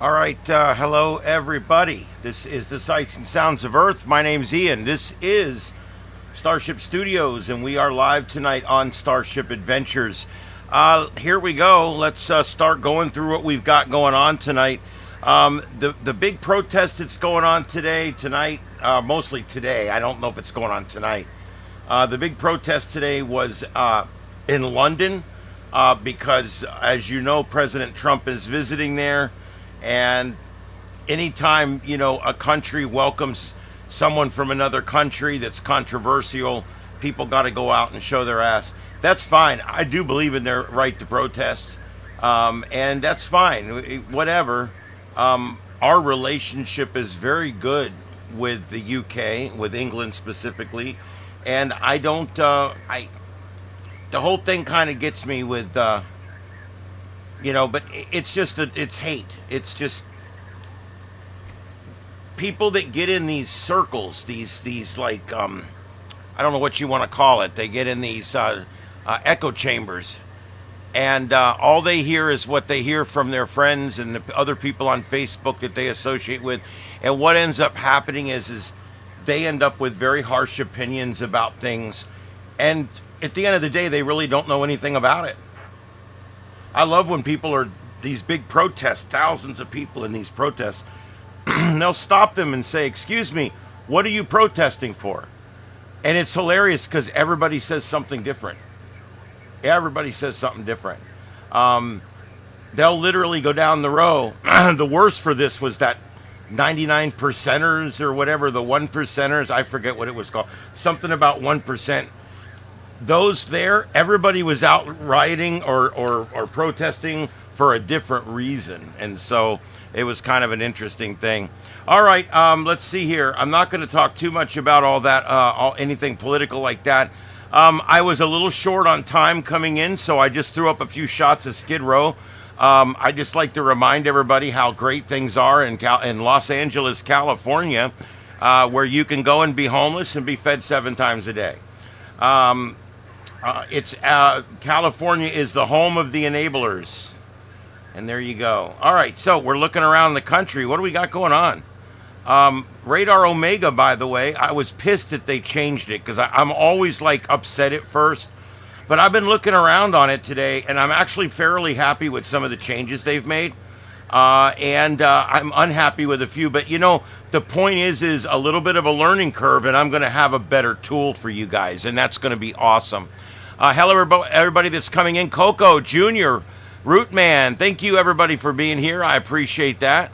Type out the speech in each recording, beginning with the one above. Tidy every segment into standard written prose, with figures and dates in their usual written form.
All right, hello everybody. This is the Sights and Sounds of Earth. My name's Ian. This is Starship Studios, and we are live tonight on Starship Adventures. Here we go. Let's start going through what we've got going on tonight. The big protest that's going on tonight, mostly today. I don't know if it's going on tonight. The big protest today was in London because, as you know, President Trump is visiting there. And anytime, a country welcomes someone from another country that's controversial, people got to go out and show their ass. That's fine. I do believe in their right to protest. And that's fine. Whatever. Our relationship is very good with the UK, with England specifically. And I don't, the whole thing kind of gets me with, but it's just it's hate. It's just people that get in these circles, these like I don't know what you want to call it. They get in these echo chambers, and all they hear is what they hear from their friends and the other people on Facebook that they associate with. And what ends up happening is they end up with very harsh opinions about things, and at the end of the day, they really don't know anything about it. I love when people are these big protests, thousands of people in these protests. They'll stop them and say, "Excuse me, what are you protesting for?" And it's hilarious because everybody says something different. Everybody says something different. They'll literally go down the row. The worst for this was that 99 percenters or whatever, the 1 percenters. I forget what it was called. Something about 1%. Those there, everybody was out rioting or protesting for a different reason. And so it was kind of an interesting thing. All right, let's see here. I'm not going to talk too much about all that, anything political like that. I was a little short on time coming in, so I just threw up a few shots of Skid Row. I just like to remind everybody how great things are in Los Angeles, California, where you can go and be homeless and be fed 7 times a day. California is the home of the enablers. And there you go. All right, so we're looking around the country. What do we got going on? Radar Omega, by the way, I was pissed that they changed it because I'm always like upset at first. But I've been looking around on it today, and I'm actually fairly happy with some of the changes they've made. And I'm unhappy with a few. But, the point is a little bit of a learning curve, and I'm going to have a better tool for you guys, and that's going to be awesome. Hello, everybody that's coming in. Coco, Junior, Rootman, thank you, everybody, for being here. I appreciate that.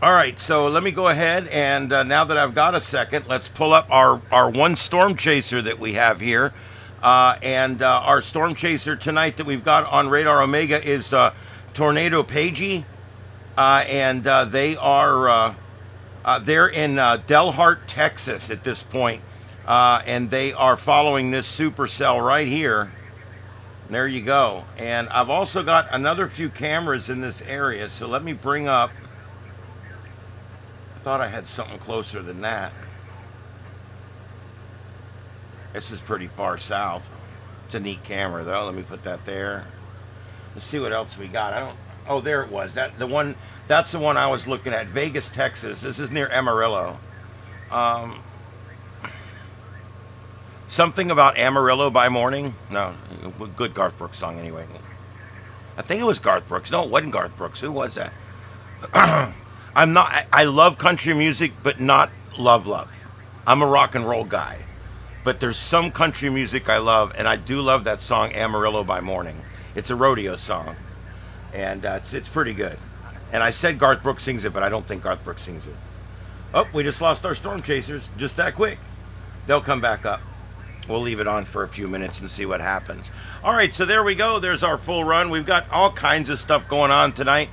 All right, so let me go ahead, and now that I've got a second, let's pull up our one storm chaser that we have here. Our storm chaser tonight that we've got on Radar Omega is Tornado Pagey. And they are they're in Delhart, Texas at this point. And they are following this supercell right here. There you go. And I've also got another few cameras in this area. So let me bring up. I thought I had something closer than that. This is pretty far south. It's a neat camera though. Let me put that there. Let's see what else we got. Oh, there it was. That's the one I was looking at. Vegas, Texas. This is near Amarillo. Something about Amarillo by morning. No, good Garth Brooks song anyway. I think it was Garth Brooks. No, it wasn't Garth Brooks. Who was that? I love country music, but not love. I'm a rock and roll guy. But there's some country music I love, and I do love that song Amarillo by Morning. It's a rodeo song. And it's pretty good. And I said Garth Brooks sings it, but I don't think Garth Brooks sings it. Oh, we just lost our storm chasers just that quick. They'll come back up. We'll leave it on for a few minutes and see what happens. All right, so there we go. There's our full run. We've got all kinds of stuff going on tonight.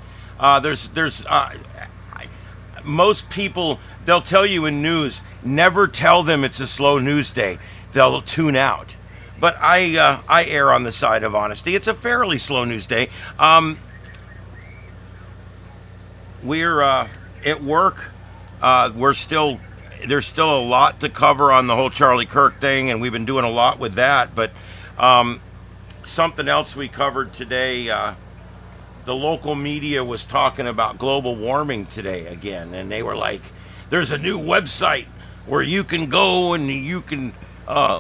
Most people, they'll tell you in news, never tell them it's a slow news day. They'll tune out. But I err on the side of honesty. It's a fairly slow news day. We're at work. There's still a lot to cover on the whole Charlie Kirk thing, and we've been doing a lot with that. But something else we covered today the local media was talking about global warming today again, and they were like, "There's a new website where you can go and you can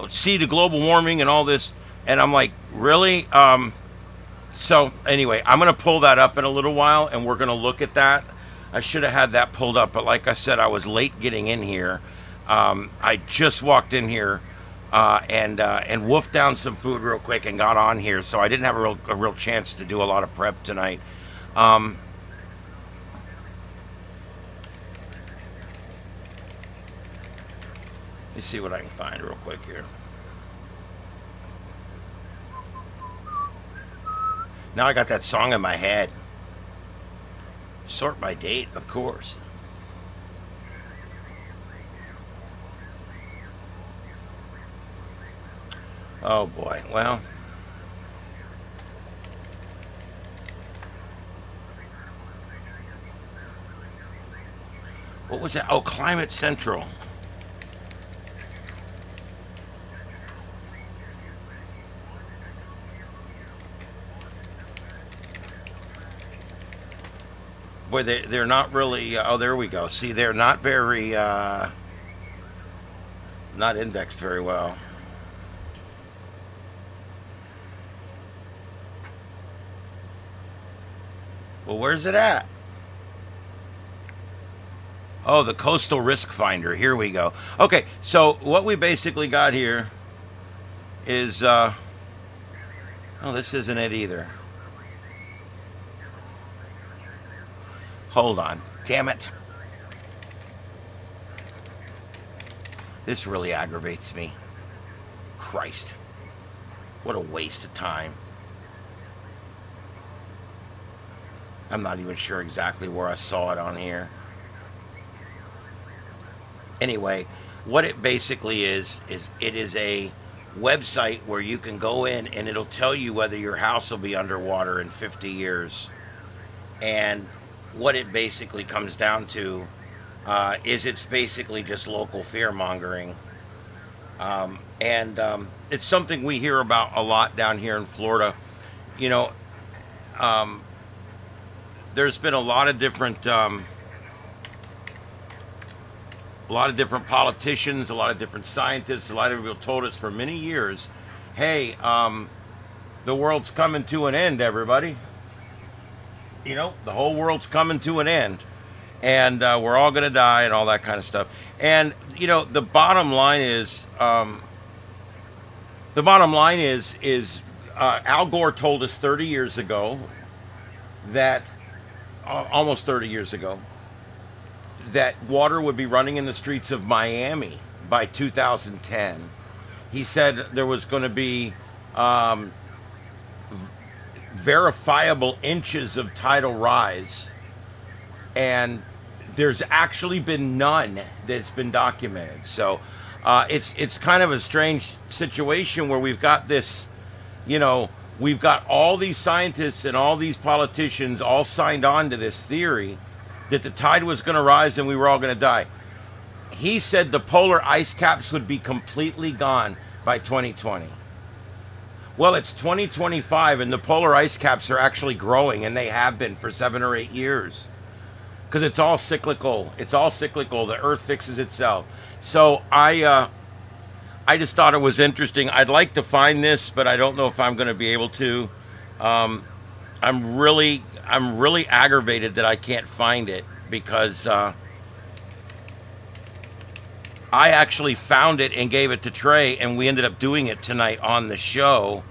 see the global warming and all this." And I'm like, "Really?" So anyway, I'm gonna pull that up in a little while, and we're gonna look at that. I should have had that pulled up, but like I said, I was late getting in here. I just walked in here and woofed down some food real quick and got on here, so I didn't have a real chance to do a lot of prep tonight. Let me see what I can find real quick here. Now I got that song in my head. Sort by date, of course. Oh boy, well. What was that? Oh, Climate Central. Boy, they're not really, oh, there we go. See, they're not very, not indexed very well. Well, where's it at? Oh, the Coastal Risk Finder. Here we go. Okay, so what we basically got here is, oh, this isn't it either. Hold on. Damn it. This really aggravates me. Christ. What a waste of time. I'm not even sure exactly where I saw it on here. Anyway, what it basically is it is a website where you can go in and it'll tell you whether your house will be underwater in 50 years. And what it basically comes down to is it's basically just local fear mongering. And it's something we hear about a lot down here in Florida. You know, there's been a lot of different politicians, a lot of different scientists, a lot of people told us for many years, hey, the world's coming to an end, everybody. You know, the whole world's coming to an end, and we're all going to die and all that kind of stuff. And, you know, the bottom line is Al Gore told us 30 years ago that, almost 30 years ago, that water would be running in the streets of Miami by 2010. He said there was going to be verifiable inches of tidal rise, and there's actually been none that's been documented. So it's kind of a strange situation where we've got this, you know, we've got all these scientists and all these politicians all signed on to this theory that the tide was going to rise and we were all going to die. He said the polar ice caps would be completely gone by 2020. Well, it's 2025 and the polar ice caps are actually growing, and they have been for 7 or 8 years. Because it's all cyclical. It's all cyclical. The Earth fixes itself. So I just thought it was interesting. I'd like to find this, but I don't know if I'm going to be able to. I'm really aggravated that I can't find it, because I actually found it and gave it to Trey, and we ended up doing it tonight on the show,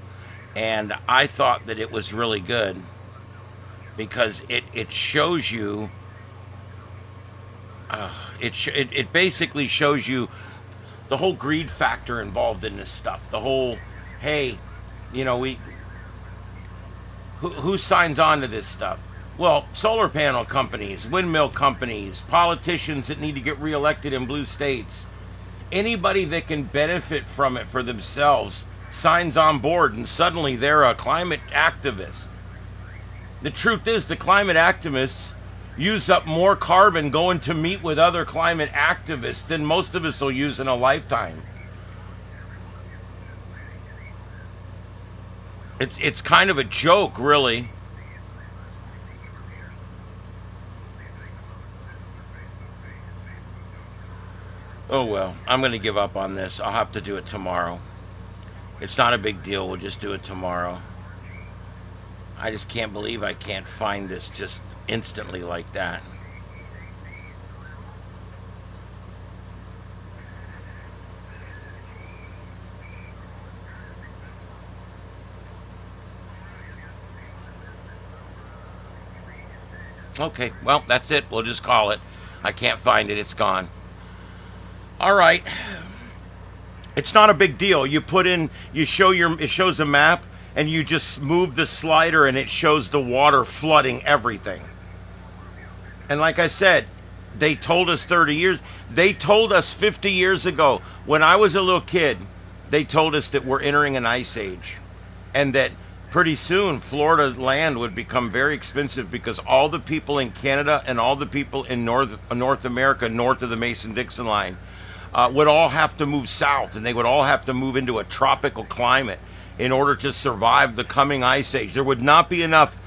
and I thought that it was really good because it shows you it basically shows you the whole greed factor involved in this stuff. The whole, hey, you know, who signs on to this stuff? Well, solar panel companies, windmill companies, politicians that need to get reelected in blue states. Anybody that can benefit from it for themselves signs on board, and suddenly they're a climate activist. The truth is, the climate activists use up more carbon going to meet with other climate activists than most of us will use in a lifetime. It's kind of a joke, really. Oh well, I'm going to give up on this. I'll have to do it tomorrow. It's not a big deal. We'll just do it tomorrow. I just can't believe I can't find this just instantly like that. Okay, well, that's it. We'll just call it. I can't find it. It's gone. All right. It's not a big deal. You put in, you show your, it shows a map, and you just move the slider, and it shows the water flooding everything. And like I said, they told us 30 years, they told us 50 years ago, when I was a little kid, they told us that we're entering an ice age, and that pretty soon Florida land would become very expensive because all the people in Canada and all the people in North America, north of the Mason-Dixon line, would all have to move south, and they would all have to move into a tropical climate in order to survive the coming ice age. There would not be enough,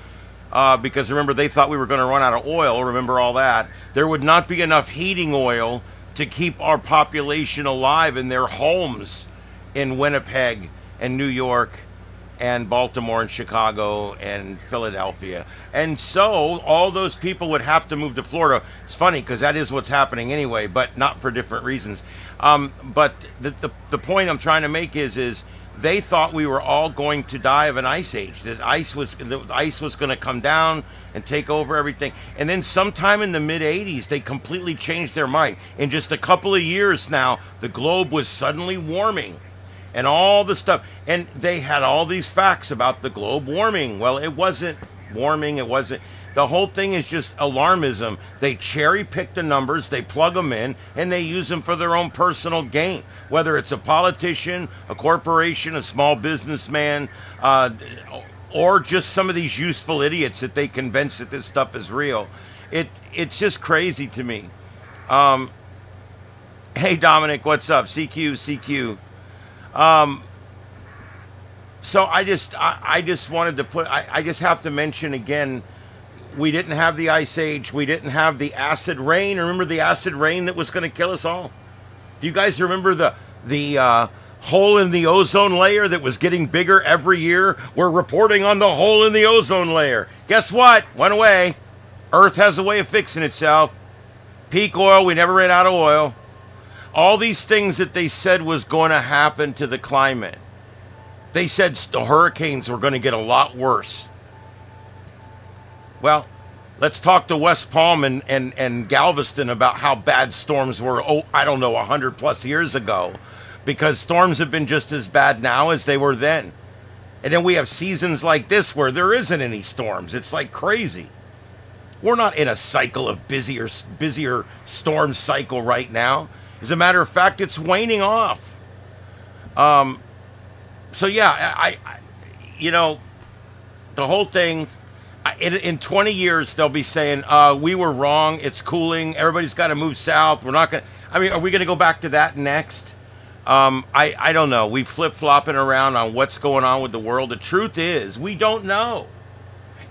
because remember, they thought we were going to run out of oil. Remember all that. There would not be enough heating oil to keep our population alive in their homes in Winnipeg and New York and Baltimore and Chicago and Philadelphia. And so all those people would have to move to Florida. It's funny because that is what's happening anyway, but not for different reasons. But the point I'm trying to make is they thought we were all going to die of an ice age. That the ice was going to come down and take over everything. And then sometime in the mid 80s, they completely changed their mind. In just a couple of years now, the globe was suddenly warming. And all the stuff, and they had all these facts about the globe warming. Well, it wasn't warming, it wasn't. The whole thing is just alarmism. They cherry pick the numbers, they plug them in, and they use them for their own personal gain. Whether it's a politician, a corporation, a small businessman, or just some of these useful idiots that they convince that this stuff is real. It's just crazy to me. Hey, Dominic, what's up? CQ. So I just wanted to I just have to mention again, we didn't have the ice age. We didn't have the acid rain. Remember the acid rain that was going to kill us all? Do you guys remember the hole in the ozone layer that was getting bigger every year? We're reporting on the hole in the ozone layer. Guess what? Went away. Earth has a way of fixing itself. Peak oil. We never ran out of oil. All these things that they said was going to happen to the climate. They said the hurricanes were going to get a lot worse. Well, let's talk to West Palm and Galveston about how bad storms were, I don't know, 100 plus years ago. Because storms have been just as bad now as they were then. And then we have seasons like this where there isn't any storms. It's like crazy. We're not in a cycle of busier storm cycle right now. As a matter of fact, it's waning off. So yeah, I the whole thing, in 20 years, they'll be saying, we were wrong. It's cooling. Everybody's got to move south. We're not going to, I mean, are we going to go back to that next? I don't know. We flip-flopping around on what's going on with the world. The truth is, we don't know.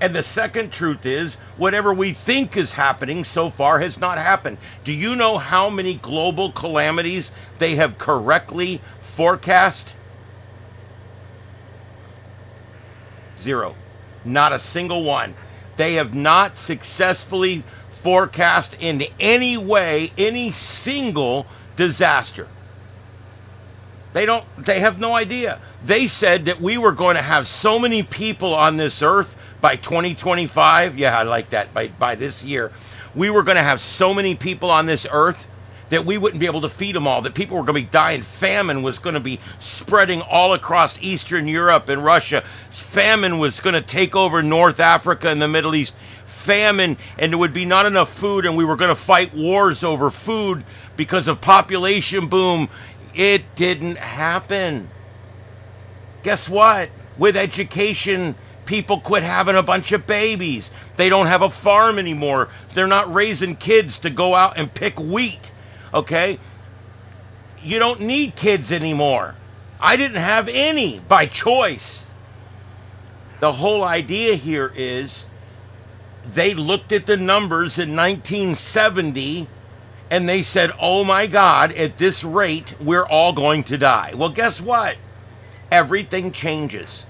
And the second truth is, whatever we think is happening so far has not happened. Do you know how many global calamities they have correctly forecast? 0. Not a single one. They have not successfully forecast in any way any single disaster. They have no idea. They said that we were going to have so many people on this earth by 2025. Yeah, I like that. By this year, we were going to have so many people on this earth that we wouldn't be able to feed them all, that people were going to be dying. Famine was going to be spreading all across Eastern Europe and Russia. Famine was going to take over North Africa and the Middle East. Famine, and there would be not enough food, and we were going to fight wars over food because of population boom. It didn't happen. Guess what? With education, people quit having a bunch of babies. They don't have a farm anymore. They're not raising kids to go out and pick wheat. Okay? You don't need kids anymore. I didn't have any by choice. The whole idea here is they looked at the numbers in 1970 And they said, oh my God, at this rate, we're all going to die. Well, guess what? Everything changes.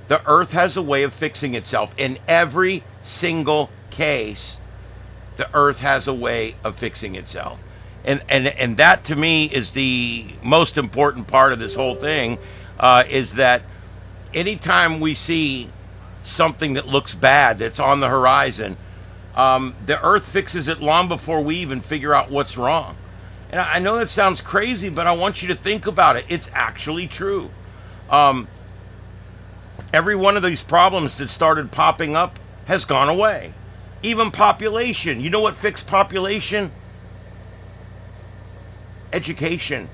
The earth has a way of fixing itself. In every single case, the earth has a way of fixing itself. And that to me is the most important part of this whole thing, is that anytime we see something that looks bad that's on the horizon, the earth fixes it long before we even figure out what's wrong. And I know that sounds crazy, but I want you to think about it. It's actually true. Every one of these problems that started popping up has gone away. Even population. You know what fixed population? Education,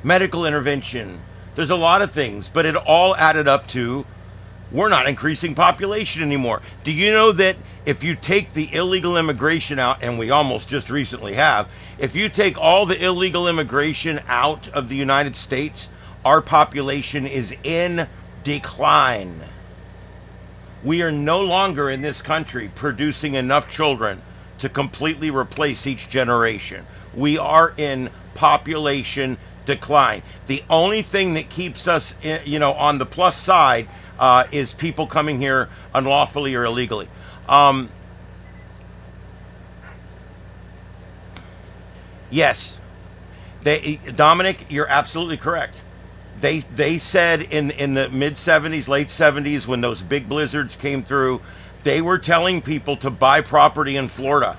medical intervention. There's a lot of things, but it all added up to we're not increasing population anymore. Do you know that if you take the illegal immigration out, and we almost just recently have, if you take all the illegal immigration out of the United States, our population is in decline. We are no longer in this country producing enough children to completely replace each generation. We are in population decline. The only thing that keeps us, on the plus side, is people coming here unlawfully or illegally. Yes, Dominic, you're absolutely correct. They said in the mid 70s, late 70s, when those big blizzards came through, they were telling people to buy property in Florida.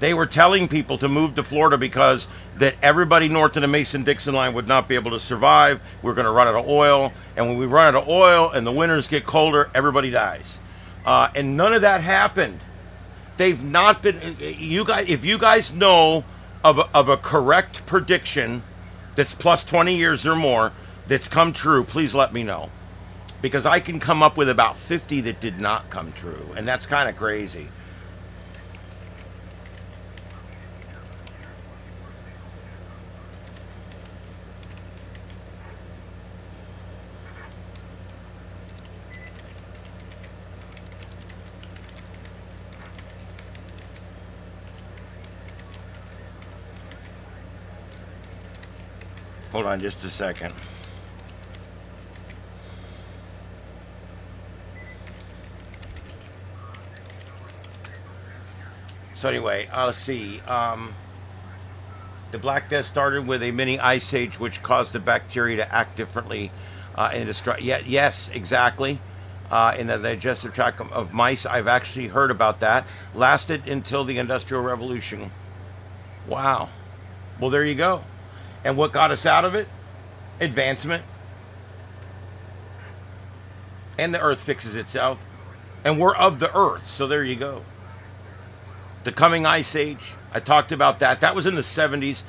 They were telling people to move to Florida because that everybody north of the Mason-Dixon line would not be able to survive. We're going to run out of oil. And when we run out of oil and the winters get colder, everybody dies. And none of that happened. They've not been... You guys, if you guys know of a correct prediction that's plus 20 years or more that's come true, please let me know. Because I can come up with about 50 that did not come true. And that's kind of crazy. Hold on just a second. So anyway, let's see. The Black Death started with a mini ice age, which caused the bacteria to act differently and destroy. Yeah, yes, exactly. In the digestive tract of mice, I've actually heard about that. Lasted until the Industrial Revolution. Wow. Well, there you go. And what got us out of it? Advancement. And the earth fixes itself. And we're of the earth, so there you go. The coming ice age, I talked about that. That was in the 70s.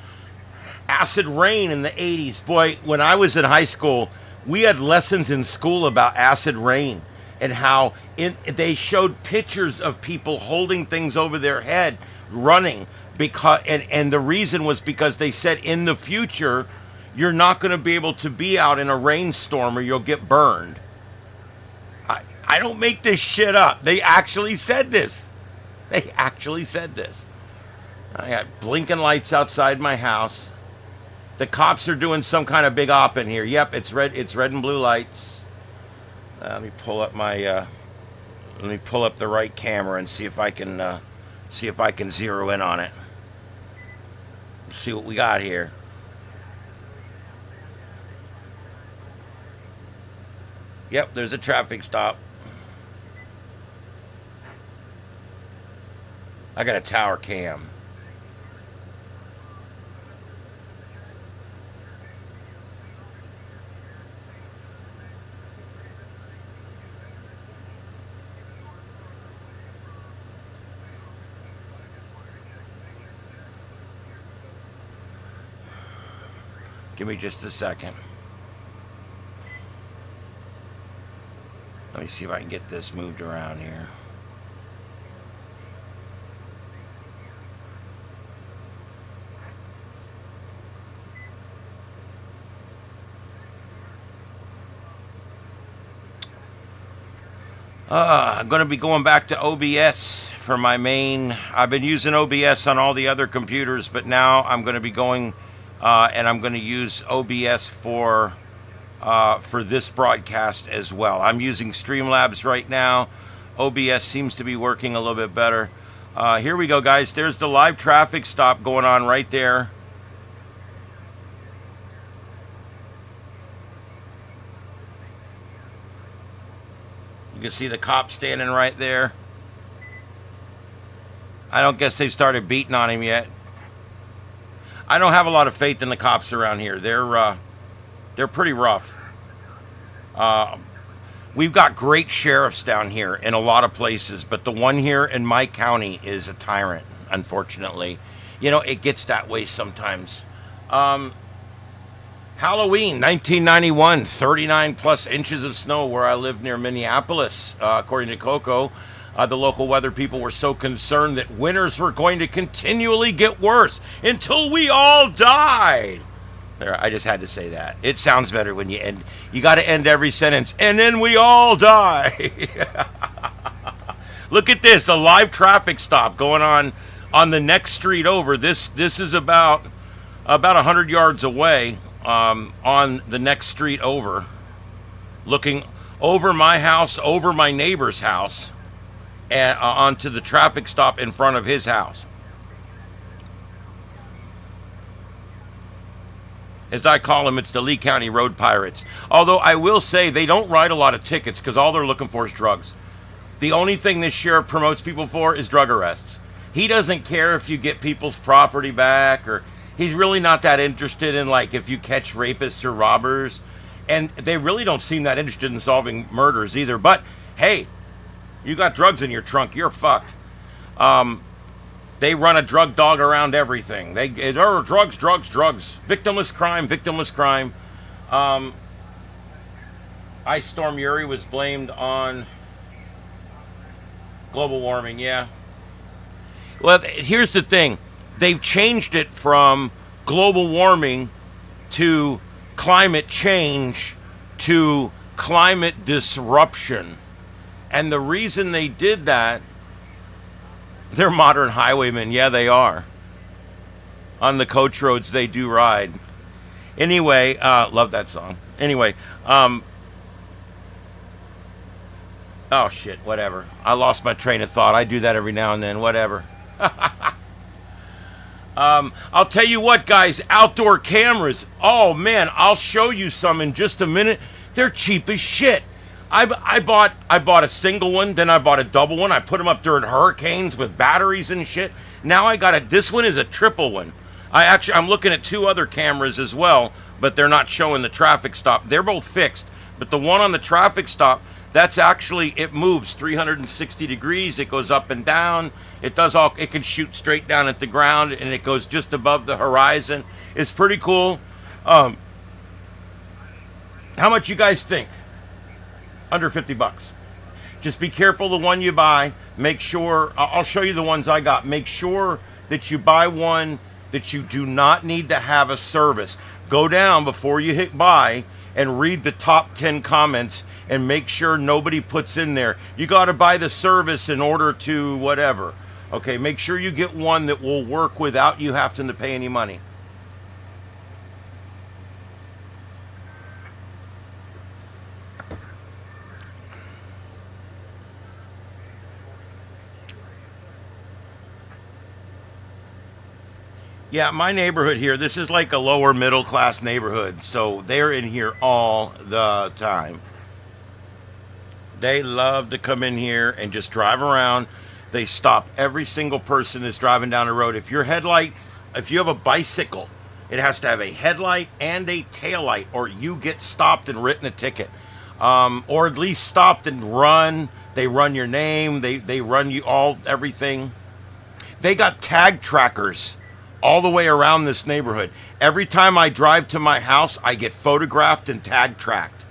Acid rain in the 80s. Boy, when I was in high school, we had lessons in school about acid rain and how they showed pictures of people holding things over their head, running. And the reason was because they said in the future, you're not going to be able to be out in a rainstorm or you'll get burned. I don't make this shit up. They actually said this. They actually said this. I got blinking lights outside my house. The cops are doing some kind of big op in here. Yep, it's red. It's red and blue lights. Let me pull up the right camera and see if I can zero in on it. See what we got here. Yep, there's a traffic stop. I got a tower cam. Give me just a second. Let me see if I can get this moved around here. I'm going to be going back to OBS for my main. I've been using OBS on all the other computers, but now I'm going to be going and I'm going to use OBS for this broadcast as well. I'm using Streamlabs right now. OBS seems to be working a little bit better. Here we go, guys. There's the live traffic stop going on right there. You can see the cop standing right there. I don't guess they've started beating on him yet. I don't have a lot of faith in the cops around here. They're pretty rough. We've got great sheriffs down here in a lot of places, but the one here in my county is a tyrant, unfortunately. You know, it gets that way sometimes. Halloween, 1991, 39 plus inches of snow where I live near Minneapolis, according to Coco. The local weather people were so concerned that winters were going to continually get worse until we all died. There, I just had to say that. It sounds better when you end. You got to end every sentence, and then we all die. Look at this, a live traffic stop going on the next street over. This is about 100 yards away. On the next street over, looking over my house, over my neighbor's house, and onto the traffic stop in front of his house. As I call them, it's the Lee County Road Pirates. Although I will say they don't write a lot of tickets because all they're looking for is drugs. The only thing this sheriff promotes people for is drug arrests. He doesn't care if you get people's property back, or he's really not that interested in, like, if you catch rapists or robbers. And they really don't seem that interested in solving murders either. But, hey, you got drugs in your trunk, you're fucked. They run a drug dog around everything. Drugs. Victimless crime. Ice Storm Uri was blamed on global warming, yeah. Well, here's the thing. They've changed it from global warming to climate change to climate disruption. And the reason they did that, they're modern highwaymen. Yeah, they are. On the coach roads, they do ride. Anyway, love that song. Anyway, oh shit, whatever. I lost my train of thought. I do that every now and then, whatever. I'll tell you what, guys, outdoor cameras. Oh, man, I'll show you some in just a minute. They're cheap as shit. I bought a single one, then I bought a double one. I put them up during hurricanes with batteries and shit. Now I got this one is a triple one. I'm looking at two other cameras as well, but they're not showing the traffic stop. They're both fixed, but the one on the traffic stop, that's actually, it moves 360 degrees. It goes up and down. It can shoot straight down at the ground, and it goes just above the horizon. It's pretty cool. How much you guys think? Under $50. Just be careful the one you buy. Make sure, I'll show you the ones I got. Make sure that you buy one that you do not need to have a service. Go down before you hit buy and read the top 10 comments and make sure nobody puts in there, you got to buy the service in order to whatever. Okay, make sure you get one that will work without you having to pay any money. Yeah, my neighborhood here, this is like a lower middle class neighborhood, so they're in here all the time. They love to come in here and just drive around. They stop every single person that's driving down the road. If you have a bicycle, it has to have a headlight and a taillight, or you get stopped and written a ticket. Or at least stopped and run. They run your name, they run you everything. They got tag trackers all the way around this neighborhood. Every time I drive to my house, I get photographed and tag tracked.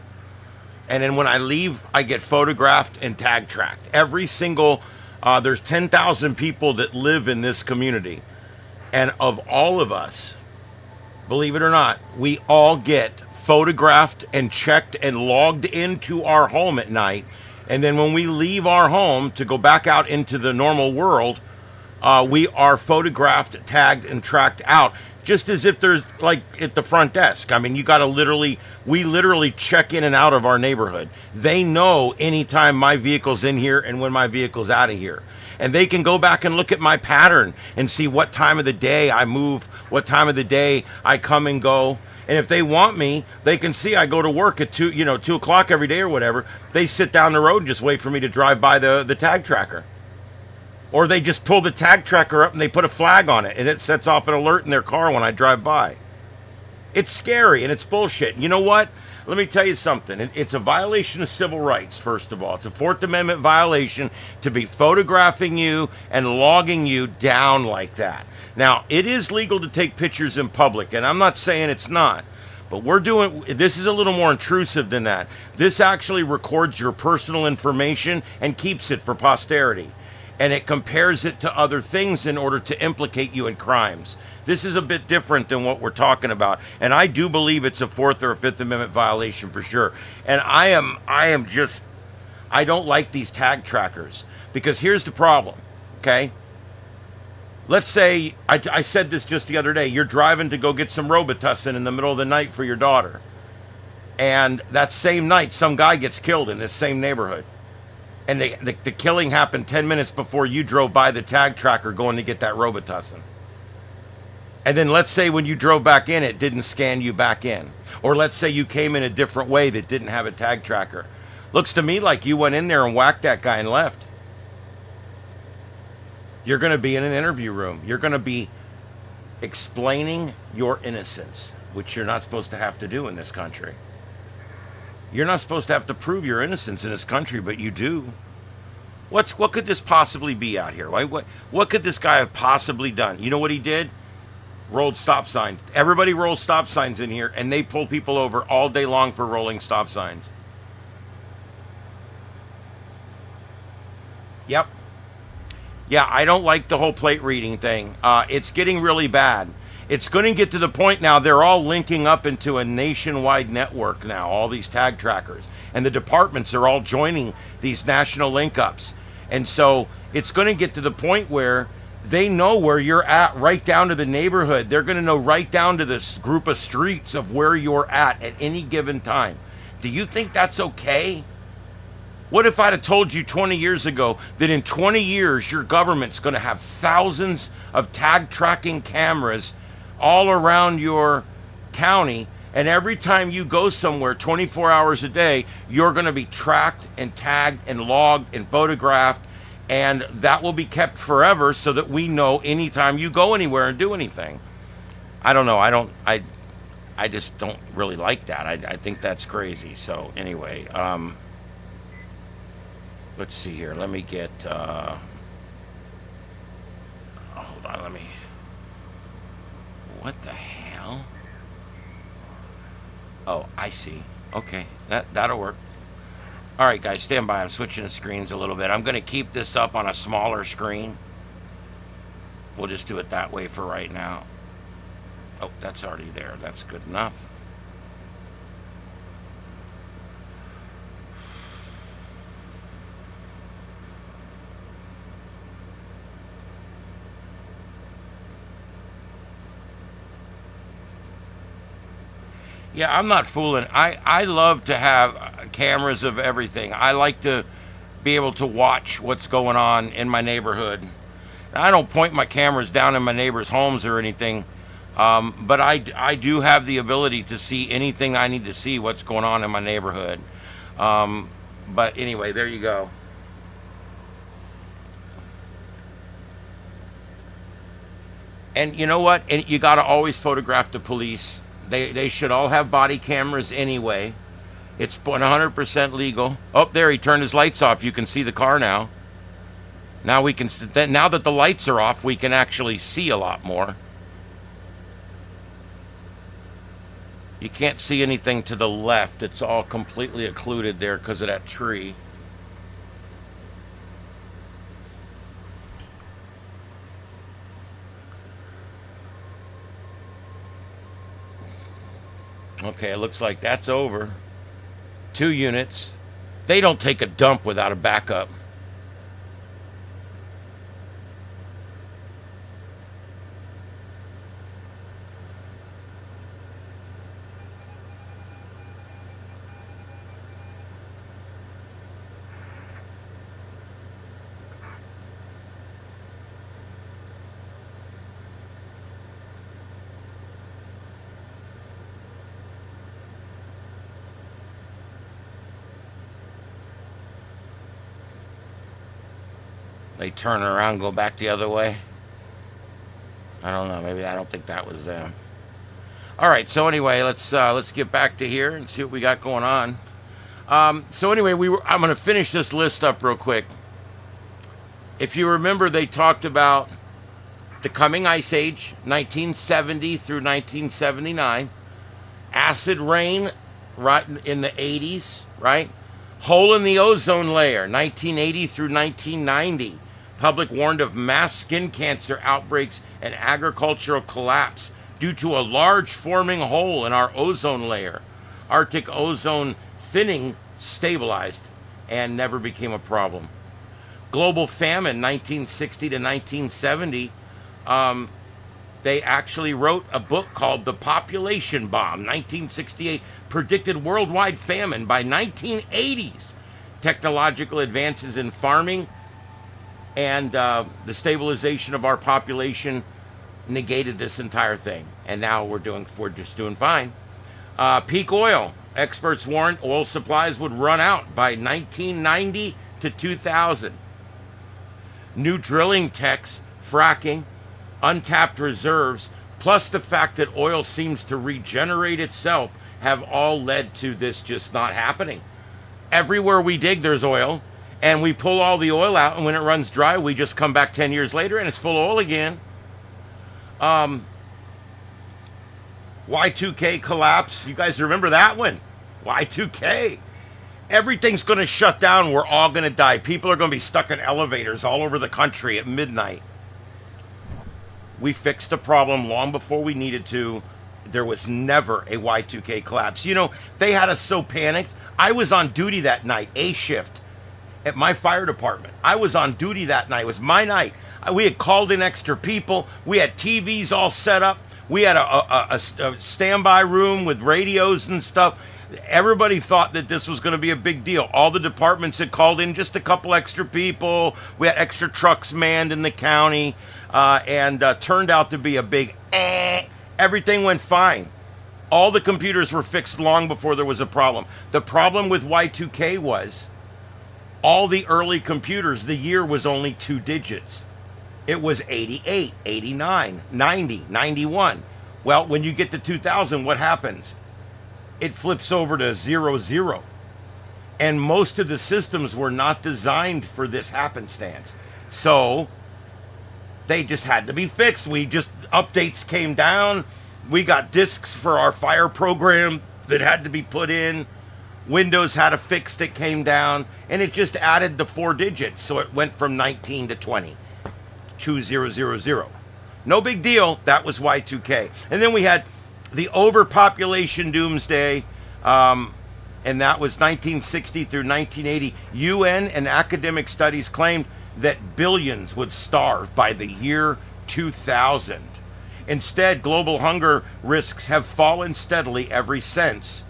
And then when I leave, I get photographed and tag tracked. Every single, there's 10,000 people that live in this community. And of all of us, believe it or not, we all get photographed and checked and logged into our home at night. And then when we leave our home to go back out into the normal world, we are photographed, tagged, and tracked out, just as if there's like at the front desk. I mean, you got to we literally check in and out of our neighborhood. They know anytime my vehicle's in here and when my vehicle's out of here. And they can go back and look at my pattern and see what time of the day I move, what time of the day I come and go. And if they want me, they can see I go to work at 2 o'clock every day or whatever. They sit down the road and just wait for me to drive by the tag tracker. Or they just pull the tag tracker up and they put a flag on it and it sets off an alert in their car when I drive by. It's scary and it's bullshit. You know what? Let me tell you something. It's a violation of civil rights, first of all. It's a Fourth Amendment violation to be photographing you and logging you down like that. Now, it is legal to take pictures in public, and I'm not saying it's not. But this is a little more intrusive than that. This actually records your personal information and keeps it for posterity. And it compares it to other things in order to implicate you in crimes. This is a bit different than what we're talking about. And I do believe it's a Fourth or a Fifth Amendment violation for sure. And I don't like these tag trackers. Because here's the problem, okay? Let's say, I said this just the other day, you're driving to go get some Robitussin in the middle of the night for your daughter. And that same night, some guy gets killed in this same neighborhood. And the killing happened 10 minutes before you drove by the tag tracker going to get that Robitussin. And then let's say when you drove back in, it didn't scan you back in. Or let's say you came in a different way that didn't have a tag tracker. Looks to me like you went in there and whacked that guy and left. You're going to be in an interview room. You're going to be explaining your innocence, which you're not supposed to have to do in this country. You're not supposed to have to prove your innocence in this country, but you do. What could this possibly be out here? What could this guy have possibly done? You know what he did? Rolled stop signs. Everybody rolls stop signs in here, and they pull people over all day long for rolling stop signs. Yep. Yeah, I don't like the whole plate reading thing. It's getting really bad. It's going to get to the point now they're all linking up into a nationwide network now, all these tag trackers. And the departments are all joining these national link-ups. And so it's going to get to the point where they know where you're at, right down to the neighborhood. They're going to know right down to this group of streets of where you're at any given time. Do you think that's okay? What if I'd have told you 20 years ago that in 20 years your government's going to have thousands of tag tracking cameras all around your county, and every time you go somewhere 24 hours a day, you're going to be tracked and tagged and logged and photographed, and that will be kept forever so that we know anytime you go anywhere and do anything? I don't know. I just don't really like that. I think that's crazy. So anyway, let's see here. Let me get, hold on, what the hell? Oh, I see. Okay, that'll work. All right, guys, stand by. I'm switching the screens a little bit. I'm going to keep this up on a smaller screen. We'll just do it that way for right now. Oh, that's already there. That's good enough. Yeah, I'm not fooling. I love to have cameras of everything. I like to be able to watch what's going on in my neighborhood. I don't point my cameras down in my neighbors' homes or anything, but I do have the ability to see anything I need to see what's going on in my neighborhood. But anyway, there you go. And you know what? And you got to always photograph the police. They should all have body cameras anyway. It's 100% legal. Oh, there, he turned his lights off. You can see the car now. Now we can. Now that the lights are off, we can actually see a lot more. You can't see anything to the left. It's all completely occluded there because of that tree. Okay, it looks like that's over. 2 units. They don't take a dump without a backup. They turn around, go back the other way. I don't know. Maybe I don't think that was them. All right. So anyway, let's get back to here and see what we got going on. So anyway, I'm going to finish this list up real quick. If you remember, they talked about the coming ice age, 1970 through 1979, acid rain, right in the 80s, right? Hole in the ozone layer, 1980 through 1990. Public warned of mass skin cancer outbreaks and agricultural collapse due to a large forming hole in our ozone layer. Arctic ozone thinning stabilized and never became a problem. Global famine, 1960 to 1970. They actually wrote a book called The Population Bomb, 1968, predicted worldwide famine by 1980s. Technological advances in farming and the stabilization of our population negated this entire thing. And now we're just doing fine. Peak oil. Experts warned oil supplies would run out by 1990 to 2000. New drilling techs, fracking, untapped reserves, plus the fact that oil seems to regenerate itself, have all led to this just not happening. Everywhere we dig, there's oil, and we pull all the oil out, and when it runs dry, we just come back 10 years later, and it's full of oil again. Y2K collapse. You guys remember that one? Y2K. Everything's going to shut down. We're all going to die. People are going to be stuck in elevators all over the country at midnight. We fixed the problem long before we needed to. There was never a Y2K collapse. You know, they had us so panicked. I was on duty that night, A shift, at my fire department. I was on duty that night. It was my night. We had called in extra people. We had TVs all set up. We had a standby room with radios and stuff. Everybody thought that this was going to be a big deal. All the departments had called in just a couple extra people. We had extra trucks manned in the county, and turned out to be a big Everything went fine. All the computers were fixed long before there was a problem. The problem with Y2K was all the early computers, the year was only 2 digits. It was 88, 89, 90, 91. Well, when you get to 2000, what happens? It flips over to 00. And most of the systems were not designed for this happenstance. So they just had to be fixed. Updates came down. We got disks for our fire program that had to be put in. Windows had a fix that came down. And it just added the 4 digits. So it went from 19 to 20. 2000. No big deal. That was Y2K. And then we had the overpopulation doomsday, and that was 1960 through 1980. UN and academic studies claimed that billions would starve by the year 2000. Instead, global hunger risks have fallen steadily ever since,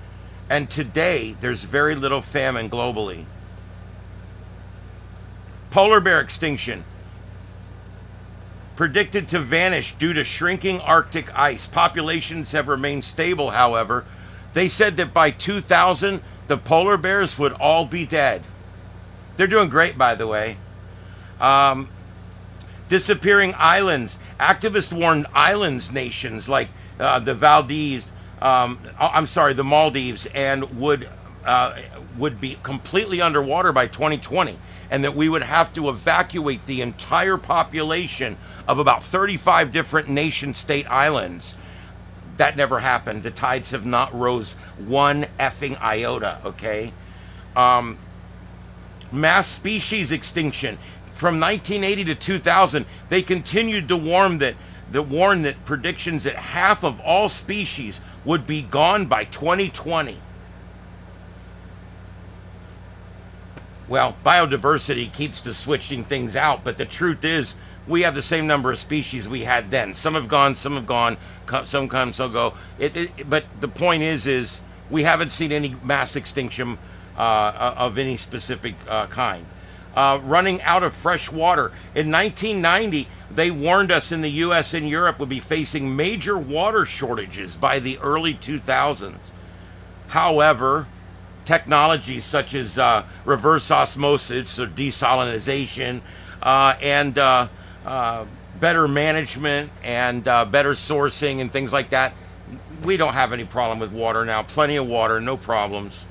and today there's very little famine globally. Polar bear extinction. Predicted to vanish due to shrinking Arctic ice. Populations have remained stable, however. They said that by 2000, the polar bears would all be dead. They're doing great, by the way. Disappearing islands. Activists warned islands nations like the Maldives, and would be completely underwater by 2020, and that we would have to evacuate the entire population of about 35 different nation-state islands. That never happened. The tides have not rose one effing iota, okay? Mass species extinction. From 1980 to 2000, they continued to warn that predictions that half of all species would be gone by 2020. Well, biodiversity keeps the switching things out, but the truth is, we have the same number of species we had then. Some have gone, some come, some go. But the point is we haven't seen any mass extinction of any specific kind. Running out of fresh water. In 1990, they warned us in the U.S. and Europe would be facing major water shortages by the early 2000s. However, technologies such as reverse osmosis or desalinization and better management and better sourcing and things like that, we don't have any problem with water now. Plenty of water, no problems.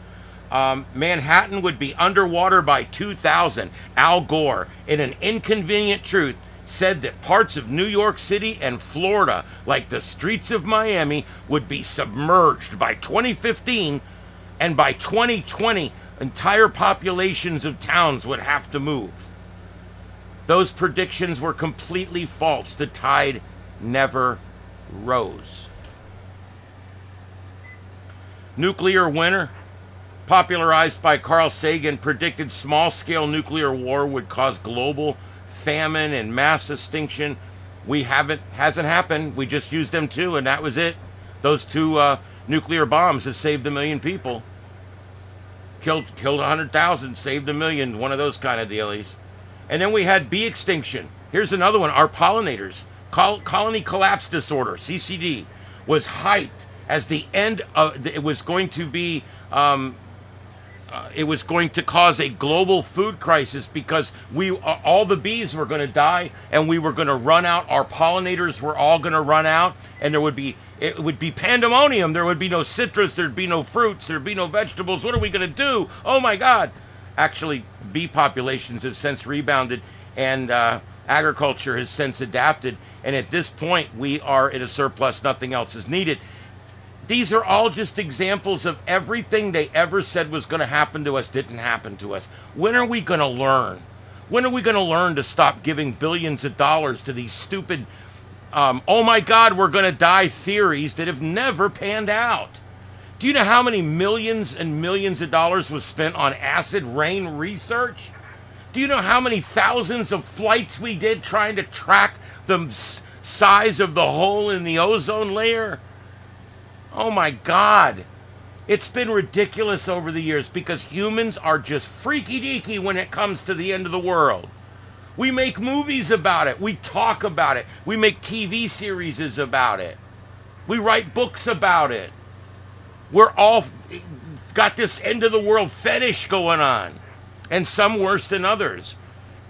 Manhattan would be underwater by 2000. Al Gore, in an inconvenient truth, said that parts of New York City and Florida, like the streets of Miami, would be submerged by 2015, and by 2020, entire populations of towns would have to move. Those predictions were completely false. The tide never rose. Nuclear winter, popularized by Carl Sagan, predicted small-scale nuclear war would cause global famine and mass extinction. Hasn't happened. We just used them too, and that was it. Those two nuclear bombs have saved 1 million people. Killed 100,000, saved 1 million, one of those kind of dealies. And then we had bee extinction. Here's another one, our pollinators. Colony collapse disorder, CCD, was hyped as the end of, it was going to be, it was going to cause a global food crisis because all the bees were going to die and we were going to run out. Our pollinators were all going to run out, and it would be pandemonium. There would be no citrus, there'd be no fruits, there'd be no vegetables. What are we going to do? Oh my God. Actually, bee populations have since rebounded, and agriculture has since adapted. And at this point, we are at a surplus. Nothing else is needed. These are all just examples of everything they ever said was going to happen to us didn't happen to us. When are we going to learn? When are we going to learn to stop giving billions of dollars to these stupid, oh my God, we're going to die theories that have never panned out? Do you know how many millions and millions of dollars was spent on acid rain research? Do you know how many thousands of flights we did trying to track the size of the hole in the ozone layer? Oh my God. It's been ridiculous over the years because humans are just freaky deaky when it comes to the end of the world. We make movies about it. We talk about it. We make TV series about it. We write books about it. We're all got this end of the world fetish going on, and some worse than others.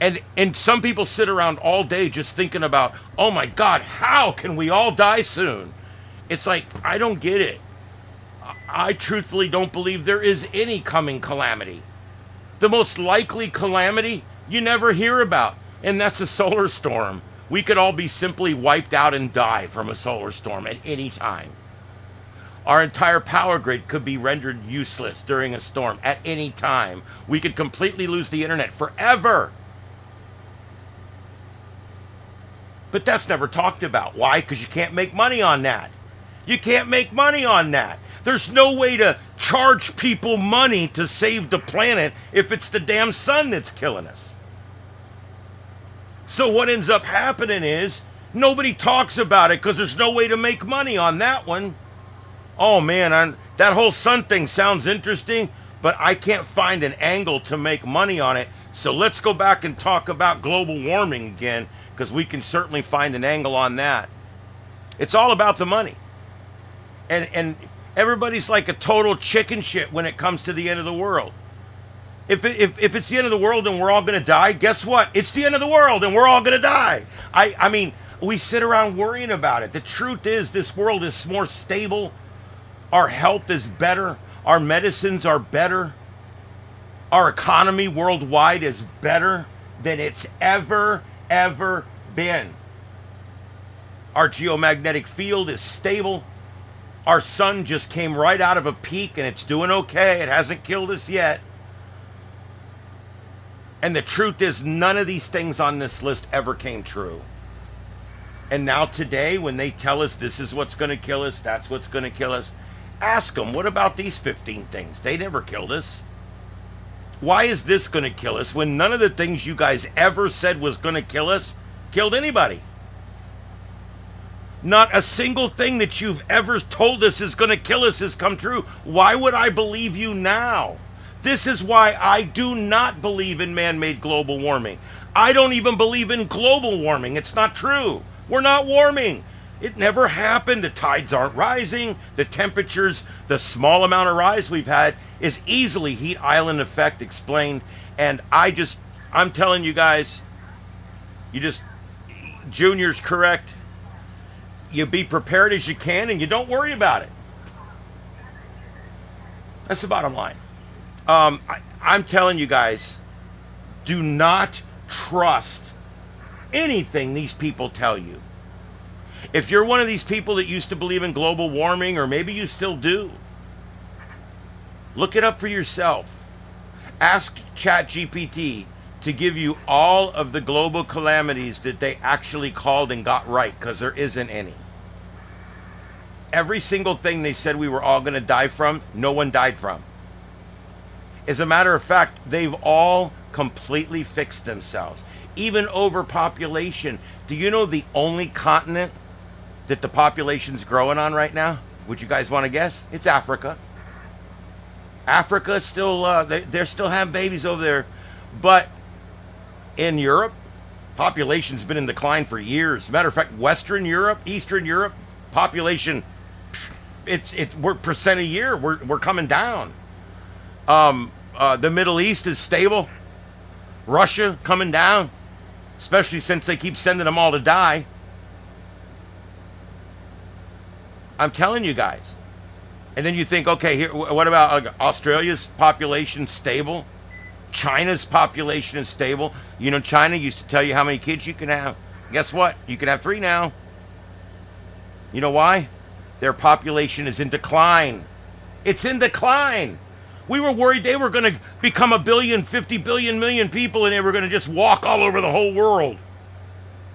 And some people sit around all day just thinking about, oh my God, how can we all die soon? It's like, I don't get it. I truthfully don't believe there is any coming calamity. The most likely calamity you never hear about, and that's a solar storm. We could all be simply wiped out and die from a solar storm at any time. Our entire power grid could be rendered useless during a storm at any time. We could completely lose the internet forever. But that's never talked about. Why? Because you can't make money on that. You can't make money on that. There's no way to charge people money to save the planet if it's the damn sun that's killing us. So what ends up happening is nobody talks about it because there's no way to make money on that one. Oh man, that whole sun thing sounds interesting, but I can't find an angle to make money on it. So let's go back and talk about global warming again, because we can certainly find an angle on that. It's all about the money. And everybody's like a total chicken shit when it comes to the end of the world. If it's the end of the world and we're all going to die, guess what? It's the end of the world and we're all going to die. I mean, we sit around worrying about it. The truth is this world is more stable. Our health is better. Our medicines are better. Our economy worldwide is better than it's ever been. Our geomagnetic field is stable. Our sun just came right out of a peak and it's doing okay. It hasn't killed us yet. And the truth is none of these things on this list ever came true. And now today, when they tell us this is what's going to kill us, that's what's going to kill us, ask them, what about these 15 things? They never killed us. Why is this going to kill us when none of the things you guys ever said was going to kill us killed anybody? Not a single thing that you've ever told us is going to kill us has come true. Why would I believe you now? This is why I do not believe in man-made global warming. I don't even believe in global warming. It's not true. We're not warming. It never happened. The tides aren't rising. The temperatures, the small amount of rise we've had is easily heat island effect explained. And I'm telling you guys, Junior's correct. You be prepared as you can and you don't worry about it. That's the bottom line. I'm telling you guys, do not trust anything these people tell you. If you're one of these people that used to believe in global warming, or maybe you still do, look it up for yourself. Ask ChatGPT to give you all of the global calamities that they actually called and got right, because there isn't any. Every single thing they said we were all going to die from, no one died from. As a matter of fact, they've all completely fixed themselves. Even overpopulation. Do you know the only continent that the population's growing on right now? Would you guys want to guess? It's Africa. Africa still, they're still having babies over there. But in Europe, population's been in decline for years. As a matter of fact, Western Europe, Eastern Europe, population, we're percent a year. We're coming down. The Middle East is stable. Russia coming down, especially since they keep sending them all to die. I'm telling you guys. And then you think, okay, here, what about Australia's population stable? China's population is stable. You know, China used to tell you how many kids you can have. Guess what? You can have 3 now. You know why? Their population is in decline. It's in decline. We were worried they were going to become 1 billion, 50 billion, million people, and they were going to just walk all over the whole world.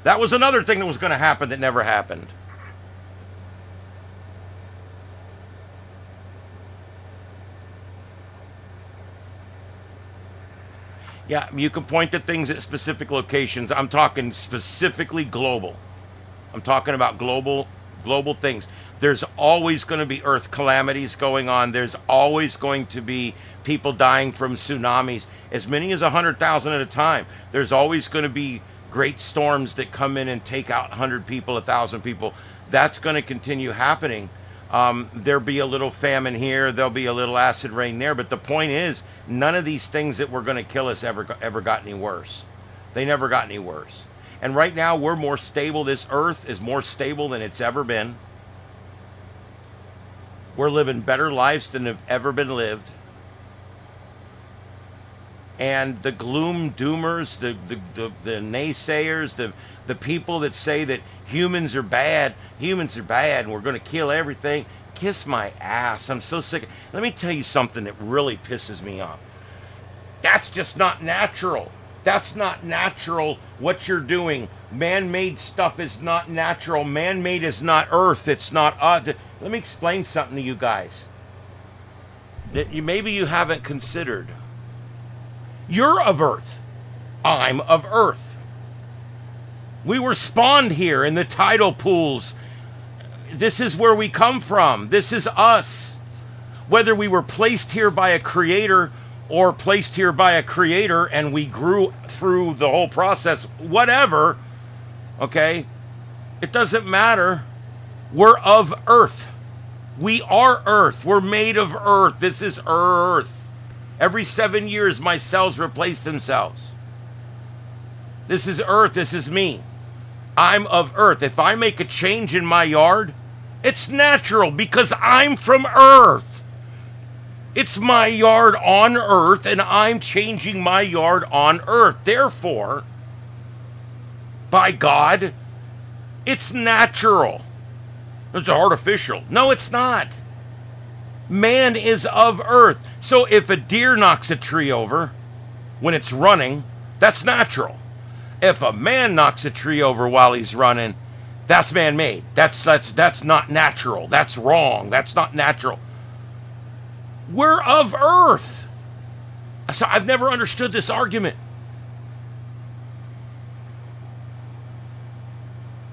That was another thing that was going to happen that never happened. Yeah, you can point at things at specific locations. I'm talking specifically global. I'm talking about global things. There's always going to be earth calamities going on. There's always going to be people dying from tsunamis, as many as 100,000 at a time. There's always going to be great storms that come in and take out 100 people, 1,000 people. That's going to continue happening. There'll be a little famine here. There'll be a little acid rain there. But the point is, none of these things that were going to kill us ever got any worse. They never got any worse. And right now, we're more stable. This earth is more stable than it's ever been. We're living better lives than have ever been lived. And the gloom doomers, the naysayers, the people that say that humans are bad, and we're going to kill everything, kiss my ass. I'm so sick. Let me tell you something that really pisses me off. That's just not natural. That's not natural what you're doing. Man-made stuff is not natural. Man-made is not earth. It's not us. Let me explain something to you guys that maybe you haven't considered. You're of earth. I'm of earth. We were spawned here in the tidal pools. This is where we come from. This is us. Whether we were placed here by a creator or placed here by a creator and we grew through the whole process, whatever, okay, it doesn't matter. We're of earth. We are earth. We're made of earth. This is earth. Every 7 years, my cells replace themselves. This is earth. This is me. I'm of earth. If I make a change in my yard, it's natural because I'm from earth. It's my yard on earth, and I'm changing my yard on earth. Therefore, by God, it's natural. It's artificial. No, it's not. Man is of earth. So if a deer knocks a tree over when it's running, that's natural. If a man knocks a tree over while he's running, that's man-made. That's not natural. That's wrong. That's not natural. We're of earth. So I've never understood this argument.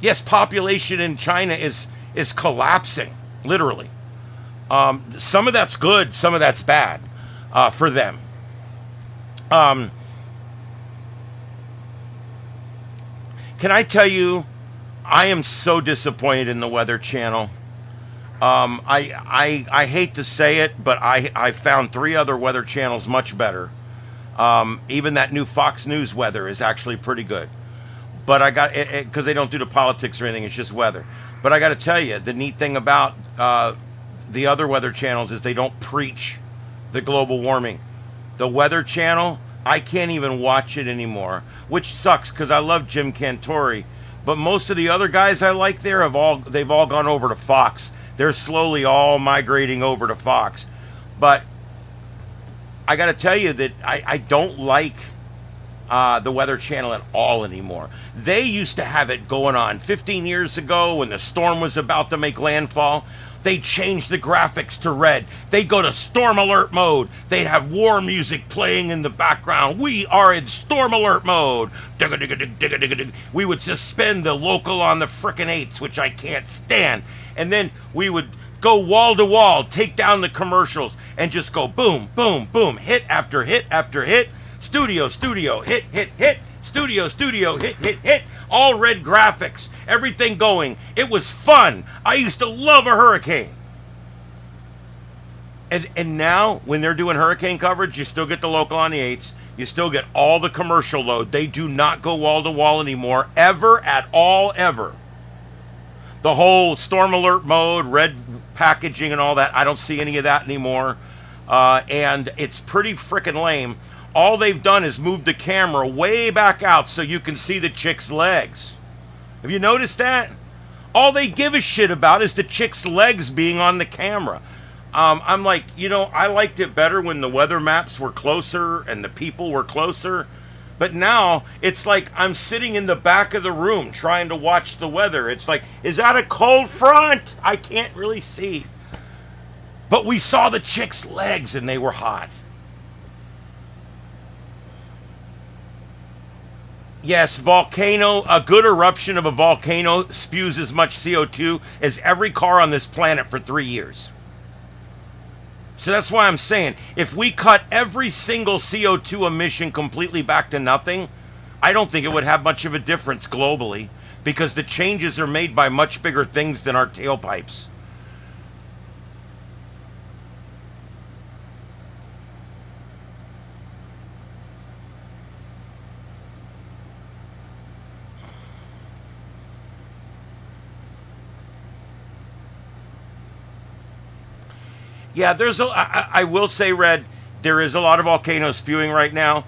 Yes, population in China is collapsing, literally. Some of that's good, some of that's bad for them. Um, can I tell you, I am so disappointed in the Weather Channel. I hate to say it, but I found three other weather channels much better. Even that new Fox News weather is actually pretty good. But I got it because they don't do the politics or anything. It's just weather. But I got to tell you, the neat thing about the other weather channels is they don't preach the global warming. The Weather Channel, I can't even watch it anymore, which sucks because I love Jim Cantori. But most of the other guys I like there they've all gone over to Fox. They're slowly all migrating over to Fox. But I got to tell you that I don't like the Weather Channel at all anymore. They used to have it going on 15 years ago when the storm was about to make landfall. They changed the graphics to red. They'd go to storm alert mode. They'd have war music playing in the background. We are in storm alert mode. We would suspend the local on the frickin' 8s, which I can't stand. And then we would go wall to wall, take down the commercials, and just go boom, boom, boom, hit after hit after hit. Studio, hit, hit, hit. Studio, hit, hit, hit. All red graphics, everything going. It was fun. I used to love a hurricane. And now, when they're doing hurricane coverage, you still get the local on the 8s. You still get all the commercial load. They do not go wall to wall anymore, ever, at all, ever. The whole storm alert mode, red packaging and all that, I don't see any of that anymore. And it's pretty freaking lame. All they've done is move the camera way back out so you can see the chick's legs. Have you noticed that? All they give a shit about is the chick's legs being on the camera. I'm like, I liked it better when the weather maps were closer and the people were closer. But now it's like I'm sitting in the back of the room trying to watch the weather. It's like, is that a cold front? I can't really see. But we saw the chick's legs and they were hot. Yes, a good eruption of a volcano spews as much CO2 as every car on this planet for 3 years. So that's why I'm saying, if we cut every single CO2 emission completely back to nothing, I don't think it would have much of a difference globally, because the changes are made by much bigger things than our tailpipes. Yeah, I will say, Red, there is a lot of volcanoes spewing right now,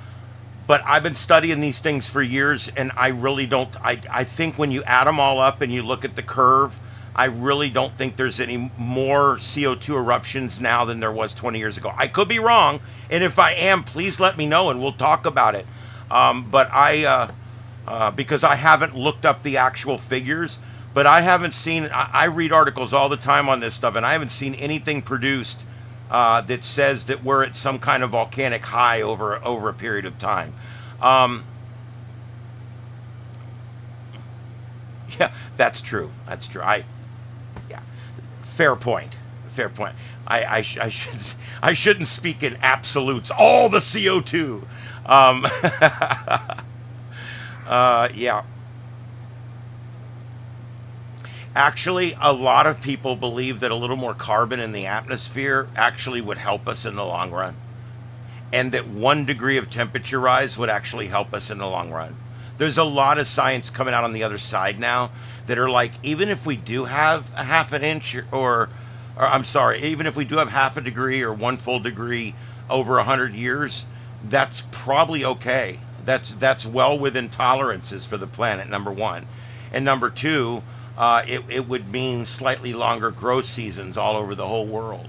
but I've been studying these things for years, and I really don't, I think when you add them all up and you look at the curve, I really don't think there's any more CO2 eruptions now than there was 20 years ago. I could be wrong, and if I am, please let me know, and we'll talk about it. Because I haven't looked up the actual figures, but I haven't seen, I read articles all the time on this stuff, and I haven't seen anything produced that says that we're at some kind of volcanic high over a period of time. Yeah, that's true. That's true. Yeah, fair point. Fair point. I shouldn't speak in absolutes. All the CO2. Yeah. Actually, a lot of people believe that a little more carbon in the atmosphere actually would help us in the long run. And that 1 degree of temperature rise would actually help us in the long run. There's a lot of science coming out on the other side now that are like, even if we do have a half an inch or I'm sorry, even if we do have half a degree or 1 full degree over 100 years, that's probably okay. That's well within tolerances for the planet, number one. And number two, it would mean slightly longer growth seasons all over the whole world.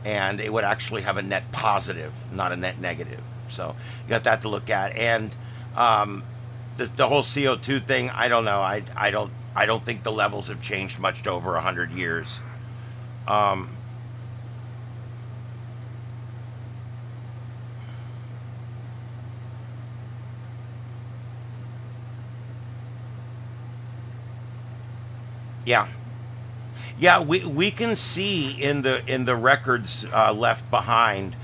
And it would actually have a net positive, not a net negative. So you got that to look at. And the whole CO2 thing, I don't know. I don't think the levels have changed much to over 100 years. Yeah. Yeah, we can see in the records left behind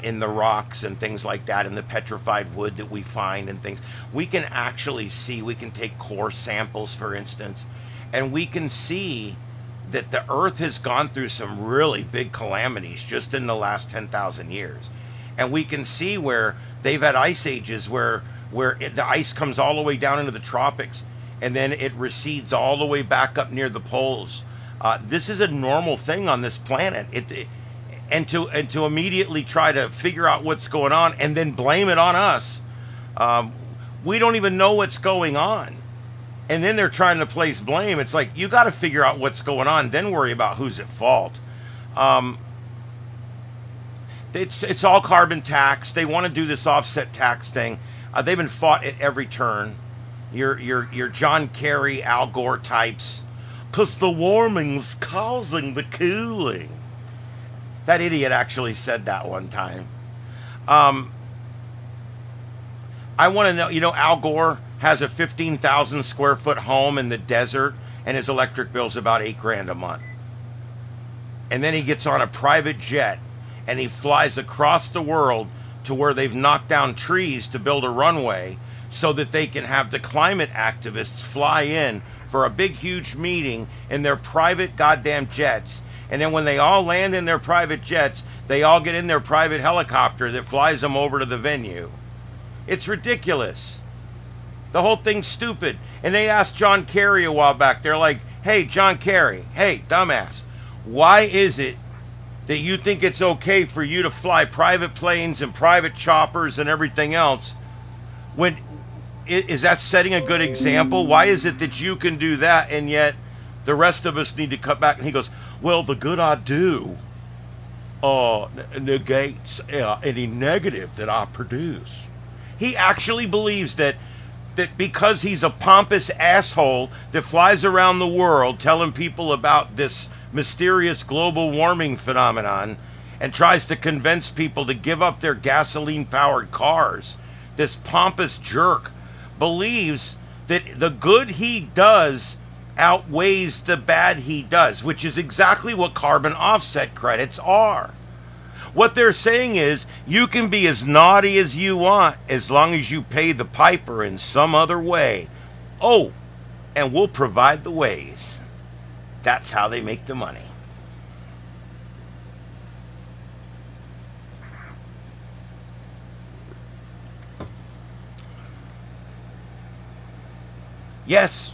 in the rocks and things like that, in the petrified wood that we find and things. We can actually see. We can take core samples, for instance, and we can see that the Earth has gone through some really big calamities just in the last 10,000 years, and we can see where they've had ice ages where the ice comes all the way down into the tropics, and then it recedes all the way back up near the poles. This is a normal thing on this planet. And to immediately try to figure out what's going on and then blame it on us, we don't even know what's going on. And then they're trying to place blame. It's like, you got to figure out what's going on, then worry about who's at fault. It's all carbon tax. They want to do this offset tax thing. They've been fought at every turn. Your John Kerry, Al Gore types. 'Cause the warming's causing the cooling. That idiot actually said that one time. I want to know, Al Gore has a 15,000 square foot home in the desert, and his electric bill's about $8,000 a month. And then he gets on a private jet and he flies across the world to where they've knocked down trees to build a runway so that they can have the climate activists fly in for a big, huge meeting in their private goddamn jets. And then when they all land in their private jets, they all get in their private helicopter that flies them over to the venue. It's ridiculous. The whole thing's stupid. And they asked John Kerry a while back. They're like, hey, John Kerry, hey, dumbass, why is it that you think it's okay for you to fly private planes and private choppers and everything else? When is that setting a good example? Why is it that you can do that and yet the rest of us need to cut back? And he goes, well, the good I do negates any negative that I produce. He actually believes that because he's a pompous asshole that flies around the world telling people about this mysterious global warming phenomenon and tries to convince people to give up their gasoline-powered cars, this pompous jerk believes that the good he does outweighs the bad he does, which is exactly what carbon offset credits are. What they're saying is, you can be as naughty as you want as long as you pay the piper in some other way. Oh, and we'll provide the ways. That's how they make the money. Yes.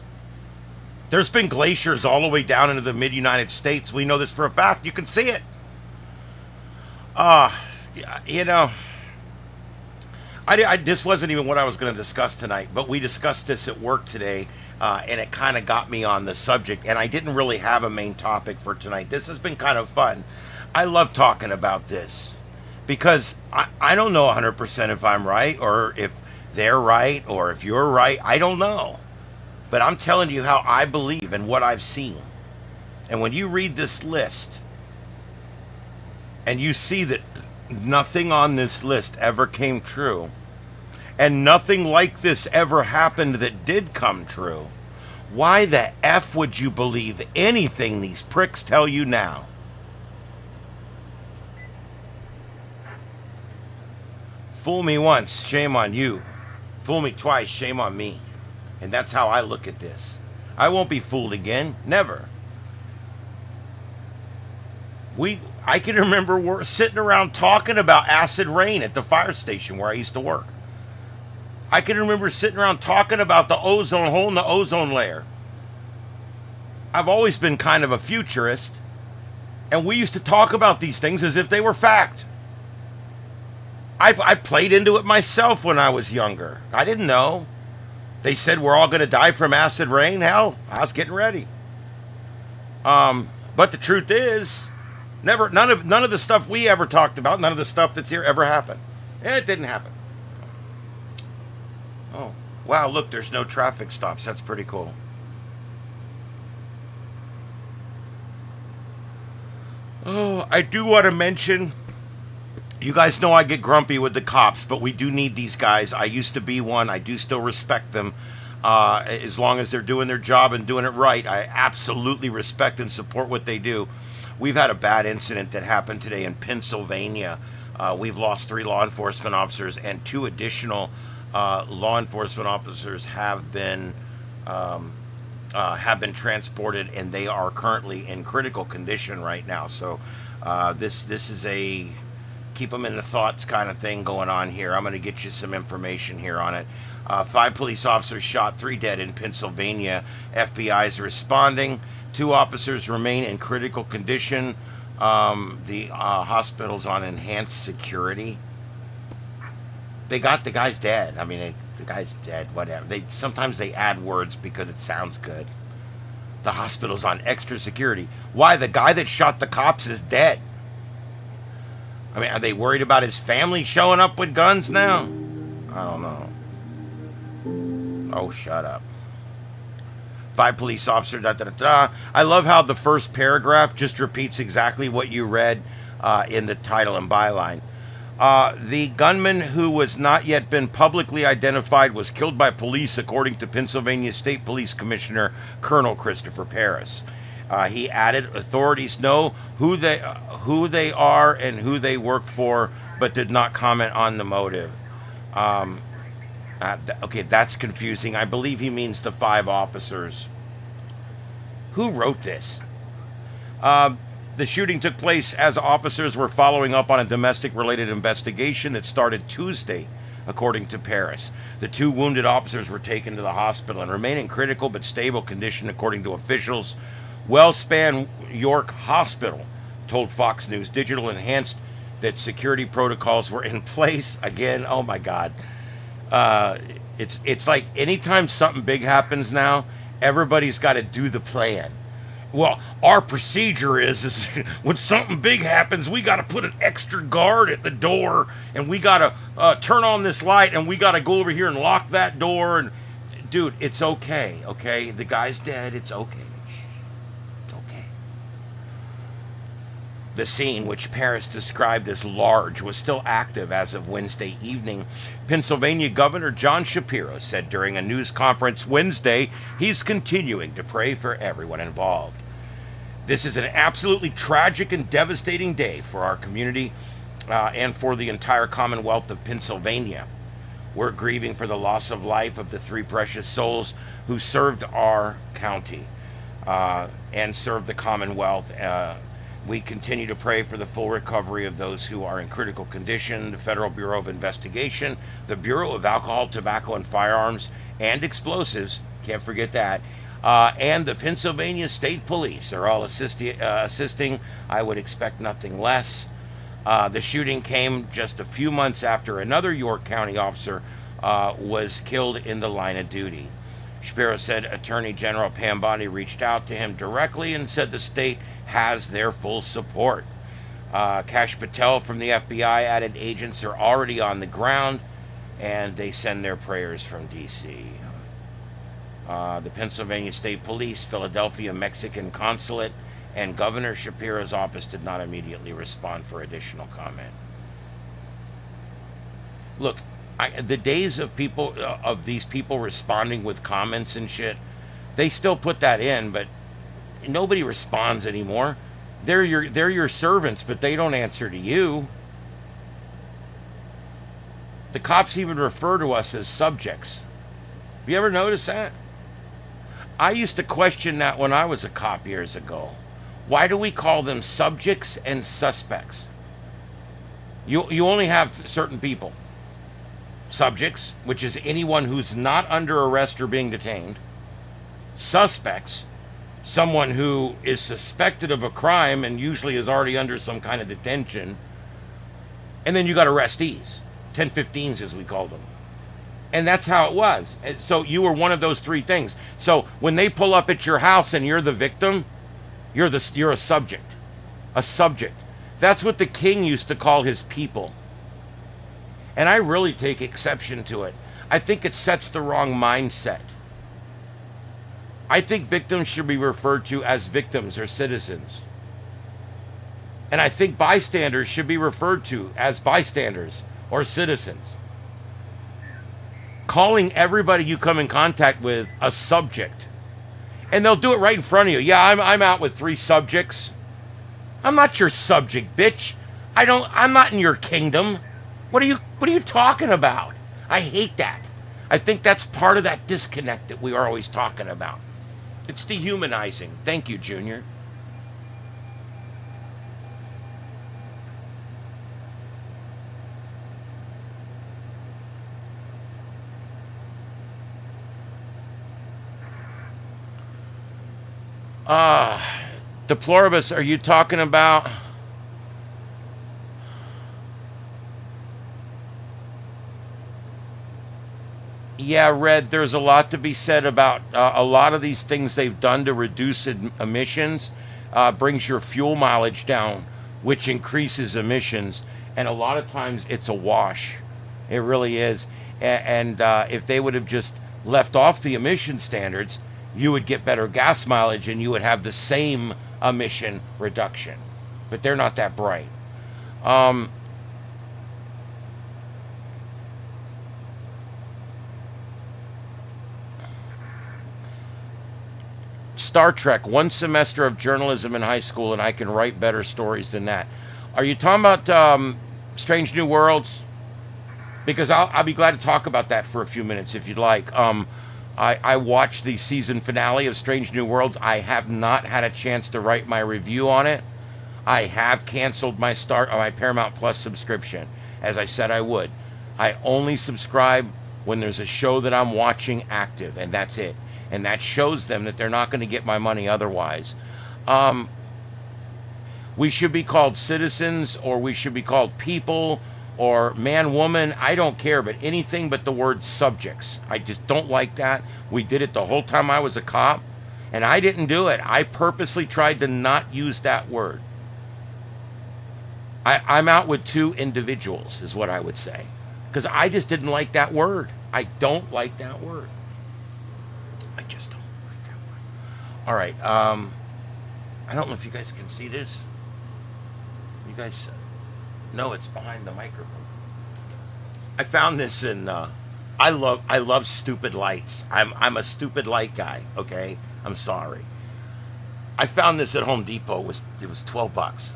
There's been glaciers all the way down into the mid-United States. We know this for a fact. You can see it. This wasn't even what I was going to discuss tonight, but we discussed this at work today, and it kind of got me on the subject, and I didn't really have a main topic for tonight. This has been kind of fun. I love talking about this because I don't know 100% if I'm right or if they're right or if you're right. I don't know. But I'm telling you how I believe and what I've seen. And when you read this list and you see that nothing on this list ever came true, and nothing like this ever happened that did come true, why the F would you believe anything these pricks tell you now? Fool me once, shame on you. Fool me twice, shame on me. And that's how I look at this. I won't be fooled again. Never. I can remember sitting around talking about acid rain at the fire station where I used to work. I can remember sitting around talking about the ozone hole in the ozone layer. I've always been kind of a futurist, and we used to talk about these things as if they were fact. I played into it myself when I was younger. I didn't know. They said we're all going to die from acid rain. Hell, I was getting ready. But the truth is, none of the stuff we ever talked about, none of the stuff that's here ever happened. It didn't happen. Oh, wow, look, there's no traffic stops. That's pretty cool. Oh, I do want to mention, you guys know I get grumpy with the cops, but we do need these guys. I used to be one. I do still respect them. As long as they're doing their job and doing it right, I absolutely respect and support what they do. We've had a bad incident that happened today in Pennsylvania. We've lost 3 law enforcement officers, and 2 additional law enforcement officers have been transported, and they are currently in critical condition right now. So this is a keep them in the thoughts kind of thing going on here. I'm going to get you some information here on it. 5 police officers shot, 3 dead in Pennsylvania. FBI is responding. 2 officers remain in critical condition. The hospital's on enhanced security. They got the guy's dead. I mean, the guy's dead. Whatever. Sometimes they add words because it sounds good. The hospital's on extra security. Why? The guy that shot the cops is dead. I mean, are they worried about his family showing up with guns now? I don't know. Oh, shut up. 5 police officers, da, da, da, da. I love how the first paragraph just repeats exactly what you read in the title and byline. The gunman, who was not yet been publicly identified, was killed by police, according to Pennsylvania State Police Commissioner Colonel Christopher Paris. He added, authorities know who they are and who they work for, but did not comment on the motive. Okay, that's confusing. I believe he means the 5 officers. Who wrote this? The shooting took place as officers were following up on a domestic-related investigation that started Tuesday, according to Paris. The 2 wounded officers were taken to the hospital and remain in critical but stable condition, according to officials. Wellspan York Hospital told Fox News Digital enhanced that security protocols were in place. Again, oh my God. It's like anytime something big happens now, everybody's got to do the plan. Well, our procedure is when something big happens, we got to put an extra guard at the door, and we got to turn on this light, and we got to go over here and lock that door. And dude, it's okay, okay? The guy's dead. It's okay. It's okay. The scene, which Paris described as large, was still active as of Wednesday evening. Pennsylvania Governor John Shapiro said during a news conference Wednesday he's continuing to pray for everyone involved. This is an absolutely tragic and devastating day for our community and for the entire Commonwealth of Pennsylvania. We're grieving for the loss of life of the 3 precious souls who served our county and served the Commonwealth. We continue to pray for the full recovery of those who are in critical condition. The Federal Bureau of Investigation, the Bureau of Alcohol, Tobacco, and Firearms and Explosives, can't forget that, and the Pennsylvania State Police are all assisting. I would expect nothing less. The shooting came just a few months after another York County officer was killed in the line of duty. Shapiro said Attorney General Pam Bondi reached out to him directly and said the state has their full support. Kash Patel from the FBI added agents are already on the ground, and they send their prayers from D.C. The Pennsylvania State Police, Philadelphia Mexican Consulate, and Governor Shapiro's office did not immediately respond for additional comment. Look, the days of these people responding with comments and shit, they still put that in, but nobody responds anymore. They're your servants, but they don't answer to you. The cops even refer to us as subjects. Have you ever noticed that? I used to question that when I was a cop years ago. Why do we call them subjects and suspects? You only have certain people. Subjects, which is anyone who's not under arrest or being detained. Suspects, someone who is suspected of a crime and usually is already under some kind of detention. And then you got arrestees, 1015s as we call them. And that's how it was. So you were one of those 3 things. So when they pull up at your house and you're the victim, you're a subject. A subject. That's what the king used to call his people. And I really take exception to it. I think it sets the wrong mindset. I think victims should be referred to as victims or citizens. And I think bystanders should be referred to as bystanders or citizens. calling everybody you come in contact with a subject. And they'll do it right in front of you. Yeah, I'm out with 3 subjects. I'm not your subject, bitch. I'm not in your kingdom. What are you talking about? I hate that. I think that's part of that disconnect that we are always talking about. It's dehumanizing. Thank you, Junior. Deploribus, are you talking about... Yeah, Red, there's a lot to be said about a lot of these things they've done to reduce emissions. Brings your fuel mileage down, which increases emissions. And a lot of times it's a wash. It really is. And if they would have just left off the emission standards, you would get better gas mileage and you would have the same emission reduction. But they're not that bright. Star Trek, 1 semester of journalism in high school, and I can write better stories than that. Are you talking about Strange New Worlds? Because I'll be glad to talk about that for a few minutes if you'd like. I watched the season finale of Strange New Worlds. I have not had a chance to write my review on it. I have canceled my Paramount Plus subscription, as I said I would. I only subscribe when there's a show that I'm watching active, and that's it. And that shows them that they're not going to get my money otherwise. We should be called citizens, or we should be called people, or man, woman. I don't care, but anything but the word subjects. I just don't like that. We did it the whole time I was a cop, and I didn't do it. I purposely tried to not use that word. I'm out with 2 individuals, is what I would say. Because I just didn't like that word. I don't like that word. I just don't like that word. All right. I don't know if you guys can see this. You guys... No, it's behind the microphone. I found this in... I love stupid lights. I'm a stupid light guy, okay? I'm sorry. I found this at Home Depot. It was $12.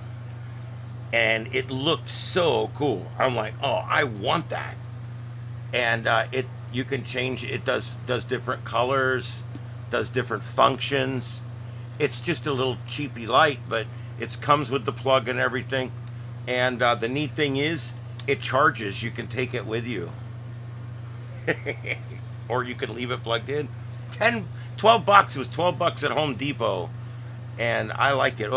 And it looked so cool. I'm like, oh, I want that. And you can change it. Does different colors, does different functions. It's just a little cheapy light, but it comes with the plug and everything. And the neat thing is, it charges. You can take it with you. Or you can leave it plugged in. $12. It was $12 at Home Depot. And I like it.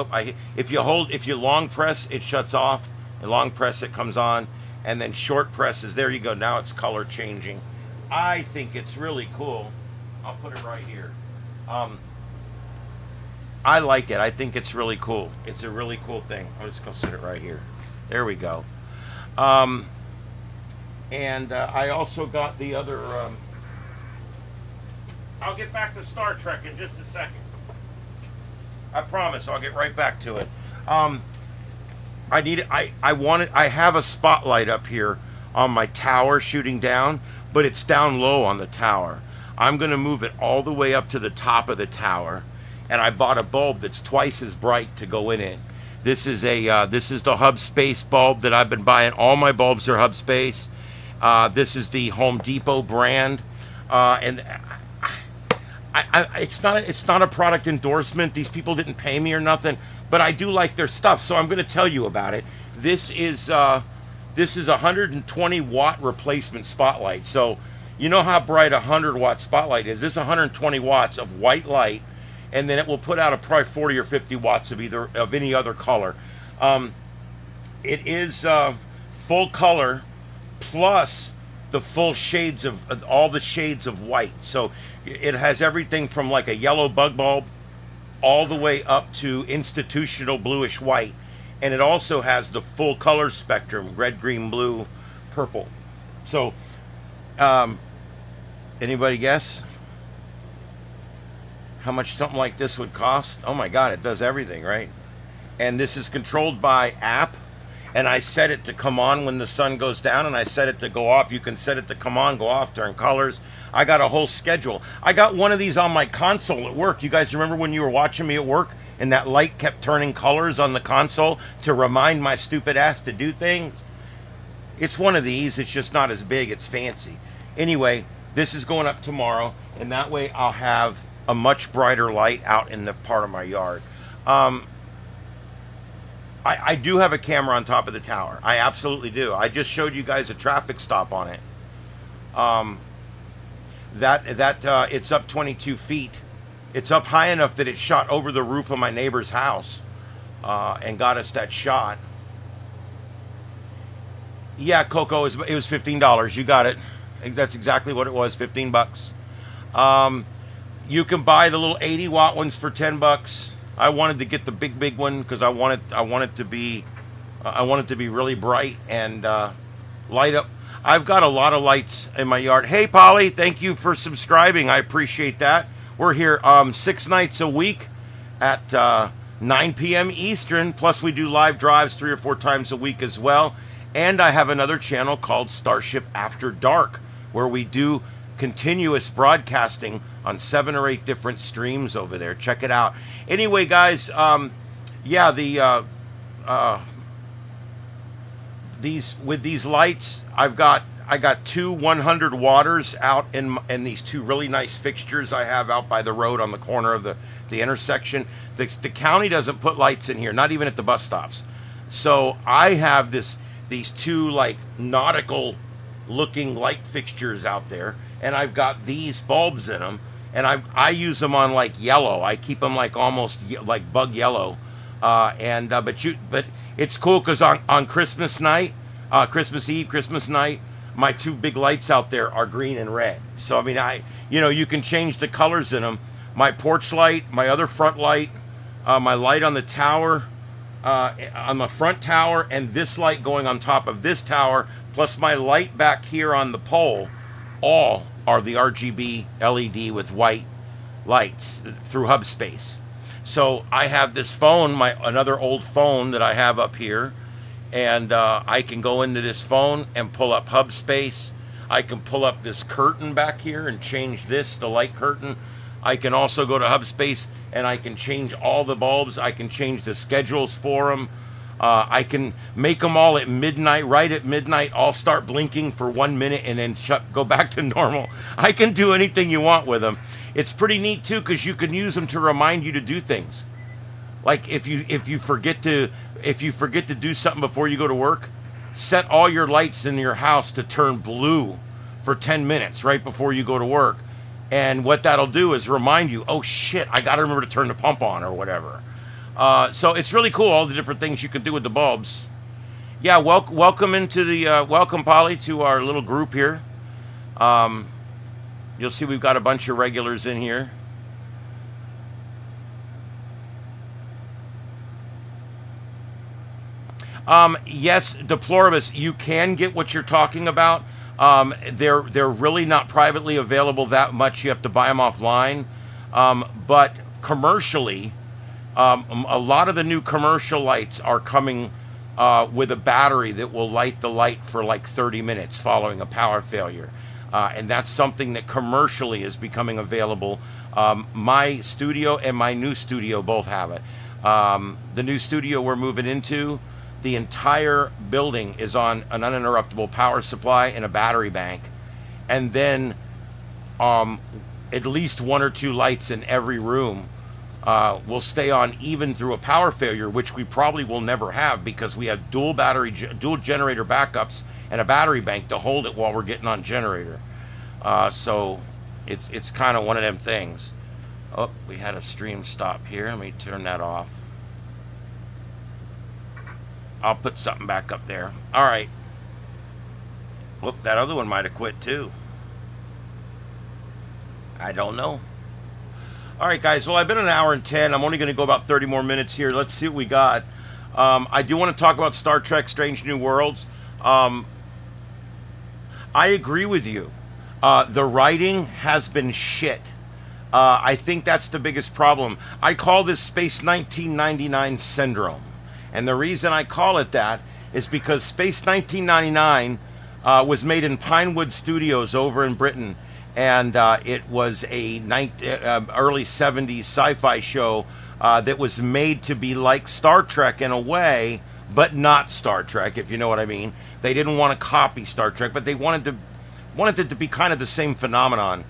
If you long press, it shuts off. And long press, it comes on. And then short presses, there you go. Now it's color changing. I think it's really cool. I'll put it right here. I like it. I think it's really cool. It's a really cool thing. I'm just going to sit it right here. There we go. And I also got the other... I'll get back to Star Trek in just a second. I promise I'll get right back to it. I have a spotlight up here on my tower shooting down, but it's down low on the tower. I'm going to move it all the way up to the top of the tower, and I bought a bulb that's twice as bright to go in it. This is the Hub Space bulb that I've been buying. All my bulbs are Hub Space. This is the Home Depot brand, and it's not a product endorsement. These people didn't pay me or nothing, but I do like their stuff, so I'm going to tell you about it. This is a 120 watt replacement spotlight. So you know how bright a 100 watt spotlight is. This is 120 watts of white light, and then it will put out probably 40 or 50 watts of any other color. It is full color plus the full shades of all the shades of white. So it has everything from like a yellow bug bulb all the way up to institutional bluish white. And it also has the full color spectrum, red, green, blue, purple. So, anybody guess how much something like this would cost? Oh my God, it does everything, right? And this is controlled by app. and I set it to come on when the sun goes down, and I set it to go off. You can set it to come on, go off, turn colors. I got a whole schedule. I got one of these on my console at work. You guys remember when you were watching me at work and that light kept turning colors on the console to remind my stupid ass to do things? It's one of these. It's just not as big. It's fancy. Anyway, this is going up tomorrow, and that way I'll have a much brighter light out in the part of my yard. I do have a camera on top of the tower. I absolutely do. I just showed you guys a traffic stop on it. It's up 22 feet. It's up high enough that it shot over the roof of my neighbor's house and got us that shot. Yeah, Coco, it was $15. You got it. That's exactly what it was, 15 bucks. You can buy the little 80-watt ones for 10 bucks. I wanted to get the big one because I want it to be really bright and light up. I've got a lot of lights in my yard. Hey, Polly, thank you for subscribing. I appreciate that. We're here 6 nights a week at 9 p.m. Eastern. Plus, we do live drives 3 or 4 times a week as well. And I have another channel called Starship After Dark, where we do continuous broadcasting on 7 or 8 different streams over there. Check it out. Anyway, guys, yeah, these lights, I got 2 100 watters out in these 2 really nice fixtures I have out by the road on the corner of the intersection. The county doesn't put lights in here, not even at the bus stops. So I have these 2 like nautical looking light fixtures out there, and I've got these bulbs in them, and I use them on like yellow. I keep them like almost like bug yellow, but it's cool because on Christmas night, Christmas Eve, Christmas night, my 2 big lights out there are green and red. So I mean, you can change the colors in them. My porch light, my other front light, my light on the tower, on the front tower, and this light going on top of this tower, plus my light back here on the pole, all are the RGB LED with white lights through Hubspace. So I have this phone, another old phone that I have up here, and I can go into this phone and pull up Hubspace. I can pull up this curtain back here and change the light curtain. I can also go to Hubspace and I can change all the bulbs. I can change the schedules for them. I can make them all at midnight, right at midnight, all start blinking for 1 minute and then go back to normal. I can do anything you want with them. It's pretty neat too, because you can use them to remind you to do things. Like if you forget to do something before you go to work, set all your lights in your house to turn blue for 10 minutes right before you go to work. And what that'll do is remind you, oh shit, I gotta remember to turn the pump on or whatever. So it's really cool, all the different things you can do with the bulbs. Yeah, welcome into the welcome, Polly, to our little group here. You'll see we've got a bunch of regulars in here. Yes, Deploribus, you can get what you're talking about. They're really not privately available that much. You have to buy them offline. But commercially, a lot of the new commercial lights are coming with a battery that will light the light for like 30 minutes following a power failure. And that's something that commercially is becoming available. My studio and my new studio both have it. The new studio we're moving into, the entire building is on an uninterruptible power supply and a battery bank. And then at least 1 or 2 lights in every room will stay on even through a power failure, which we probably will never have because we have dual generator backups and a battery bank to hold it while we're getting on generator. So it's kind of one of them things. Oh, we had a stream stop here. Let me turn that off. I'll put something back up there. All right. Whoop, that other one might have quit too. I don't know. All right, guys. Well, I've been an hour and 10. I'm only going to go about 30 more minutes here. Let's see what we got. I do want to talk about Star Trek Strange New Worlds. I agree with you. The writing has been shit. I think that's the biggest problem. I call this Space 1999 syndrome. And the reason I call it that is because Space 1999 was made in Pinewood Studios over in Britain, and it was a early 70s sci-fi show that was made to be like Star Trek in a way, but not Star Trek, if you know what I mean. They didn't want to copy Star Trek, but they wanted it to be kind of the same phenomenon.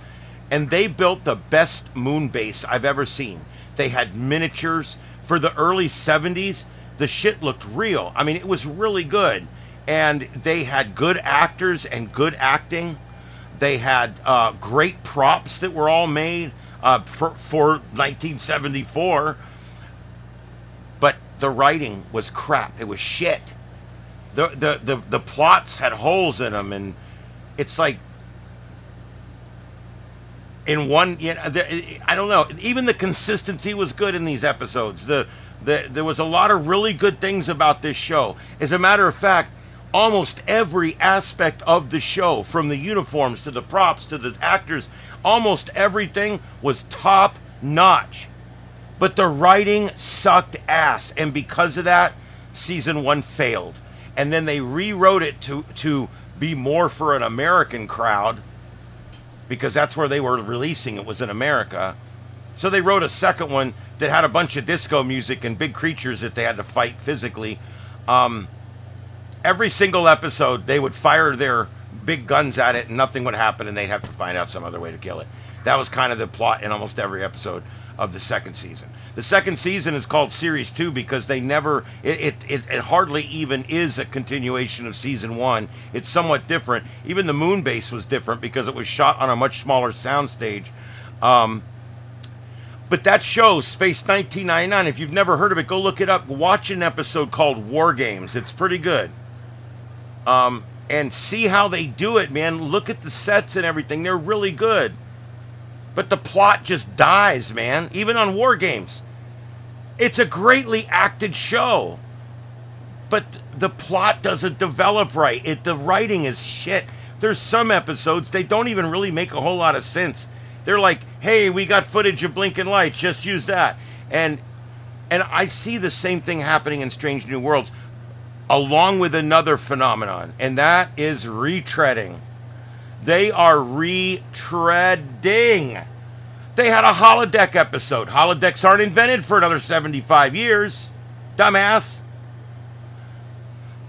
And they built the best moon base I've ever seen. They had miniatures. For the early 70s, the shit looked real. I mean, it was really good. And they had good actors and good acting. They had great props that were all made for 1974. But the writing was crap. It was shit. The plots had holes in them, and it's like, in one, I don't know. Even the consistency was good in these episodes. There was a lot of really good things about this show. As a matter of fact, almost every aspect of the show, from the uniforms to the props to the actors, almost everything was top notch. But the writing sucked ass, and because of that, season 1 failed. And then they rewrote it to be more for an American crowd, because that's where they were releasing it, was in America. So they wrote a second one that had a bunch of disco music and big creatures that they had to fight physically. Every single episode, they would fire their big guns at it and nothing would happen, and they'd have to find out some other way to kill it. That was kind of the plot in almost every episode of the second season. The second season is called Series 2 because they never, it hardly even is a continuation of season 1. It's somewhat different. Even the moon base was different because it was shot on a much smaller soundstage. But that show, Space 1999, if you've never heard of it, go look it up. Watch an episode called War Games. It's pretty good. And see how they do it, man. Look at the sets and everything. They're really good. But the plot just dies, man. Even on War Games. It's a greatly acted show. But the plot doesn't develop right. The writing is shit. There's some episodes, they don't even really make a whole lot of sense. They're like, hey, we got footage of blinking lights. Just use that. And I see the same thing happening in Strange New Worlds, along with another phenomenon. And that is retreading. They are retreading. They had a holodeck episode. Holodecks aren't invented for another 75 years. Dumbass.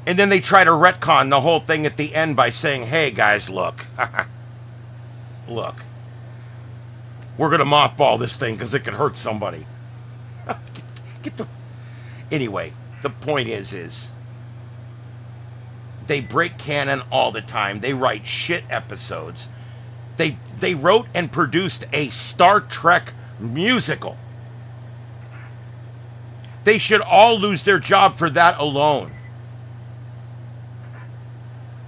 And then they try to retcon the whole thing at the end by saying, hey, guys, look. Look. We're going to mothball this thing because it could hurt somebody. Anyway, the point is they break canon all the time. They write shit episodes. They wrote and produced a Star Trek musical. They should all lose their job for that alone.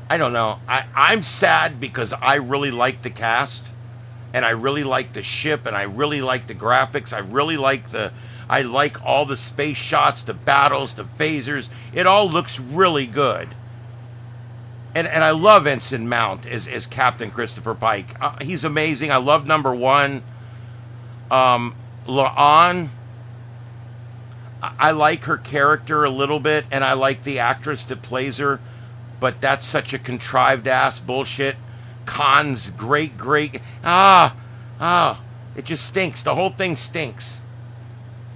I don't know. I'm sad because I really like the cast, and I really like the ship, and I really like the graphics. I like all the space shots, the battles, the phasers. It all looks really good. And I love Ensign Mount as Captain Christopher Pike. He's amazing. I love number 1. La'an, I like her character a little bit, and I like the actress that plays her, but that's such a contrived ass bullshit. Khan's great. It just stinks. The whole thing stinks.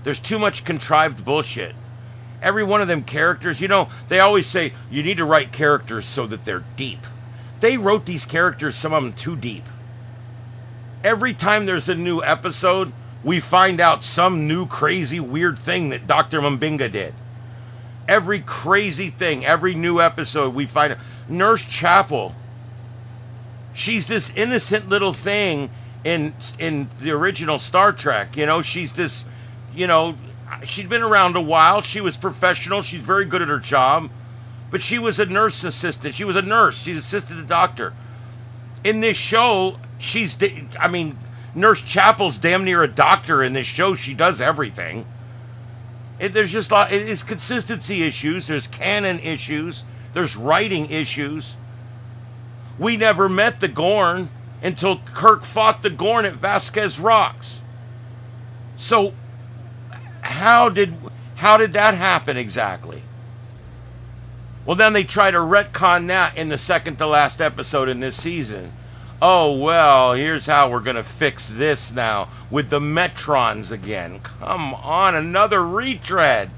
There's too much contrived bullshit. Every one of them characters, they always say you need to write characters so that they're deep. They wrote these characters, some of them too deep. Every time there's a new episode, we find out some new crazy weird thing that Dr. Mbinga did. Every crazy thing, every new episode we find out. Nurse Chapel, she's this innocent little thing in the original Star Trek. She's this, she'd been around a while. She was professional. She's very good at her job. But she was a nurse assistant. She was a nurse. She assisted the doctor. In this show, Nurse Chapel's damn near a doctor in this show. She does everything. There's just it's consistency issues. There's canon issues. There's writing issues. We never met the Gorn until Kirk fought the Gorn at Vasquez Rocks. So how did that happen exactly? Well, then they try to retcon that in the second to last episode in this season. Oh, well, here's how we're going to fix this now with the Metrons again. Come on, another retread.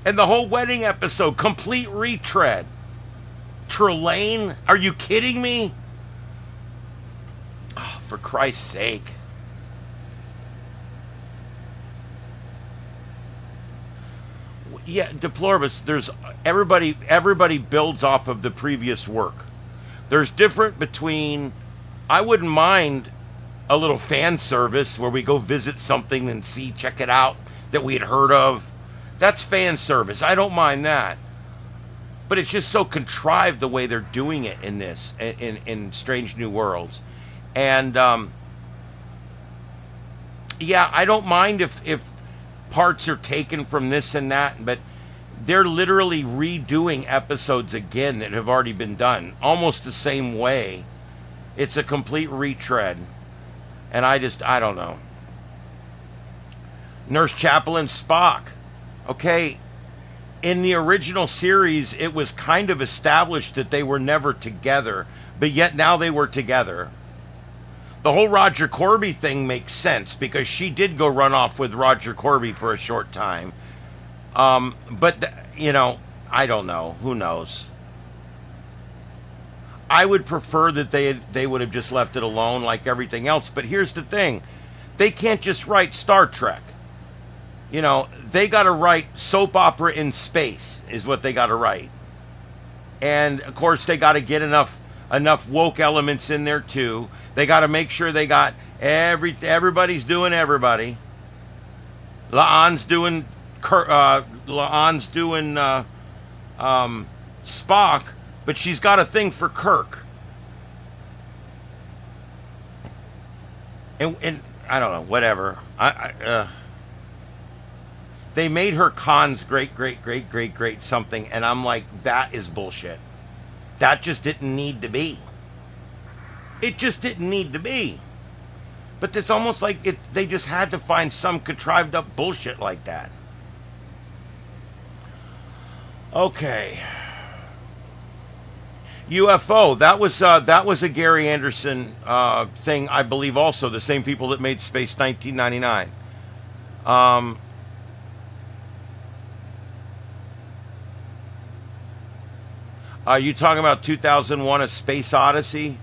And the whole wedding episode, complete retread. Trelane? Are you kidding me? Oh, for Christ's sake. Yeah, deplorable. There's everybody builds off of the previous work. There's different between, I wouldn't mind a little fan service where we go visit something and check it out that we had heard of. That's fan service. I don't mind that. But it's just so contrived the way they're doing it in this, in Strange New Worlds. And, yeah, I don't mind if parts are taken from this and that, but they're literally redoing episodes again that have already been done, almost the same way. It's a complete retread. And I don't know. Nurse Chapel and Spock. Okay, in the original series, it was kind of established that they were never together, but yet now they were together. The whole Roger Corby thing makes sense because she did go run off with Roger Corby for a short time. But, I don't know. Who knows? I would prefer that they would have just left it alone like everything else. But here's the thing. They can't just write Star Trek. They got to write soap opera in space is what they got to write. And, of course, they got to get enough woke elements in there, too. They got to make sure they got everybody's doing everybody. La'an's doing Spock, but she's got a thing for Kirk. And I don't know, whatever. They made her Khan's great something, and I'm like, that is bullshit. That just didn't need to be. It just didn't need to be. But it's almost like they just had to find some contrived up bullshit like that. Okay. UFO. That was a Gary Anderson thing, I believe. Also, the same people that made Space 1999. Are you talking about 2001: A Space Odyssey?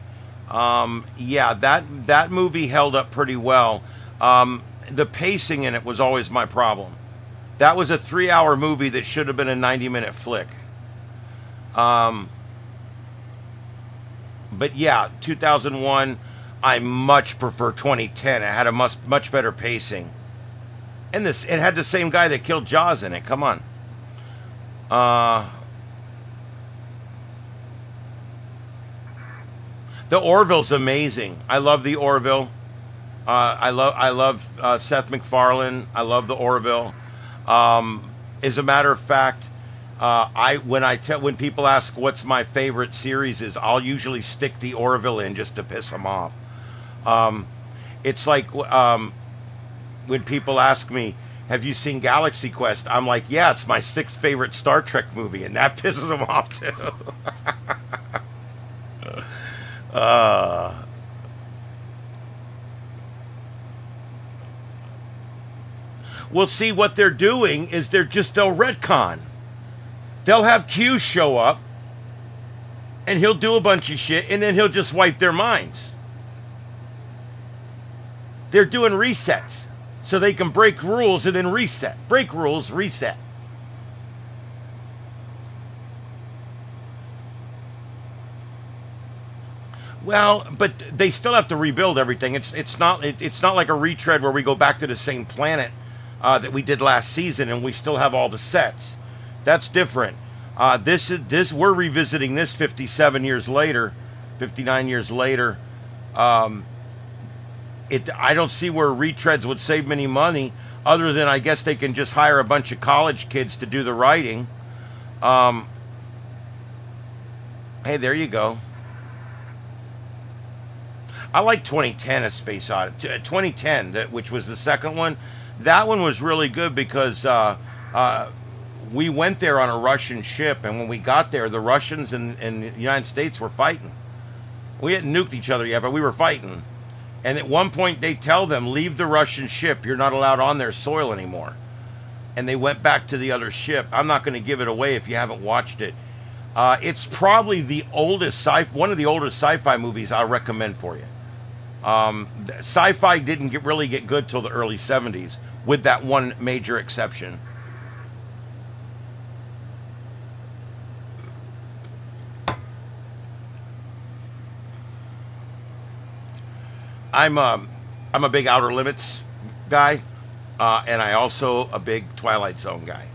Yeah, that movie held up pretty well. The pacing in it was always my problem. That was a 3-hour movie that should have been a 90-minute flick. But yeah, 2001, I much prefer 2010. It had a much better pacing. And it had the same guy that killed Jaws in it. Come on. The Orville's amazing. I love the Orville. I love Seth MacFarlane. I love the Orville. As a matter of fact, when people ask what's my favorite series is, I'll usually stick the Orville in just to piss them off. It's like when people ask me, "Have you seen Galaxy Quest?" I'm like, "Yeah, it's my 6th favorite Star Trek movie," and that pisses them off too. We'll see. What they're doing is they'll retcon. They'll have Q show up, and he'll do a bunch of shit, and then he'll just wipe their minds. They're doing resets, so they can break rules and then reset. Break rules, reset. Well, but they still have to rebuild everything. It's not like a retread where we go back to the same planet that we did last season and we still have all the sets. That's different. We're revisiting this 59 years later. I don't see where retreads would save many money, other than I guess they can just hire a bunch of college kids to do the writing. Hey, there you go. I like 2010: A Space Odyssey. 2010, which was the second one. That one was really good because we went there on a Russian ship, and when we got there, the Russians and the United States were fighting. We hadn't nuked each other yet, but we were fighting. And at one point, they tell them, leave the Russian ship. You're not allowed on their soil anymore. And they went back to the other ship. I'm not going to give it away if you haven't watched it. It's probably the oldest one of the oldest sci-fi movies I recommend for you. Sci-fi didn't really get good till the early 70s, with that one major exception. I'm a big Outer Limits guy, and I also a big Twilight Zone guy.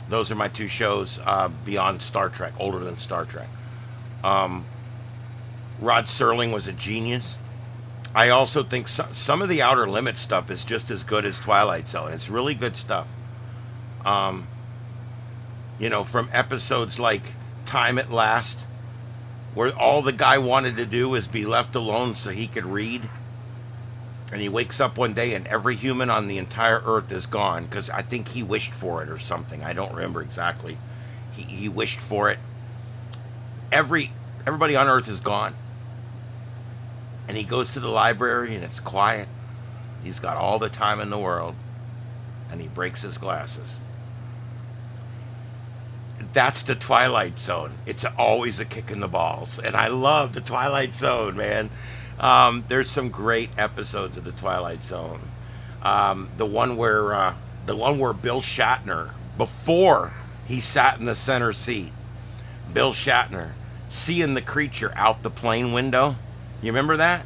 Those are my two shows beyond Star Trek, older than Star Trek. Rod Serling was a genius. I also think some of the Outer Limits stuff is just as good as Twilight Zone. It's really good stuff. You know, from episodes like Time at Last, where all the guy wanted to do was be left alone so he could read. And he wakes up one day and every human on the entire earth is gone, because I think he wished for it or something. I don't remember exactly. He wished for it. Everybody on earth is gone. And he goes to the library and it's quiet. He's got all the time in the world. And he breaks his glasses. That's the Twilight Zone. It's always a kick in the balls. And I love the Twilight Zone, man. There's some great episodes of the Twilight Zone. The one where Bill Shatner, before he sat in the center seat, Bill Shatner seeing the creature out the plane window. You remember that?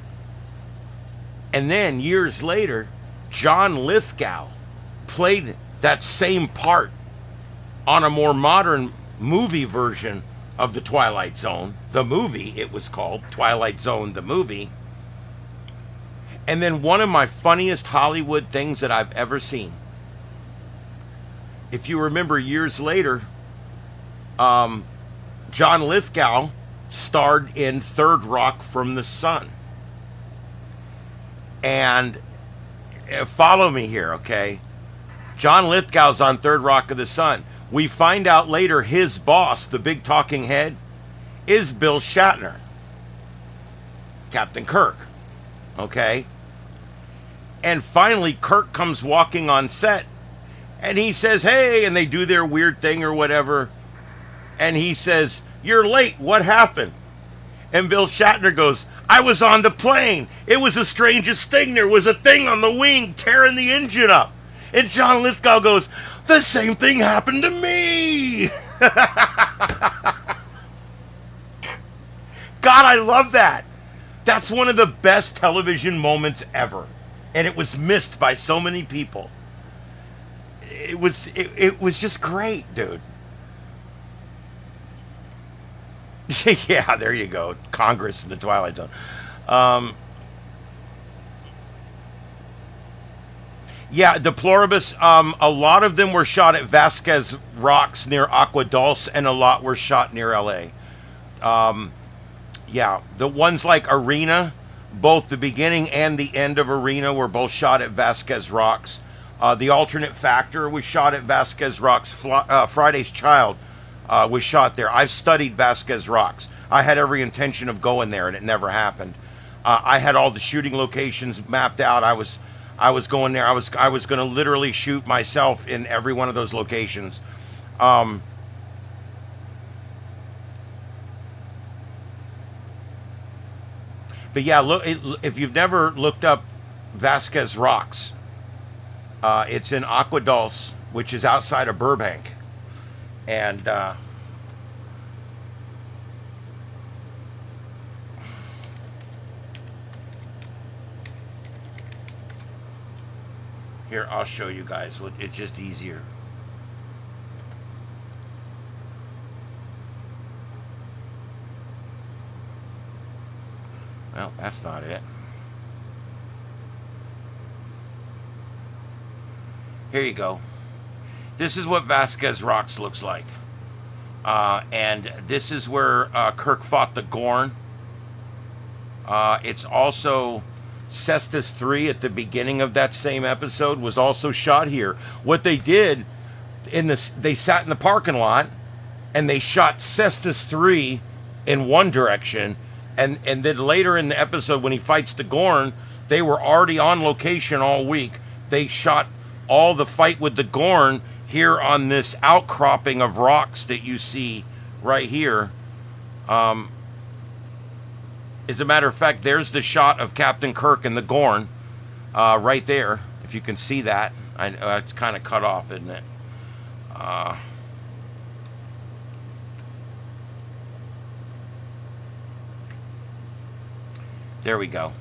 And then years later, John Lithgow played that same part on a more modern movie version of the Twilight Zone. The movie, it was called Twilight Zone, the movie. And then one of my funniest Hollywood things that I've ever seen. If you remember years later, John Lithgow starred in Third Rock from the Sun. And follow me here, okay? John Lithgow's on Third Rock of the Sun. We find out later his boss, the big talking head, is Bill Shatner. Captain Kirk. Okay? And finally, Kirk comes walking on set. And he says, hey, and they do their weird thing or whatever. And he says, you're late. What happened? And Bill Shatner goes, I was on the plane. It was the strangest thing. There was a thing on the wing tearing the engine up. And John Lithgow goes, the same thing happened to me. God, I love that. That's one of the best television moments ever. And it was missed by so many people. It was just great, dude. Yeah, there you go. Congress in the Twilight Zone. Yeah, Deploribus, a lot of them were shot at Vasquez Rocks near Agua Dulce, and a lot were shot near L.A. Yeah, the ones like Arena, both the beginning and the end of Arena were both shot at Vasquez Rocks. The Alternate Factor was shot at Vasquez Rocks. Friday's Child was shot there. I've studied Vasquez Rocks. I had every intention of going there, and it never happened. I had all the shooting locations mapped out. I was going there. I was going to literally shoot myself in every one of those locations. But yeah, look, if you've never looked up Vasquez Rocks, it's in Agua Dulce, which is outside of Burbank. And here, I'll show you guys. It's just easier. Well, that's not it. Here you go. This is what Vasquez Rocks looks like. And this is where Kirk fought the Gorn. It's also Cestus 3 at the beginning of that same episode was also shot here. What they did, they sat in the parking lot and they shot Cestus 3 in one direction, and then later in the episode when he fights the Gorn, they were already on location all week. They shot all the fight with the Gorn here on this outcropping of rocks that you see right here. As a matter of fact, there's the shot of Captain Kirk and the Gorn right there, if you can see that. It's kind of cut off, isn't it? There we go.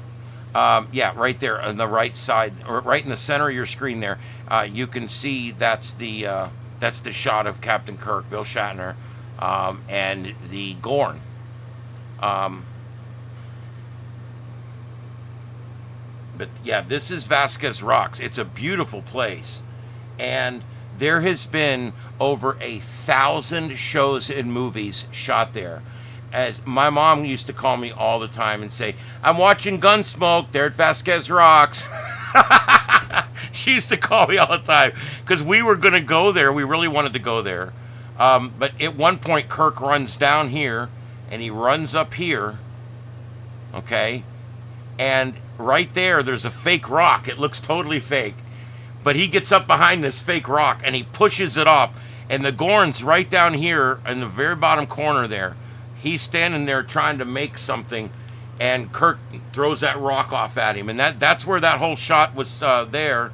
Yeah, right there on the right side, or right in the center of your screen there, you can see that's the shot of Captain Kirk, Bill Shatner, and the Gorn. But yeah, this is Vasquez Rocks. It's a beautiful place, and there has been over 1,000 shows and movies shot there. As my mom used to call me all the time and say, "I'm watching Gunsmoke there at Vasquez Rocks." She used to call me all the time because we were going to go there. We really wanted to go there. But at one point, Kirk runs down here and he runs up here. Okay. And right there's a fake rock. It looks totally fake. But he gets up behind this fake rock and he pushes it off. And the Gorn's right down here in the very bottom corner there. He's standing there trying to make something, and Kirk throws that rock off at him. And that's where that whole shot was there.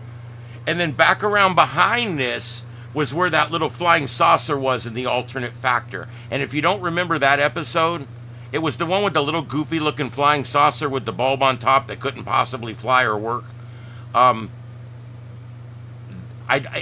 And then back around behind this was where that little flying saucer was in the alternate factor. And if you don't remember that episode, it was the one with the little goofy looking flying saucer with the bulb on top that couldn't possibly fly or work.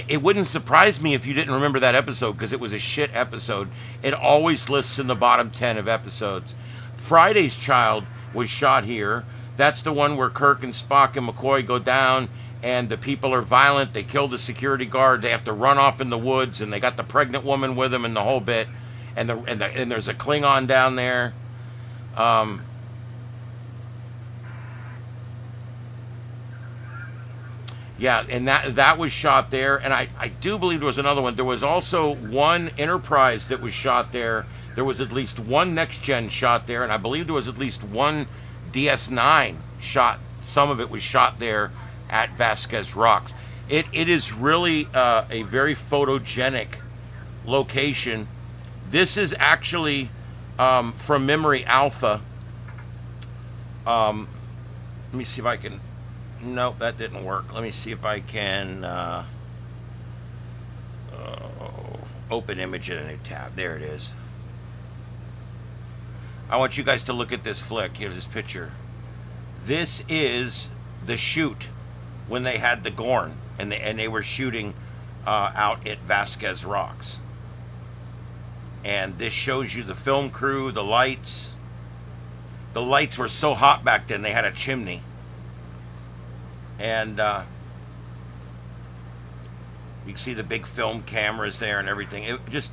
It wouldn't surprise me if you didn't remember that episode, because it was a shit episode. It always lists in the bottom 10 of episodes. Friday's Child was shot here. That's the one where Kirk and Spock and McCoy go down, and the people are violent. They kill the security guard. They have to run off in the woods, and they got the pregnant woman with them and the whole bit. And there's a Klingon down there. Yeah, and that was shot there, and I do believe there was another one. There was also one Enterprise that was shot there. There was at least one Next Gen shot there, and I believe there was at least one DS9 shot. Some of it was shot there at Vasquez Rocks. It is really a very photogenic location. This is actually from Memory Alpha. Let me see if I can... Nope, that didn't work. Let me see if I can open image in a new tab. There it is. I want you guys to look at this flick. Here's this picture. This is the shoot when they had the Gorn, and they were shooting out at Vasquez Rocks. And this shows you the film crew, the lights. The lights were so hot back then, they had a chimney. And you can see the big film cameras there and everything. It just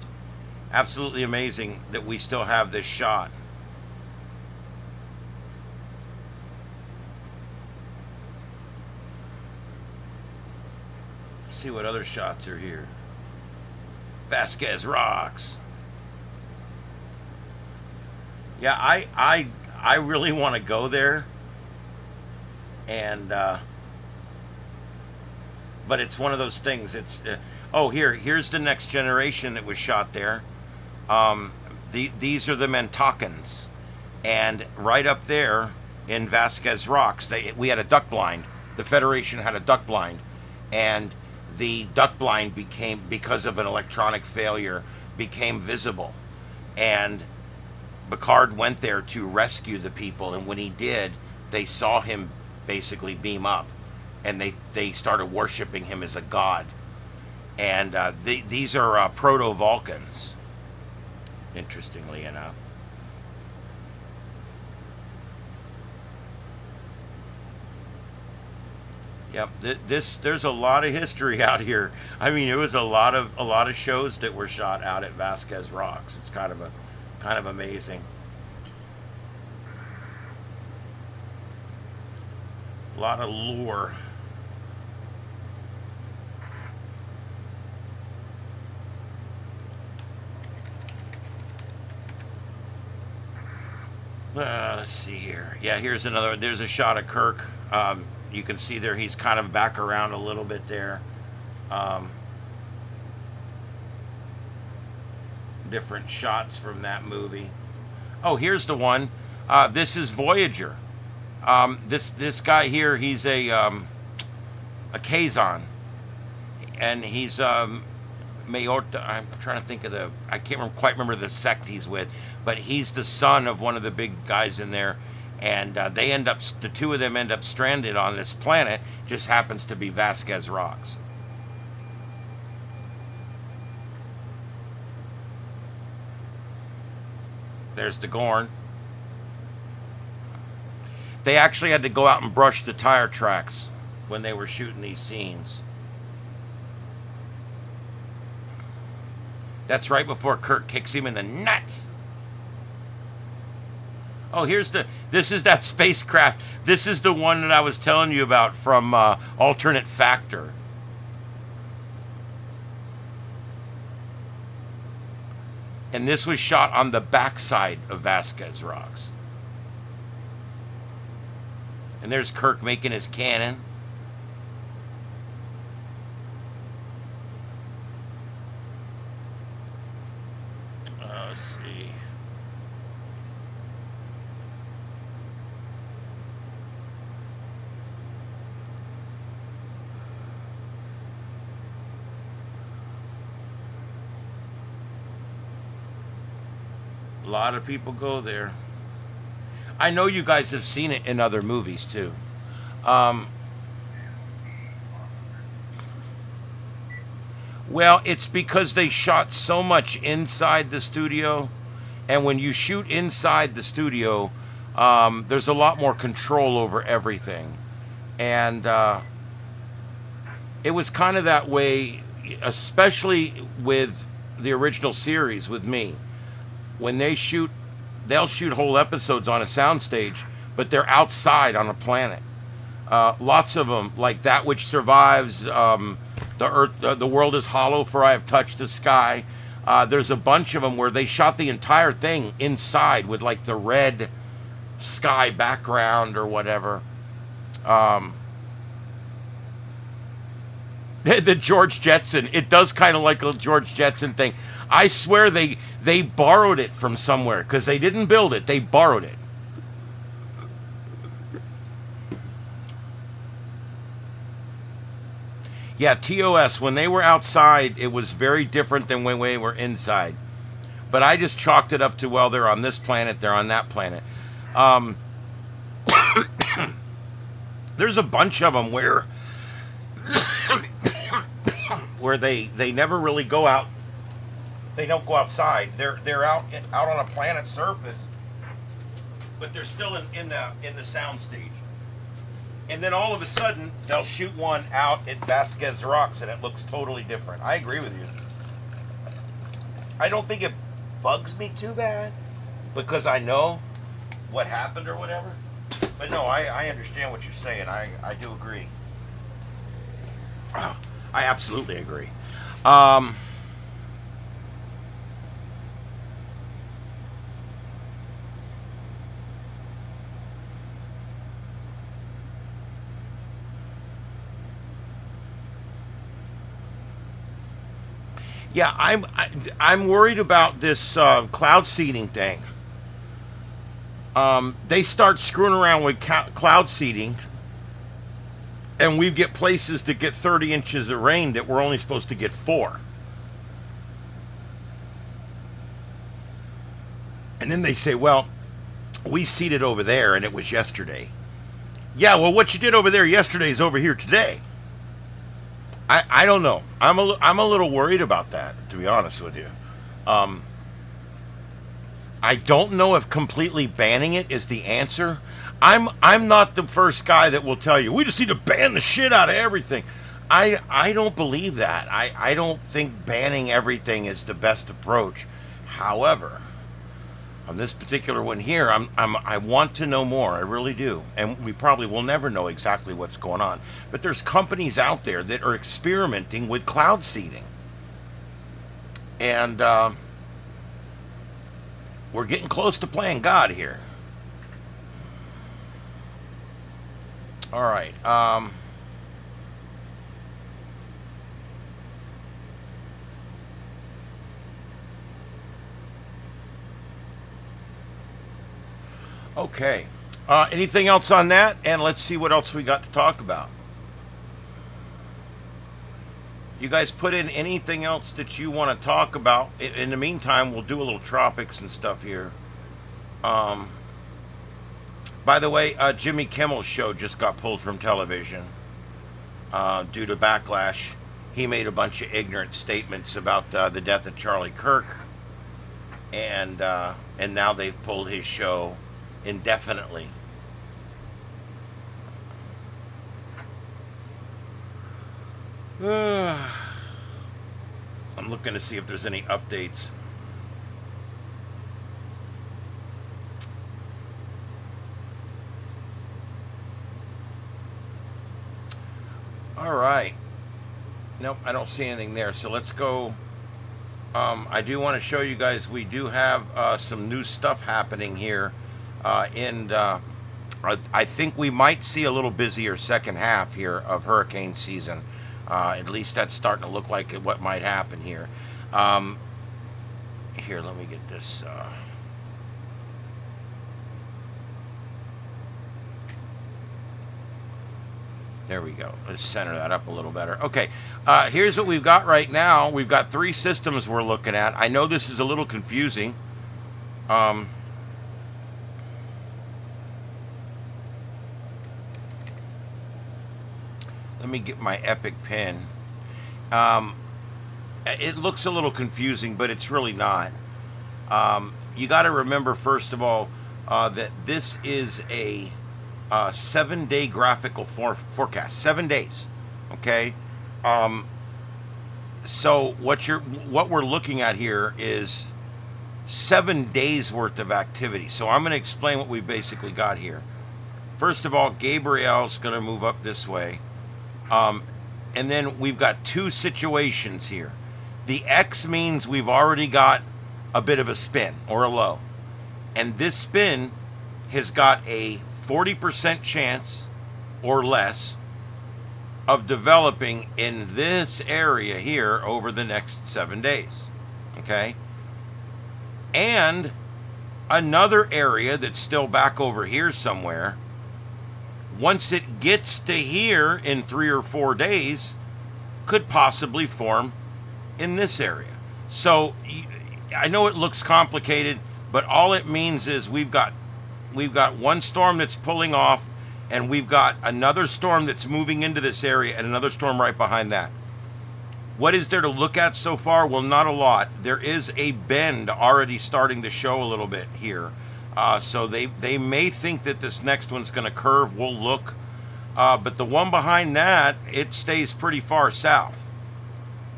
absolutely amazing that we still have this shot. Let's see what other shots are here. Vasquez Rocks. Yeah, I really want to go there. And but it's one of those things. It's here's the Next Generation that was shot there. These are the Mentacans, and right up there in Vasquez Rocks, we had a duck blind. The Federation had a duck blind, and the duck blind became, because of an electronic failure, became visible, and Picard went there to rescue the people, and when he did, they saw him basically beam up, and they started worshiping him as a god. And these are proto-Vulcans, interestingly enough. Yep, there's a lot of history out here. I mean, it was a lot of shows that were shot out at Vasquez Rocks. It's kind of amazing. A lot of lore. Let's see here. Yeah, here's another. There's a shot of Kirk. You can see there he's kind of back around a little bit there. Um, Different shots from that movie. Oh, here's the one. This is Voyager. This guy here, he's a Kazon, and he's Mayota. I'm trying to think of I can't quite remember the sect he's with, but he's the son of one of the big guys in there, and the two of them end up stranded on this planet. Just happens to be Vasquez rocks. There's the Gorn. They actually had to go out and brush the tire tracks when they were shooting these scenes. That's right before Kirk kicks him in the nuts. Oh, this is that spacecraft. This is the one that I was telling you about from Alternate Factor. And this was shot on the backside of Vasquez rocks. And there's Kirk making his cannon. Let's see. A lot of people go there. I know you guys have seen it in other movies too. Well, it's because they shot so much inside the studio, and when you shoot inside the studio, there's a lot more control over everything, and it was kind of that way, especially with the original series with me. When they'll shoot whole episodes on a soundstage, but they're outside on a planet. Lots of them, like That Which Survives, the Earth, the World Is Hollow, For I Have Touched the Sky. There's a bunch of them where they shot the entire thing inside with like the red sky background or whatever. The George Jetson, it does kind of like a George Jetson thing. I swear they borrowed it from somewhere, because they didn't build it, they borrowed it. Yeah, TOS, when they were outside, it was very different than when they were inside. But I just chalked it up to, well, they're on this planet, they're on that planet. There's a bunch of them where they never really go out. They don't go outside. They're out on a planet's surface, but they're still in the sound stage. And then all of a sudden, they'll shoot one out at Vasquez Rocks, and it looks totally different. I agree with you. I don't think it bugs me too bad, because I know what happened or whatever. But no, I understand what you're saying. I do agree. I absolutely agree. Yeah, I'm worried about this cloud seeding thing. They start screwing around with cloud seeding, and we get places that get 30 inches of rain that we're only supposed to get 4. And then they say, well, we seeded over there, and it was yesterday. Yeah, well, what you did over there yesterday is over here today. I don't know. I'm a little worried about that, to be honest with you. I don't know if completely banning it is the answer. I'm not the first guy that will tell you we just need to ban the shit out of everything. I don't believe that. I don't think banning everything is the best approach. However, on this particular one here, I want to know more. I really do. And we probably will never know exactly what's going on. But there's companies out there that are experimenting with cloud seeding. And we're getting close to playing God here. All right. Okay. Anything else on that? And let's see what else we got to talk about. You guys put in anything else that you want to talk about. In the meantime, we'll do a little tropics and stuff here. By the way, Jimmy Kimmel's show just got pulled from television due to backlash. He made a bunch of ignorant statements about the death of Charlie Kirk, and now they've pulled his show indefinitely. I'm looking to see if there's any updates. All right. Nope, I don't see anything there. So let's go. I do want to show you guys we do have some new stuff happening here. I think we might see a little busier second half here of hurricane season. At least that's starting to look like what might happen here. Here, let me get this. There we go. Let's center that up a little better. Okay, here's what we've got right now. We've got 3 systems we're looking at. I know this is a little confusing. Let me get my epic pin. It looks a little confusing, but it's really not. You got to remember, first of all, that this is a 7-day graphical forecast. 7 days. Okay. So what we're looking at here is 7 days worth of activity. So I'm going to explain what we basically got here. First of all, Gabriel's going to move up this way. And then we've got 2 situations here. The X means we've already got a bit of a spin or a low. And this spin has got a 40% chance or less of developing in this area here over the next 7 days. Okay? And another area that's still back over here somewhere, once it gets to here in 3 or 4 days, could possibly form in this area. So I know it looks complicated, but all it means is we've got one storm that's pulling off, and we've got another storm that's moving into this area, and another storm right behind that. What is there to look at so far? Well, not a lot. There is a bend already starting to show a little bit here. So they may think that this next one's going to curve. We'll look. But the one behind that, it stays pretty far south.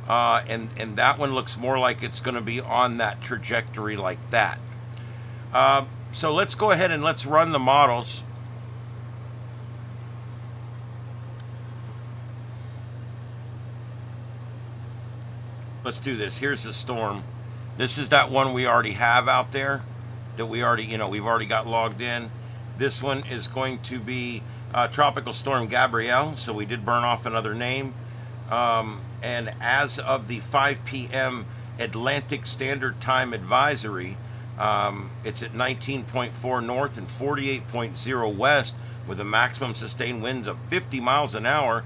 And that one looks more like it's going to be on that trajectory like that. So let's go ahead and let's run the models. Let's do this. Here's the storm. This is that one we already have out there that we've already got logged in. This one is going to be Tropical Storm Gabrielle. So we did burn off another name. And as of the 5 p.m. Atlantic Standard Time advisory, it's at 19.4 north and 48.0 west with a maximum sustained winds of 50 miles an hour.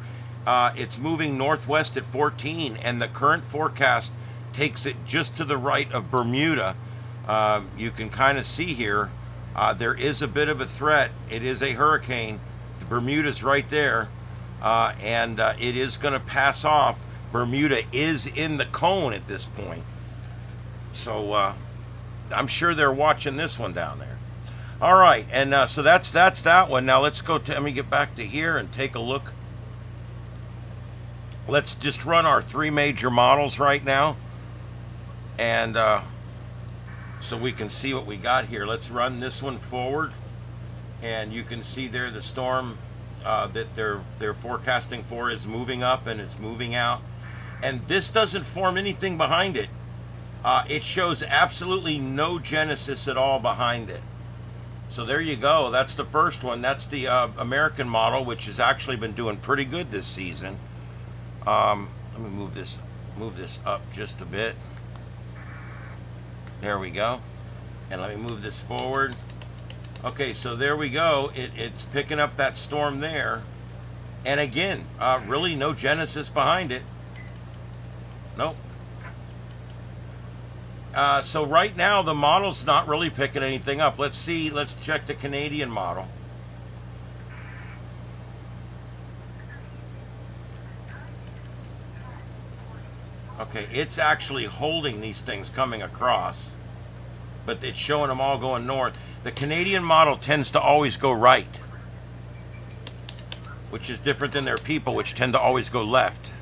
It's moving northwest at 14, and the current forecast takes it just to the right of Bermuda. You can kind of see here, there is a bit of a threat. It is a hurricane. The Bermuda's right there, and it is going to pass off. Bermuda is in the cone at this point. So I'm sure they're watching this one down there. All right, and so that's that one. Now let's go to, let me get back to here and take a look. Let's just run our 3 major models right now, and so we can see what we got here. Let's run this one forward, and you can see there the storm that they're forecasting for is moving up and it's moving out, and this doesn't form anything behind it. It shows absolutely no genesis at all behind it. So there you go. That's the first one. That's the American model, which has actually been doing pretty good this season. Let me move this up just a bit. There we go. And let me move this forward. Okay, so there we go. It's picking up that storm there. And again, really no genesis behind it. Nope. So right now the model's not really picking anything up. Let's see. Let's check the Canadian model. Okay, it's actually holding these things coming across, but it's showing them all going north. The Canadian model tends to always go right, which is different than their people, which tend to always go left.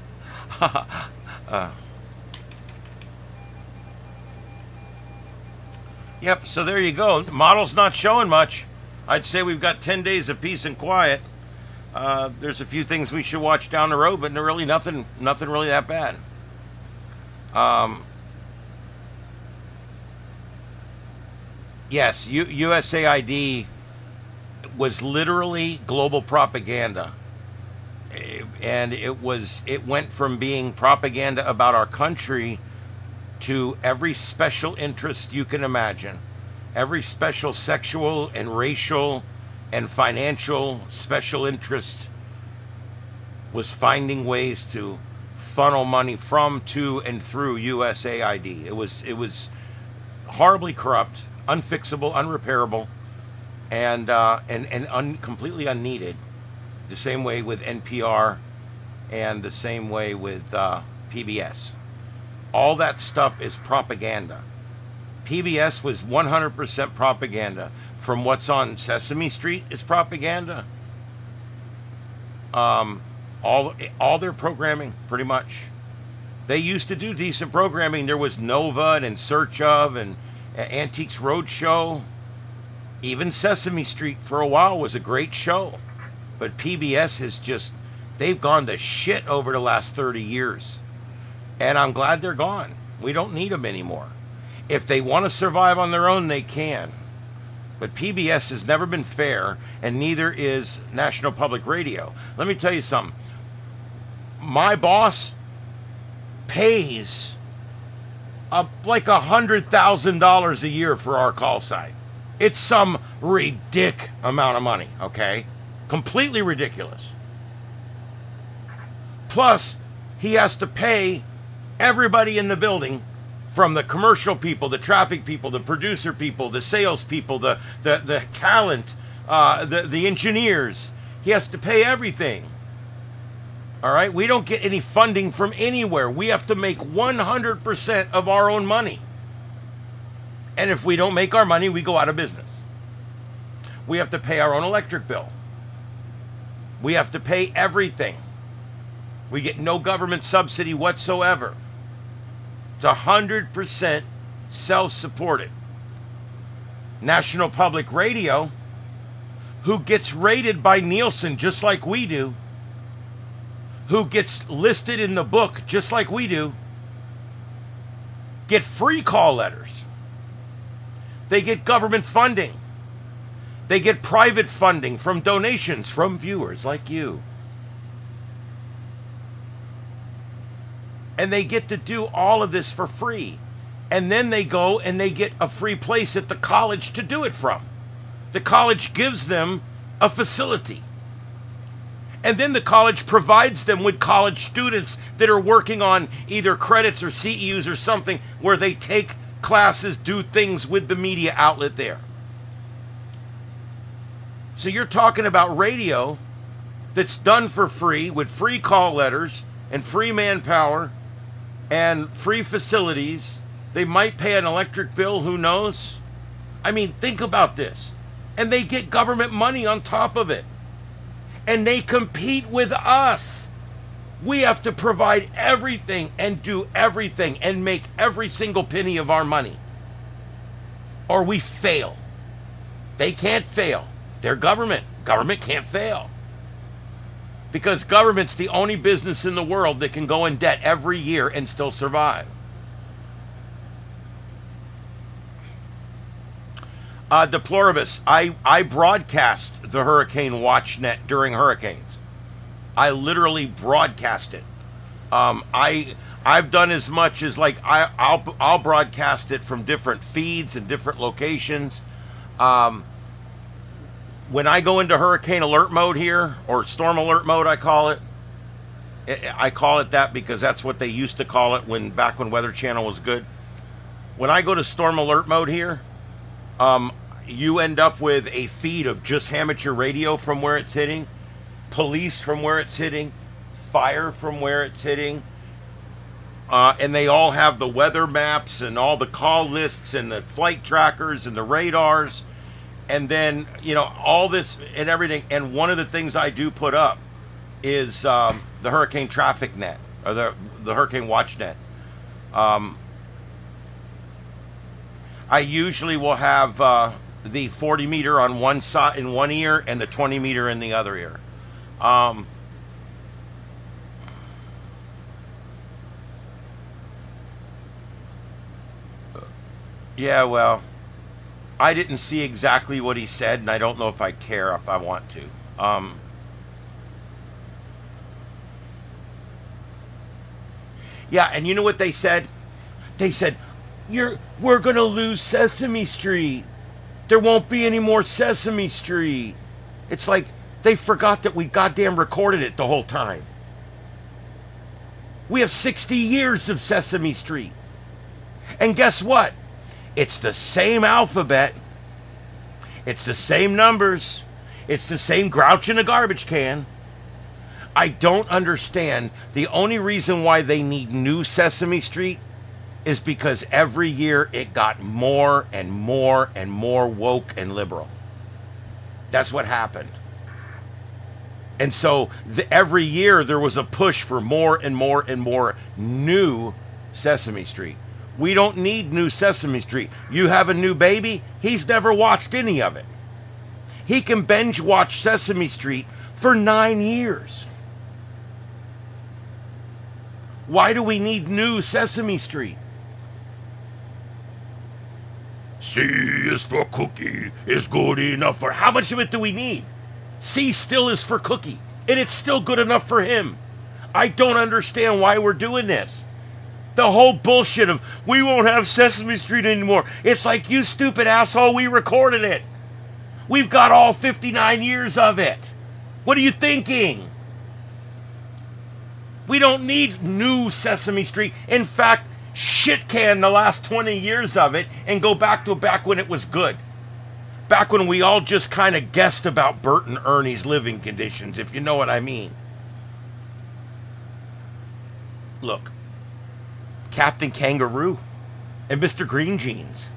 Yep, so there you go. The model's not showing much. I'd say we've got 10 days of peace and quiet. There's a few things we should watch down the road, but really nothing really that bad. Yes, USAID was literally global propaganda, and it went from being propaganda about our country to every special interest you can imagine, every special sexual and racial and financial special interest was finding ways to funnel money from, to, and through USAID. It was horribly corrupt, unfixable, unrepairable, and completely unneeded. The same way with NPR, and the same way with PBS. All that stuff is propaganda. PBS was 100% propaganda. From what's on Sesame Street is propaganda. All their programming, pretty much. They used to do decent programming. There was Nova and In Search Of and Antiques Roadshow. Even Sesame Street for a while was a great show. But PBS has they've gone to shit over the last 30 years. And I'm glad they're gone. We don't need them anymore. If they want to survive on their own, they can. But PBS has never been fair, and neither is National Public Radio. Let me tell you something. My boss pays like $100,000 a year for our call site. It's some ridiculous amount of money, okay? Completely ridiculous. Plus, he has to pay everybody in the building, from the commercial people, the traffic people, the producer people, the sales people, the talent, the engineers. He has to pay everything. All right? We don't get any funding from anywhere. We have to make 100% of our own money. And if we don't make our money, we go out of business. We have to pay our own electric bill. We have to pay everything. We get no government subsidy whatsoever. It's 100% self-supported. National Public Radio, who gets rated by Nielsen just like we do, who gets listed in the book just like we do, get free call letters. They get government funding. They get private funding from donations from viewers like you. And they get to do all of this for free. And then they go and they get a free place at the college to do it from. The college gives them a facility. And then the college provides them with college students that are working on either credits or CEUs or something where they take classes, do things with the media outlet there. So you're talking about radio that's done for free with free call letters and free manpower and free facilities. They might pay an electric bill, who knows? I mean, think about this. And they get government money on top of it. And they compete with us. We have to provide everything and do everything and make every single penny of our money. Or we fail. They can't fail. They're government. Government can't fail. Because government's the only business in the world that can go in debt every year and still survive. Deploribus. I broadcast the Hurricane Watch Net during hurricanes. I literally broadcast it. I've done as much as like I'll broadcast it from different feeds and different locations. When I go into hurricane alert mode here, or storm alert mode, I call it. I call it that because that's what they used to call it back when Weather Channel was good. When I go to storm alert mode here, you end up with a feed of just amateur radio from where it's hitting, police from where it's hitting, fire from where it's hitting, and they all have the weather maps and all the call lists and the flight trackers and the radars, and then all this and everything. And one of the things I do put up is the Hurricane Traffic Net, or the Hurricane Watch Net. I usually will have the 40 meter on one side in one ear and the 20 meter in the other ear. Yeah, well, I didn't see exactly what he said, and I don't know if I care if I want to. Yeah, and you know what they said? They said, we're going to lose Sesame Street. There won't be any more Sesame Street. It's like they forgot that we goddamn recorded it the whole time. We have 60 years of Sesame Street. And guess what? It's the same alphabet. It's the same numbers. It's the same grouch in a garbage can. I don't understand. The only reason why they need new Sesame Street is because every year it got more and more and more woke and liberal. That's what happened. And so every year there was a push for more and more and more new Sesame Street. We don't need new Sesame Street. You have a new baby, he's never watched any of it. He can binge watch Sesame Street for 9 years. Why do we need new Sesame Street? C is for cookie, is good enough for... How much of it do we need? C still is for cookie, and it's still good enough for him. I don't understand why we're doing this. The whole bullshit of, we won't have Sesame Street anymore. It's like, you stupid asshole, we recorded it. We've got all 59 years of it. What are you thinking? We don't need new Sesame Street. In fact, shit can the last 20 years of it and go back when it was good. Back when we all just kind of guessed about Bert and Ernie's living conditions, if you know what I mean. Look, Captain Kangaroo and Mr. Green Jeans.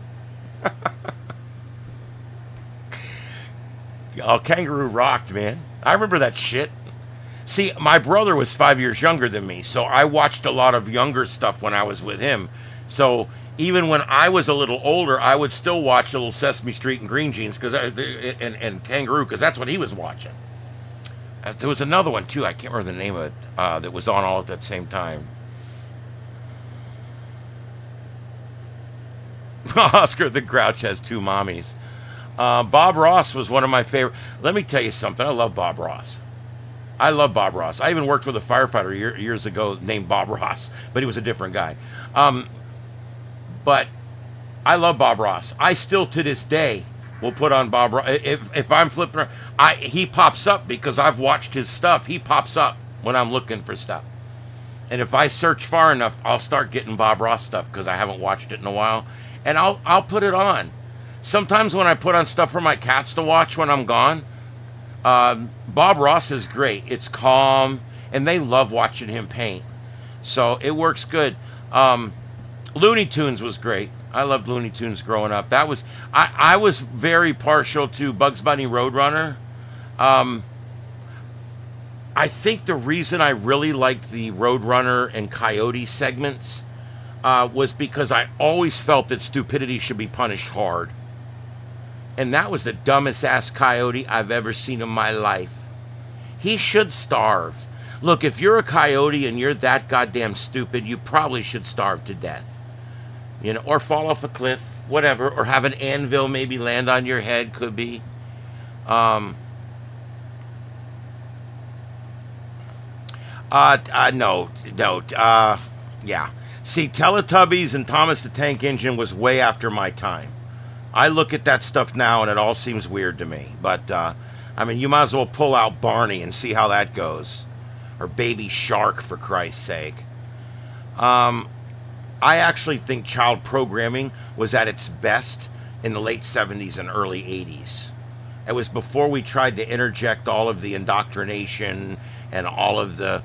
Oh, Kangaroo rocked, man. I remember that shit. See, my brother was 5 years younger than me, so I watched a lot of younger stuff when I was with him. So even when I was a little older, I would still watch a little Sesame Street and Green Jeans and Kangaroo, because that's what he was watching. There was another one, too. I can't remember the name of it, that was on all at that same time. Oscar the Grouch has two mommies. Bob Ross was one of my favorite. Let me tell you something. I love Bob Ross. I love Bob Ross. I even worked with a firefighter years ago named Bob Ross, but he was a different guy. But I love Bob Ross. I still, to this day, will put on Bob Ross. If I'm flipping around, he pops up because I've watched his stuff. He pops up when I'm looking for stuff. And if I search far enough, I'll start getting Bob Ross stuff because I haven't watched it in a while. And I'll put it on. Sometimes when I put on stuff for my cats to watch when I'm gone, Bob Ross is great. It's calm, and they love watching him paint. So it works good. Looney Tunes was great. I loved Looney Tunes growing up. I was very partial to Bugs Bunny Roadrunner. I think the reason I really liked the Roadrunner and Coyote segments was because I always felt that stupidity should be punished hard. And that was the dumbest ass coyote I've ever seen in my life. He should starve. Look, if you're a coyote and you're that goddamn stupid, you probably should starve to death. You know, or fall off a cliff, whatever, or have an anvil maybe land on your head, could be. Um, no, no, yeah. See, Teletubbies and Thomas the Tank Engine was way after my time. I look at that stuff now and it all seems weird to me. But, I mean, you might as well pull out Barney and see how that goes. Or Baby Shark, for Christ's sake. I actually think child programming was at its best in the late 70s and early 80s. It was before we tried to interject all of the indoctrination and all of the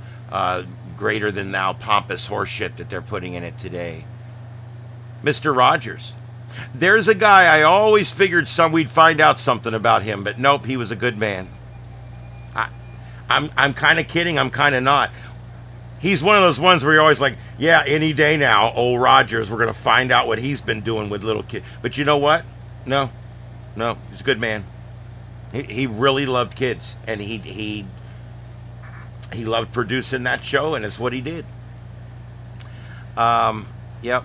greater than thou pompous horseshit that they're putting in it today. Mr. Rogers. There's a guy I always figured we'd find out something about him, but nope, he was a good man. I'm kind of kidding, I'm kind of not. He's one of those ones where you're always like, yeah, any day now, old Rogers, we're going to find out what he's been doing with little kids. But you know what? No, he's a good man. He really loved kids, and he loved producing that show, and it's what he did. Yep.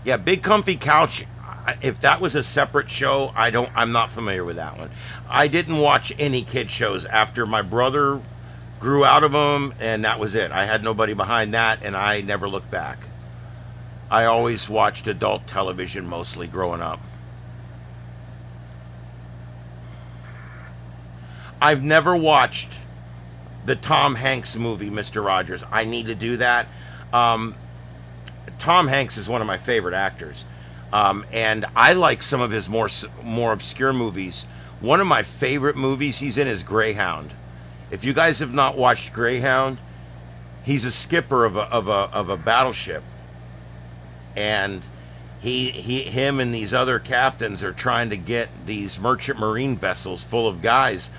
Yeah, Big Comfy Couch. If that was a separate show, I'm not familiar with that one. I didn't watch any kid shows after my brother grew out of them, and that was it. I had nobody behind that, and I never looked back. I always watched adult television mostly growing up. I've never watched the Tom Hanks movie, Mr. Rogers. I need to do that. Tom Hanks is one of my favorite actors. And I like some of his more obscure movies. One of my favorite movies he's in is Greyhound. If you guys have not watched Greyhound, he's a skipper of a battleship, and him and these other captains are trying to get these merchant marine vessels full of guys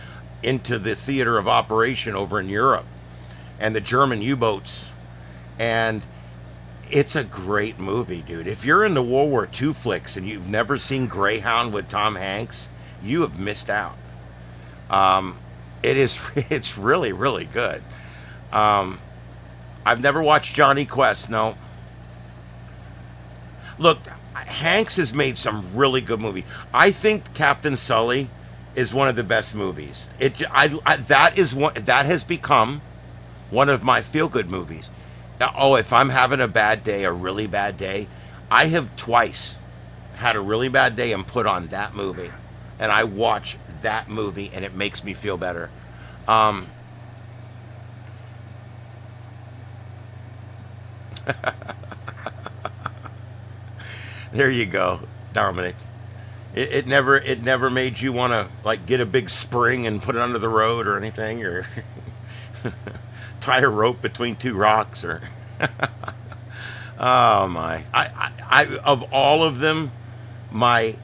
into the theater of operation over in Europe, and the German U-boats. And it's a great movie, dude. If you're into World War II flicks and you've never seen Greyhound with Tom Hanks, you have missed out. It's really, really good. I've never watched Johnny Quest, no. Look, Hanks has made some really good movies. I think Captain Sully is one of the best movies. That has become one of my feel-good movies. Oh, if I'm having a bad day, a really bad day, I have twice had a really bad day and put on that movie. And I watch that movie and it makes me feel better. There you go, Dominic. It never made you want to like get a big spring and put it under the road or anything, or tie a rope between two rocks, or oh my! I of all of them, my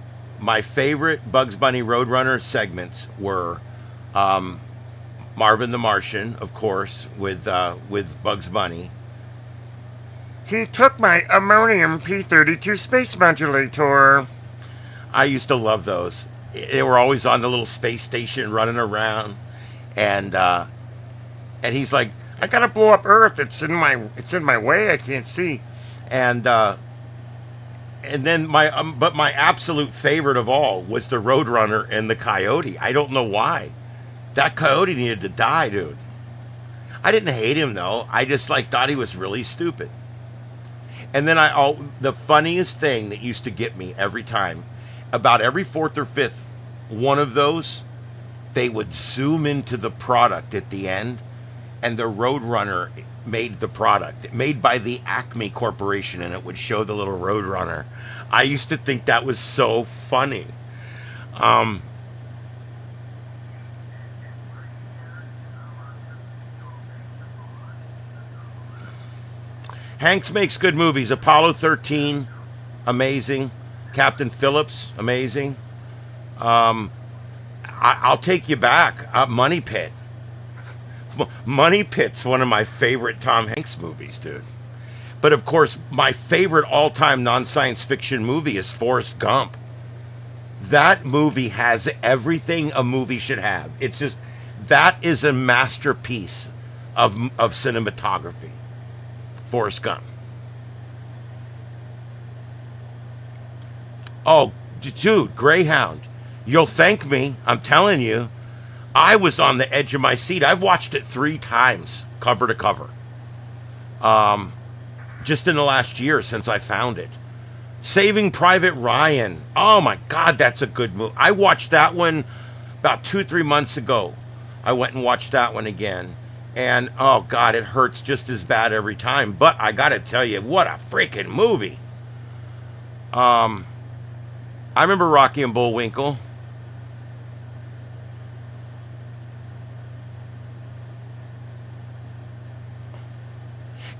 favorite Bugs Bunny Roadrunner segments were Marvin the Martian, of course, with Bugs Bunny. He took my ammonium P-32 space modulator. I used to love those. They were always on the little space station running around, and he's like, I gotta blow up Earth. It's in my way. I can't see. And then my absolute favorite of all was the Roadrunner and the Coyote. I don't know why. That Coyote needed to die, dude. I didn't hate him though. I just thought he was really stupid. And then the funniest thing that used to get me every time, about every fourth or fifth one of those, they would zoom into the product at the end, and the Roadrunner made the product, made by the Acme Corporation, and it would show the little Roadrunner. I used to think that was so funny. Hanks makes good movies. Apollo 13, amazing. Captain Phillips, amazing. I'll take you back. Money Pit. Money Pit's one of my favorite Tom Hanks movies, dude. But of course, my favorite all-time non-science fiction movie is Forrest Gump. That movie has everything a movie should have. It's just, that is a masterpiece of cinematography. Forrest Gump. Oh, dude, Greyhound. You'll thank me. I'm telling you. I was on the edge of my seat. I've watched it 3 times, cover to cover. Just in the last year since I found it. Saving Private Ryan. Oh my God, that's a good movie. I watched that one about 2-3 months ago. I went and watched that one again. And oh God, it hurts just as bad every time. But I gotta tell you, what a freaking movie. I remember Rocky and Bullwinkle.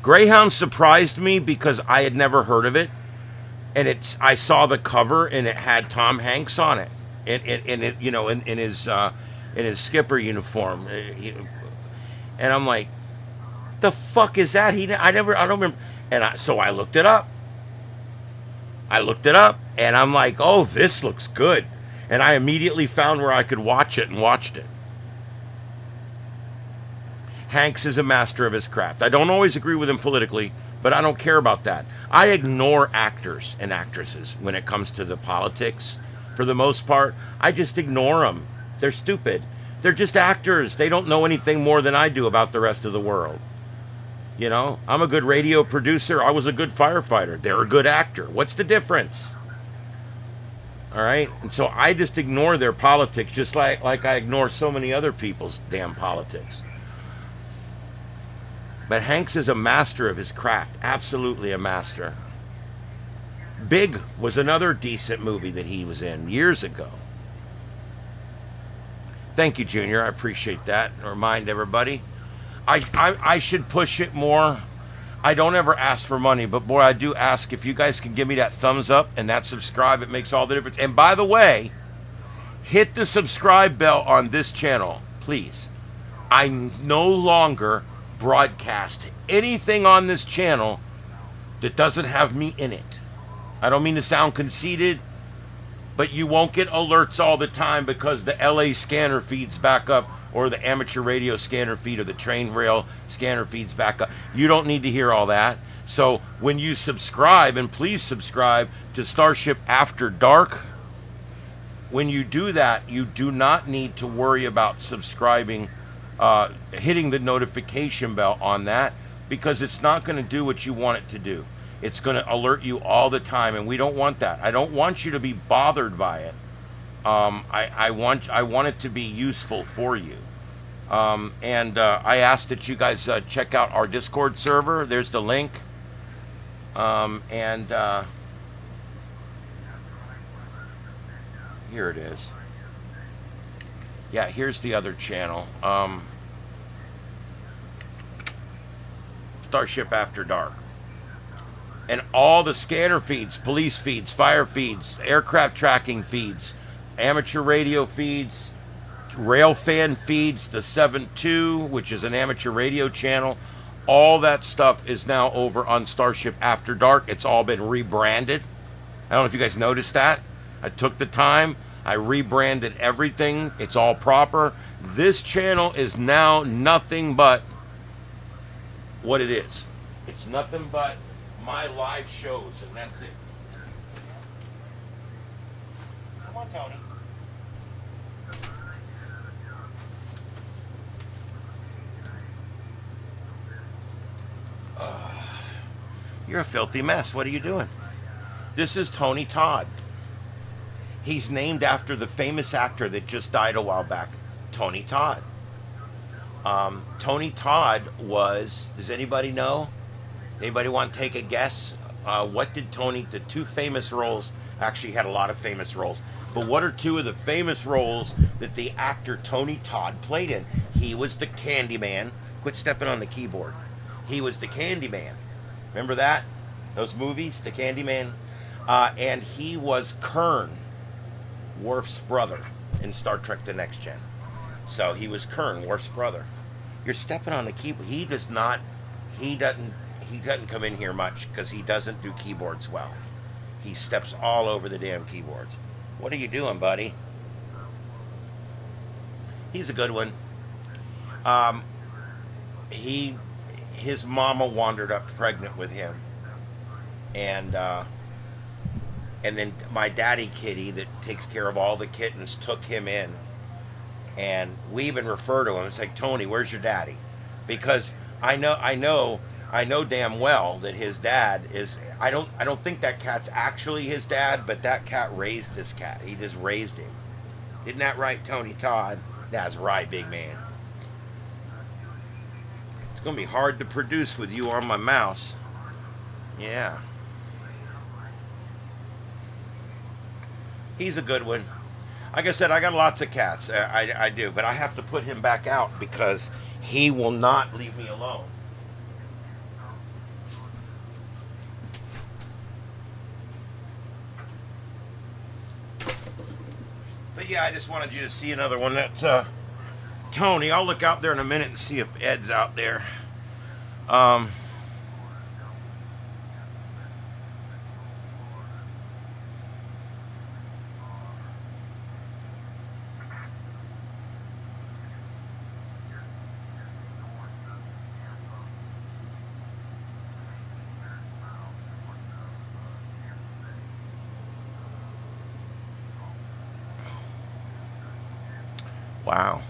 Greyhound surprised me because I had never heard of it, and I saw the cover and it had Tom Hanks on it, in his skipper uniform, and I'm like, the fuck is that? I don't remember, so I looked it up. And I'm like, oh, this looks good, and I immediately found where I could watch it and watched it. Hanks is a master of his craft. I don't always agree with him politically, but I don't care about that. I ignore actors and actresses when it comes to the politics. For the most part, I just ignore them. They're stupid. They're just actors. They don't know anything more than I do about the rest of the world. You know, I'm a good radio producer. I was a good firefighter. They're a good actor. What's the difference? All right? And so I just ignore their politics, just like I ignore so many other people's damn politics. But Hanks is a master of his craft. Absolutely a master. Big was another decent movie that he was in years ago. Thank you, Junior. I appreciate that. Remind everybody. I should push it more. I don't ever ask for money, but boy, I do ask if you guys can give me that thumbs up and that subscribe. It makes all the difference. And by the way, hit the subscribe bell on this channel, please. I no longer broadcast anything on this channel that doesn't have me in it. I don't mean to sound conceited, but you won't get alerts all the time because the LA scanner feeds back up, or the amateur radio scanner feed, or the train rail scanner feeds back up. You don't need to hear all that. So when you subscribe, and please subscribe to Starship After Dark, when you do that, you do not need to worry about subscribing, hitting the notification bell on that, because it's not going to do what you want it to do. It's going to alert you all the time, and we don't want that. I don't want you to be bothered by it. I want it to be useful for you. I ask that you guys check out our Discord server. There's the link. Here it is. Yeah, here's the other channel. Starship After Dark. And all the scanner feeds, police feeds, fire feeds, aircraft tracking feeds, amateur radio feeds, rail fan feeds, the 7.2, which is an amateur radio channel. All that stuff is now over on Starship After Dark. It's all been rebranded. I don't know if you guys noticed that. I took the time. I rebranded everything. It's all proper. This channel is now nothing but what it is. It's nothing but my live shows, and that's it. Come on, Tony. You're a filthy mess. What are you doing? This is Tony Todd. He's named after the famous actor that just died a while back, Tony Todd. Tony Todd was, does anybody know? Anybody want to take a guess? What did the 2 famous roles, actually had a lot of famous roles, but what are 2 of the famous roles that the actor Tony Todd played in? He was the Candyman. Quit stepping on the keyboard. He was the Candyman. Remember that? Those movies, the Candyman? And he was Kern, Worf's brother, in Star Trek The Next Gen. So he was Kern, Worf's brother. You're stepping on the keyboard. He doesn't come in here much because he doesn't do keyboards well. He steps all over the damn keyboards. What are you doing, buddy? He's a good one. he his mama wandered up pregnant with him, and then my daddy kitty that takes care of all the kittens took him in, and we even refer to him. It's like, Tony, where's your daddy? Because I know damn well that his dad is. I don't think that cat's actually his dad, but that cat raised this cat. He just raised him. Isn't that right, Tony Todd? That's right, big man. It's gonna be hard to produce with you on my mouse. Yeah. He's a good one. Like I said, I got lots of cats. I do, but I have to put him back out because he will not leave me alone. But yeah, I just wanted you to see another one. That's Tony. I'll look out there in a minute and see if Ed's out there. Um, wow.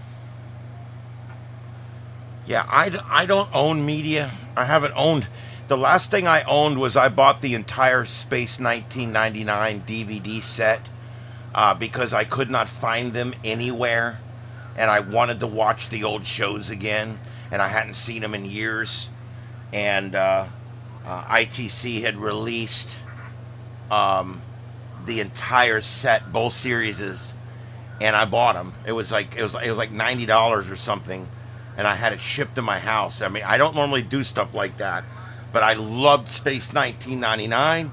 Yeah, I don't own media. I haven't owned. The last thing I owned was I bought the entire Space 1999 DVD set because I could not find them anywhere, and I wanted to watch the old shows again, and I hadn't seen them in years. And ITC had released the entire set, both series, and I bought them. It was like $90 or something, and I had it shipped to my house. I mean, I don't normally do stuff like that, but I loved Space 1999,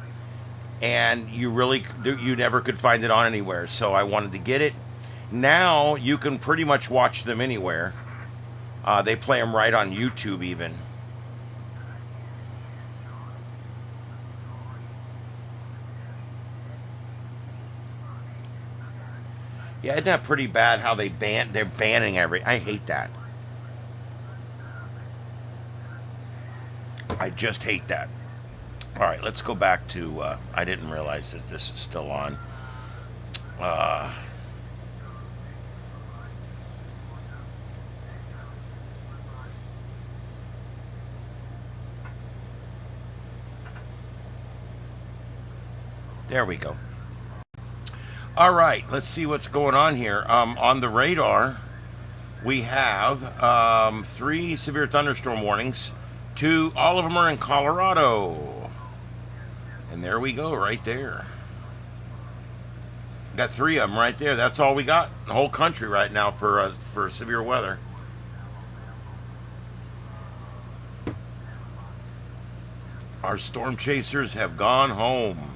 and you never could find it on anywhere, so I wanted to get it. Now you can pretty much watch them anywhere. They play them right on YouTube even. Yeah, isn't that pretty bad how they're banning I hate that. I just hate that. All right, let's go back to. I didn't realize that this is still on. Uh, there we go. All right, let's see what's going on here. On the radar, we have 3 severe thunderstorm warnings. 2, all of them are in Colorado. And there we go, right there. Got 3 of them right there. That's all we got in the whole country right now for severe weather. Our storm chasers have gone home.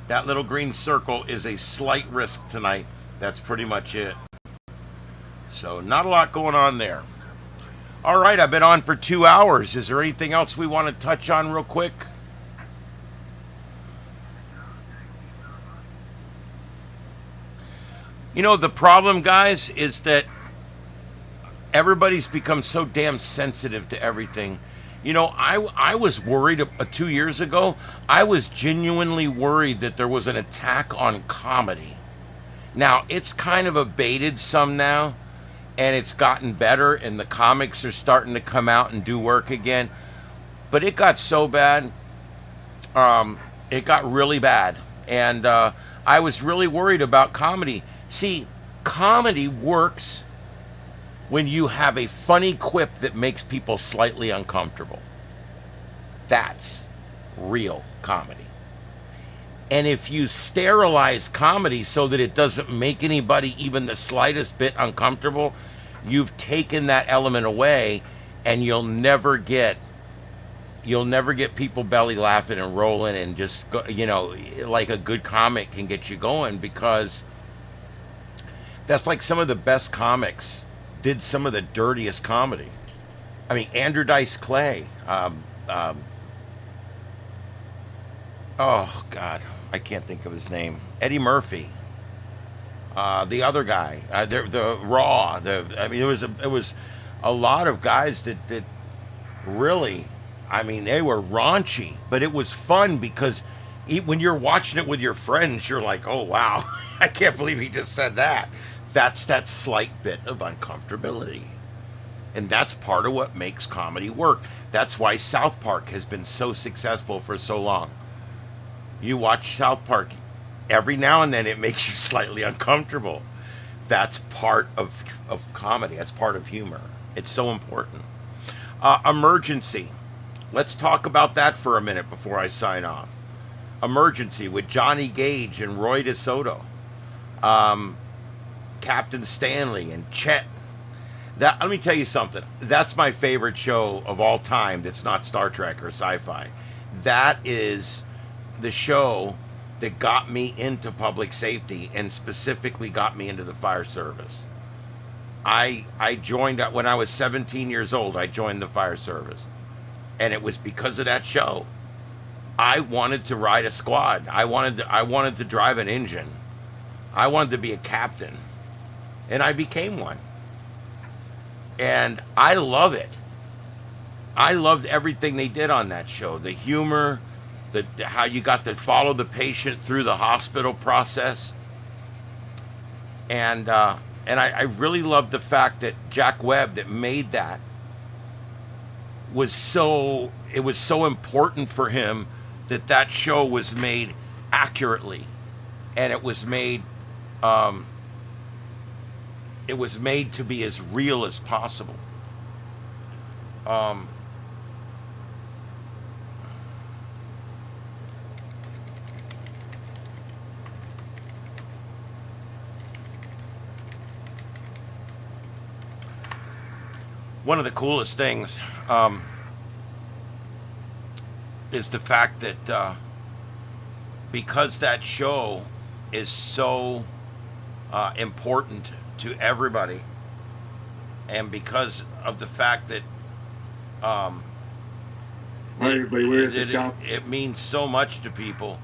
That little green circle is a slight risk tonight. That's pretty much it. So not a lot going on there. All right, I've been on for 2 hours. Is there anything else we want to touch on real quick? You know, the problem, guys, is that everybody's become so damn sensitive to everything. You know, I was worried 2 years ago. I was genuinely worried that there was an attack on comedy. Now, it's kind of abated some now, and it's gotten better, and the comics are starting to come out and do work again. But it got so bad. It got really bad. And I was really worried about comedy. See, comedy works when you have a funny quip that makes people slightly uncomfortable. That's real comedy. And if you sterilize comedy so that it doesn't make anybody even the slightest bit uncomfortable, you've taken that element away, and you'll never get people belly laughing and rolling and just go, like a good comic can get you going, because that's like some of the best comics did some of the dirtiest comedy. I mean, Andrew Dice Clay. Oh God, I can't think of his name. Eddie Murphy. the other guy, the Raw. I mean, it was a lot of guys that really, I mean, they were raunchy, but it was fun because when you're watching it with your friends, you're like, oh wow, I can't believe he just said that. That's that slight bit of uncomfortability. And that's part of what makes comedy work. That's why South Park has been so successful for so long. You watch South Park, every now and then it makes you slightly uncomfortable. That's part of comedy. That's part of humor. It's so important. Emergency. Let's talk about that for a minute before I sign off. Emergency with Johnny Gage and Roy DeSoto. Captain Stanley and Chet. Let me tell you something. That's my favorite show of all time that's not Star Trek or sci-fi. That is the show that got me into public safety and specifically got me into the fire service. I joined when I was 17 years old. I joined the fire service, and it was because of that show. I wanted to ride a squad. I wanted to drive an engine. I wanted to be a captain, and I became one. And I love it. I loved everything they did on that show. The humor, how you got to follow the patient through the hospital process. And I really loved the fact that Jack Webb, that made that, it was so important for him that show was made accurately, and it was made to be as real as possible. One of the coolest things is the fact that because that show is so important to everybody, and because of the fact that it means so much to people,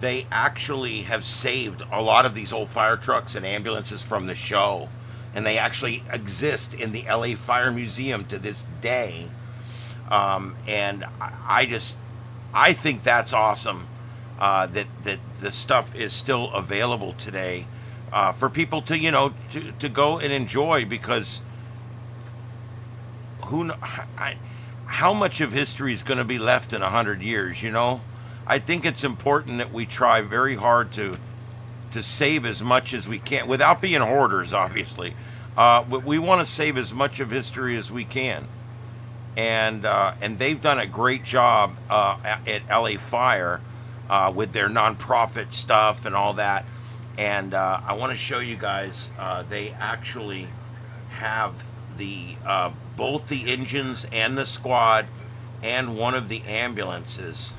they actually have saved a lot of these old fire trucks and ambulances from the show, and they actually exist in the LA Fire Museum to this day. And I think that's awesome, that the stuff is still available today for people to to go and enjoy, because how much of history is going to be left in 100 years? I think it's important that we try very hard to save as much as we can without being hoarders, obviously. But we want to save as much of history as we can, and they've done a great job at LA Fire with their nonprofit stuff and all that. And I want to show you guys. They actually have the both the engines and the squad and one of the ambulances.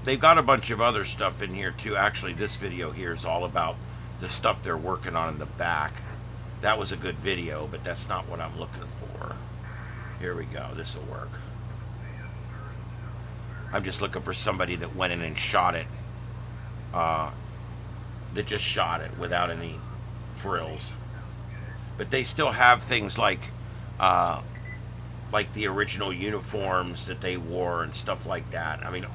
They've got a bunch of other stuff in here too. Actually, this video here is all about the stuff they're working on in the back. That was a good video, but that's not what I'm looking for. Here we go. This will work. I'm just looking for somebody that went in and shot it. That just shot it without any frills. But they still have things like the original uniforms that they wore and stuff like that. I mean,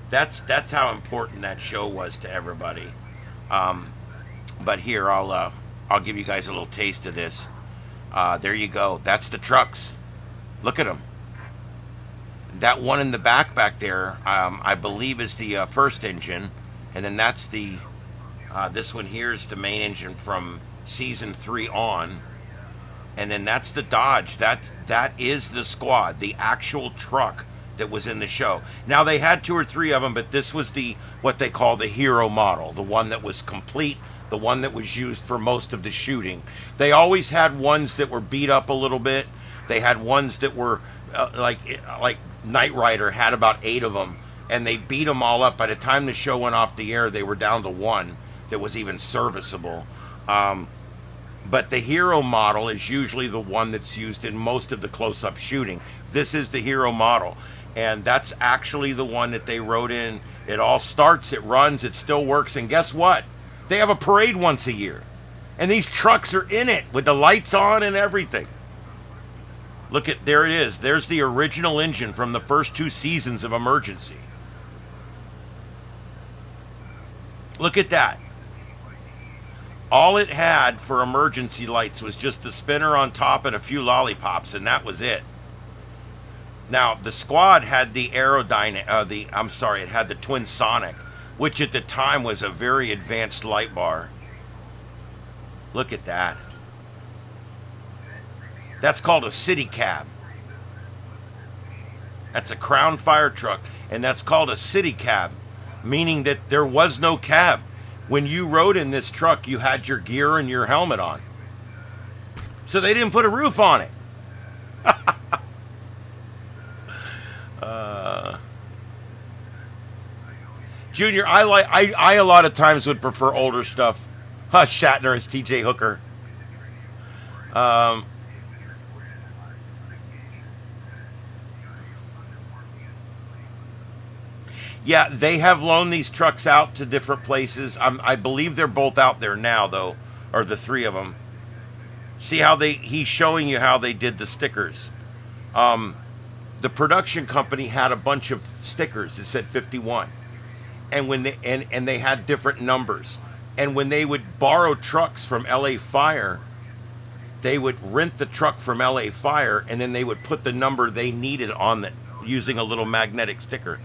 that's how important that show was to everybody. But here, I'll give you guys a little taste of this. There you go. That's the trucks. Look at them. That one in the back there, I believe, is the first engine, and then that's the this one here is the main engine from season 3 on, and then that's the Dodge. That is the squad, the actual truck that was in the show. Now, they had 2 or 3 of them, but this was what they call the hero model, the one that was complete, the one that was used for most of the shooting. They always had ones that were beat up a little bit. They had ones that were like Knight Rider had about 8 of them, and they beat them all up. By the time the show went off the air, they were down to 1 that was even serviceable. But the hero model is usually the one that's used in most of the close-up shooting. This is the hero model, and that's actually the one that they wrote in. It all starts, it runs, it still works, and guess what? They have a parade once a year. And these trucks are in it with the lights on and everything. Look at, there it is. There's the original engine from the first 2 seasons of Emergency. Look at that. All it had for emergency lights was just the spinner on top and a few lollipops, and that was it. Now, the Squad had the it had the Twin Sonic, which at the time was a very advanced light bar. Look at that. That's called a city cab. That's a Crown fire truck, and that's called a city cab, meaning that there was no cab. When you rode in this truck, you had your gear and your helmet on. So they didn't put a roof on it. Junior, I a lot of times would prefer older stuff. Shatner as TJ Hooker. Yeah, they have loaned these trucks out to different places. I believe they're both out there now, though, or the 3 of them. See how he's showing you how they did the stickers. The production company had a bunch of stickers that said 51. And when they had different numbers. And when they would borrow trucks from LA Fire, they would rent the truck from LA Fire, and then they would put the number they needed on it using a little magnetic sticker.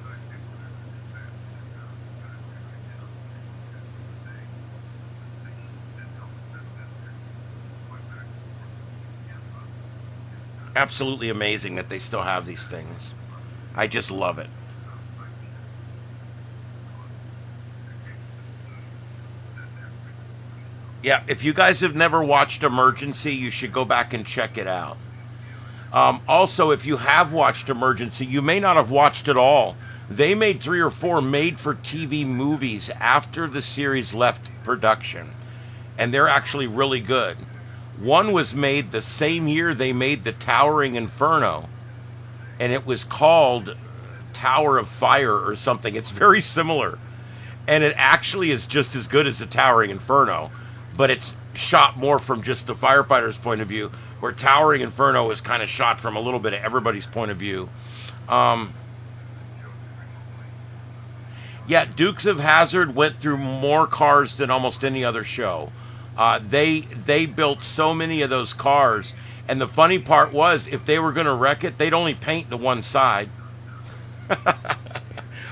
Absolutely amazing that they still have these things. I just love it. Yeah, if you guys have never watched Emergency, you should go back and check it out. Also, if you have watched Emergency, you may not have watched it all. They made 3 or 4 made-for-TV movies after the series left production, and they're actually really good. One was made the same year they made The Towering Inferno, and it was called Tower of Fire or something. It's very similar, and it actually is just as good as The Towering Inferno, but it's shot more from just the firefighter's point of view, where Towering Inferno is kind of shot from a little bit of everybody's point of view. Yeah, Dukes of Hazzard went through more cars than almost any other show. They built so many of those cars, and the funny part was, if they were going to wreck it, they'd only paint the one side.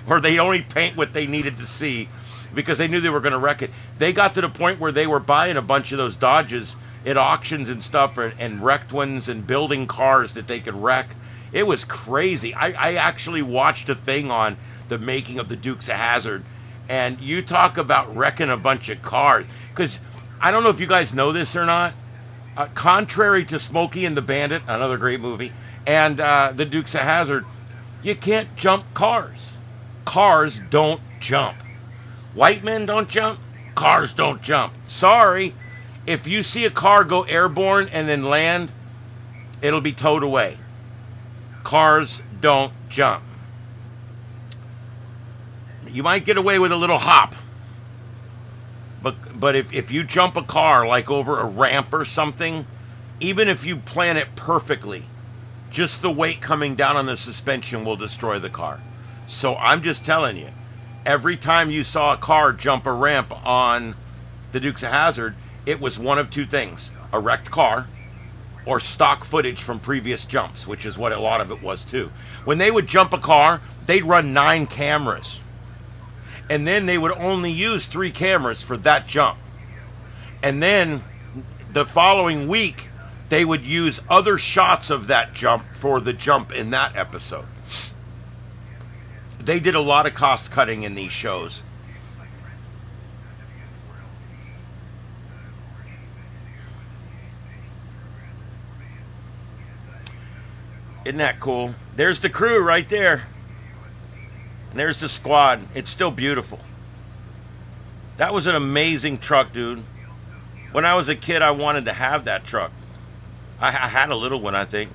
Or they'd only paint what they needed to see, because they knew they were going to wreck it. They got to the point where they were buying a bunch of those Dodges at auctions and stuff, and wrecked ones, and building cars that they could wreck. It was crazy. I actually watched a thing on the making of the Dukes of Hazzard, and you talk about wrecking a bunch of cars. Because I don't know if you guys know this or not, contrary to Smokey and the Bandit, another great movie, and the Dukes of Hazzard, you can't jump cars. Cars don't jump. White men don't jump. Cars don't jump. Sorry. If you see a car go airborne and then land, it'll be towed away. Cars don't jump. You might get away with a little hop. But if you jump a car like over a ramp or something, even if you plan it perfectly, just the weight coming down on the suspension will destroy the car. So I'm just telling you, every time you saw a car jump a ramp on the Dukes of Hazzard, it was one of 2 things: a wrecked car or stock footage from previous jumps, which is what a lot of it was too. When they would jump a car, they'd run 9 cameras. And then they would only use 3 cameras for that jump. And then the following week, they would use other shots of that jump for the jump in that episode. They did a lot of cost cutting in these shows. Isn't that cool? There's the crew right there. And there's the Squad. It's still beautiful. That was an amazing truck, dude. When I was a kid, I wanted to have that truck. I had a little one, I think.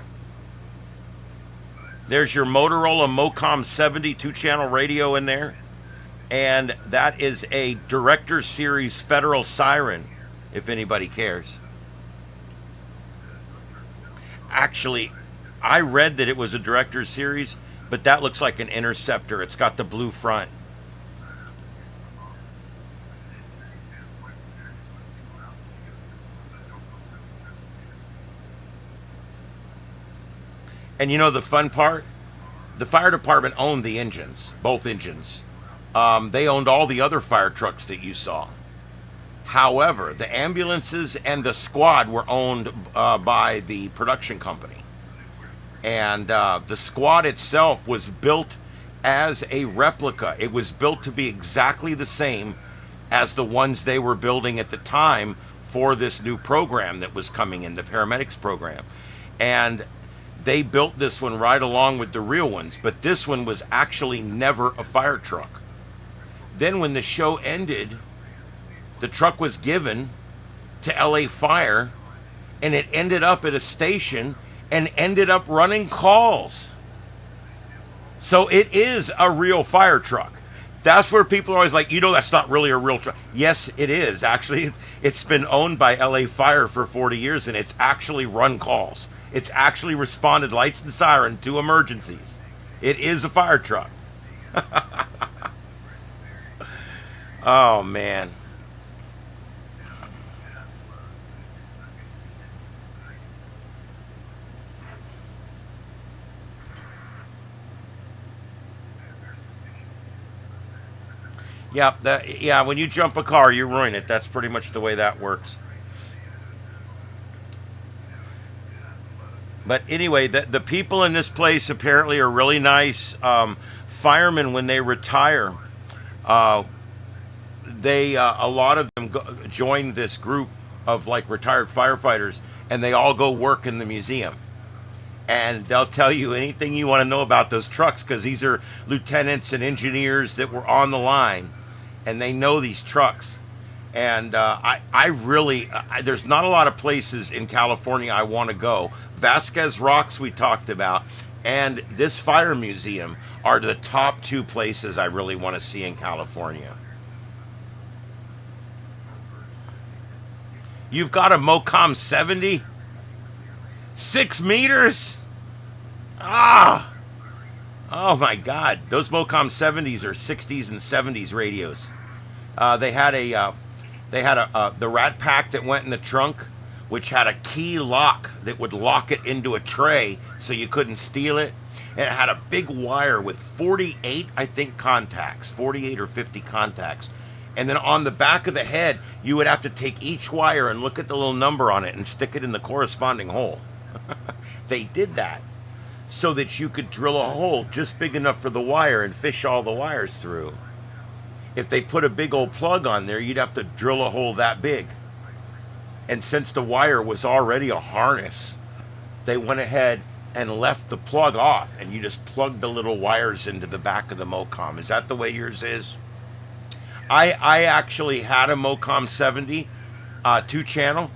There's your Motorola Mocom 70 2-channel radio in there. And that is a Director's Series Federal Siren, if anybody cares. Actually, I read that it was a Director's Series, but that looks like an Interceptor. It's got the blue front. And you know the fun part? The fire department owned the engines, both engines. They owned all the other fire trucks that you saw. However, the ambulances and the squad were owned by the production company. And the squad itself was built as a replica. It was built to be exactly the same as the ones they were building at the time for this new program that was coming in, the paramedics program. And they built this one right along with the real ones, but this one was actually never a fire truck. Then when the show ended, the truck was given to LA Fire, and it ended up at a station and ended up running calls. So it is a real fire truck. That's where people are always like, that's not really a real truck. Yes, it is. Actually, it's been owned by LA Fire for 40 years, and it's actually run calls. It's actually responded lights and siren to emergencies. It is a fire truck. Oh, man. Yeah, when you jump a car, you ruin it. That's pretty much the way that works. But anyway, the people in this place apparently are really nice. Firemen, when they retire, a lot of them join this group of like retired firefighters, and they all go work in the museum. And they'll tell you anything you want to know about those trucks, because these are lieutenants and engineers that were on the line, and they know these trucks. And I really, there's not a lot of places in California I want to go. Vasquez Rocks we talked about, and this fire museum are the top two places I really want to see in California. You've got a MOCOM 70? 6 meters? Ah! Oh my God. Those MOCOM 70s are 60s and 70s radios. They had the Rat Pack that went in the trunk, which had a key lock that would lock it into a tray so you couldn't steal it. And it had a big wire with 48, I think, contacts, 48 or 50 contacts. And then on the back of the head, you would have to take each wire and look at the little number on it and stick it in the corresponding hole. They did that so that you could drill a hole just big enough for the wire and fish all the wires through. If they put a big old plug on there, you'd have to drill a hole that big. And since the wire was already a harness, they went ahead and left the plug off, and you just plugged the little wires into the back of the MOCOM. Is that the way yours is? I actually had a MOCOM 70 2-channel,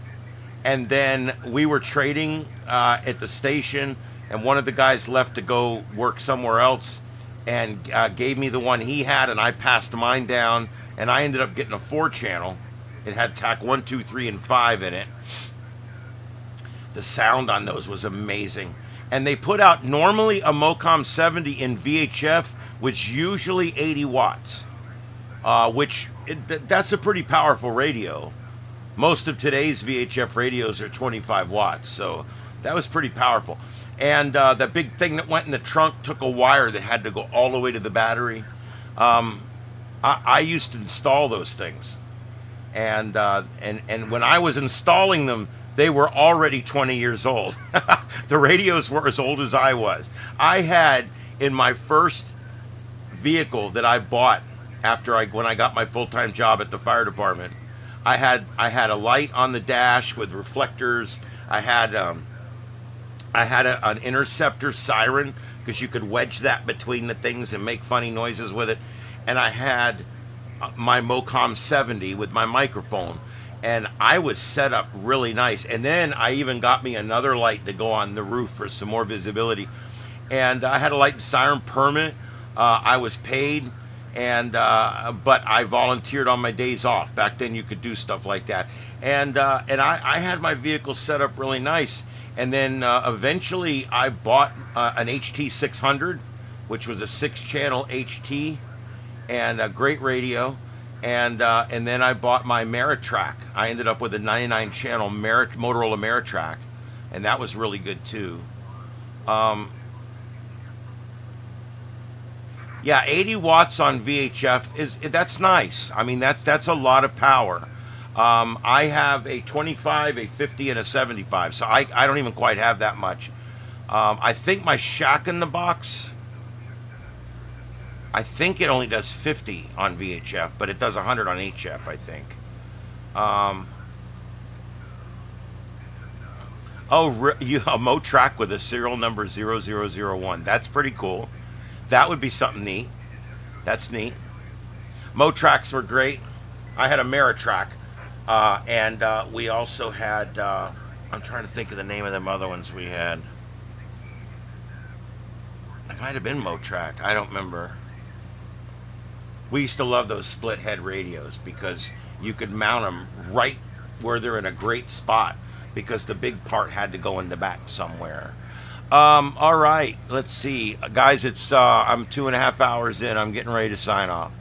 and then we were trading at the station, and one of the guys left to go work somewhere else and gave me the one he had, and I passed mine down, and I ended up getting a 4-channel. It had TAC 1, 2, 3, and 5 in it. The sound on those was amazing. And they put out normally a MOCOM 70 in VHF, which usually 80 watts, that's a pretty powerful radio. Most of today's VHF radios are 25 watts, so that was pretty powerful. And the big thing that went in the trunk took a wire that had to go all the way to the battery. I used to install those things. And when I was installing them, they were already 20 years old. The radios were as old as I was. I had, in my first vehicle that I bought when I got my full-time job at the fire department, I had a light on the dash with reflectors. I had an interceptor siren, because you could wedge that between the things and make funny noises with it. And I had my MOCOM 70 with my microphone, and I was set up really nice. And then I even got me another light to go on the roof for some more visibility. And I had a light and siren permit. I was paid, And but I volunteered on my days off. Back then, you could do stuff like that, and I had my vehicle set up really nice. And then eventually, I bought an HT 600, which was a 6-channel HT, and a great radio. And then I bought my Meritrack. I ended up with a 99-channel Motorola Meritrack, and that was really good too. Um, Yeah, 80 watts on VHF that's nice. I mean, that's a lot of power. I have a 25, a 50, and a 75, so I don't even quite have that much. I think my Shack in the Box, I think it only does 50 on VHF, but it does 100 on HF, I think. Um, a Motrack with a serial number 0001. That's pretty cool. That would be something neat. That's neat. Motracks were great. I had a Meritrack, and we also had. I'm trying to think of the name of them other ones we had. It might have been Motrack. I don't remember. We used to love those split head radios because you could mount them right where they're in a great spot because the big part had to go in the back somewhere. All right, let's see. Guys, it's I'm 2.5 hours in. I'm getting ready to sign off.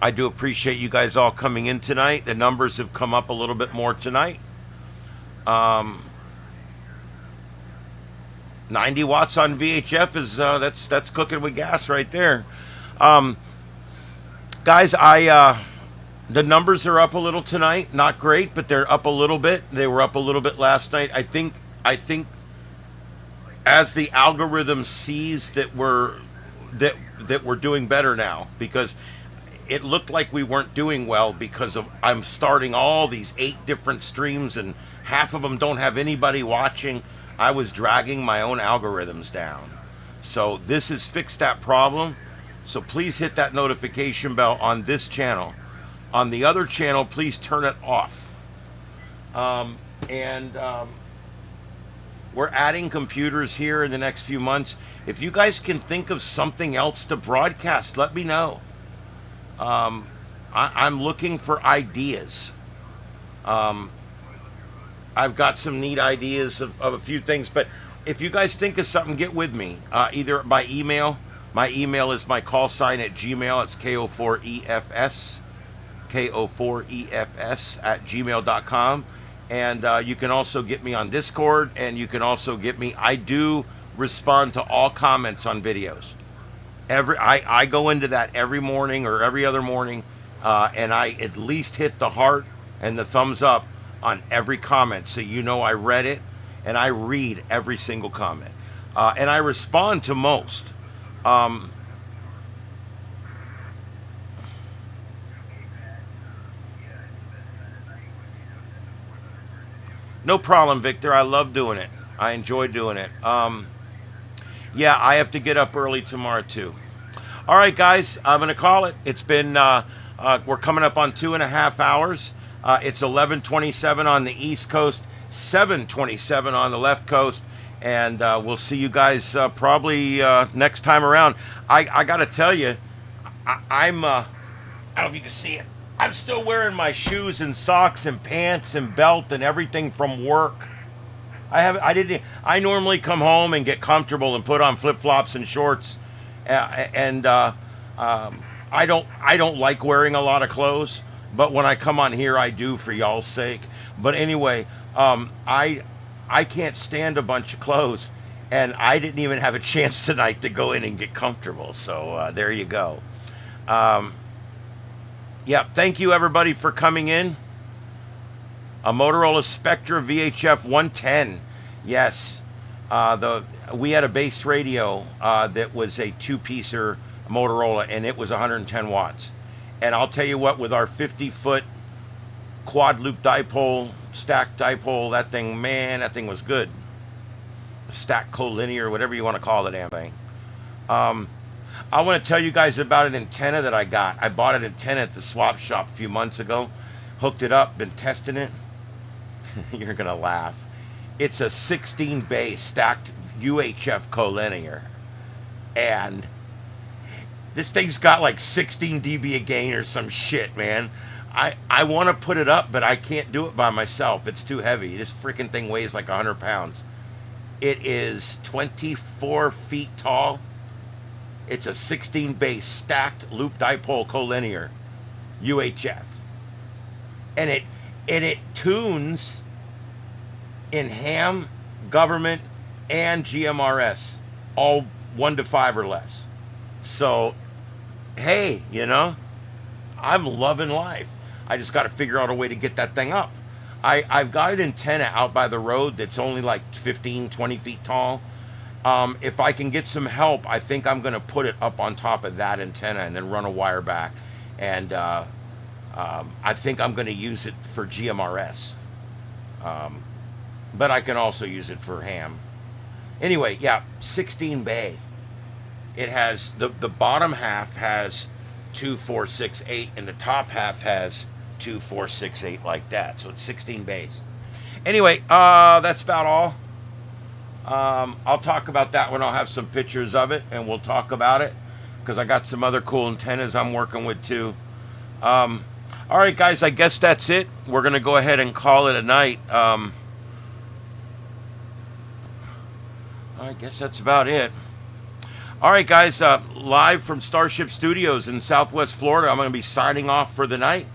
I do appreciate you guys all coming in tonight. The numbers have come up a little bit more tonight. Um, 90 watts on VHF is that's cooking with gas right there. Um, Guys, the numbers are up a little tonight. Not great, but they're up a little bit. They were up a little bit last night. I think as the algorithm sees that we're doing better now, because it looked like we weren't doing well because of I'm starting all these 8 different streams and half of them don't have anybody watching. I was dragging my own algorithms down. So this has fixed that problem. So please hit that notification bell on this channel. On the other channel, please turn it off. And we're adding computers here in the next few months. If you guys can think of something else to broadcast, let me know. I'm looking for ideas. I've got some neat ideas of a few things, but if you guys think of something, get with me. Either by email. My email is my call sign at Gmail. It's KO4EFS. KO4EFS at gmail.com. And you can also get me on Discord, and you can also get me. I do respond to all comments on videos. I go into that every morning or every other morning, and I at least hit the heart and the thumbs up on every comment, so you know I read it, and I read every single comment, and I respond to most. No problem, Victor. I love doing it. I enjoy doing it. Yeah, I have to get up early tomorrow too. All right, guys, I'm gonna call it. It's been we're coming up on 2.5 hours. It's 11:27 on the East Coast, 7:27 on the left coast, and we'll see you guys probably next time around. I gotta tell you, I'm I don't know if you can see it. I'm still wearing my shoes and socks and pants and belt and everything from work. I normally come home and get comfortable and put on flip-flops and shorts, and I don't like wearing a lot of clothes, but when I come on here, I do for y'all's sake. But anyway, I can't stand a bunch of clothes, and I didn't even have a chance tonight to go in and get comfortable. So there you go. Yeah, thank you everybody for coming in. A Motorola Spectra VHF 110. Yes, we had a base radio that was a 2-piecer Motorola, and it was 110 watts. And I'll tell you what, with our 50-foot quad loop dipole, stacked dipole, that thing was good. Stacked collinear, whatever you want to call the damn thing. I want to tell you guys about an antenna that I got. I bought an antenna at the swap shop a few months ago. Hooked it up, been testing it. You're going to laugh. It's a 16 bay stacked UHF collinear. And This thing's got like 16 dB of gain or some shit, man. I want to put it up, but I can't do it by myself. It's too heavy. This freaking thing weighs like 100 pounds. It is 24 feet tall. It's a 16 base stacked loop dipole collinear UHF. And it tunes in ham, government, and GMRS, all 1 to 5 or less. So, hey, you know, I'm loving life. I just got to figure out a way to get that thing up. I've got an antenna out by the road that's only like 15, 20 feet tall. If I can get some help, I think I'm going to put it up on top of that antenna and then run a wire back. And I think I'm going to use it for GMRS. But I can also use it for ham. Anyway, yeah, 16 bay. It has, the bottom half has 2, 4, 6, 8, and the top half has 2, 4, 6, 8 like that. So it's 16 bays. Anyway, that's about all. I'll talk about that when I'll have some pictures of it, and we'll talk about it because I got some other cool antennas I'm working with too. All right, guys, I guess that's it. We're going to go ahead and call it a night. I guess that's about it. All right, guys, live from Starship Studios in Southwest Florida. I'm going to be signing off for the night.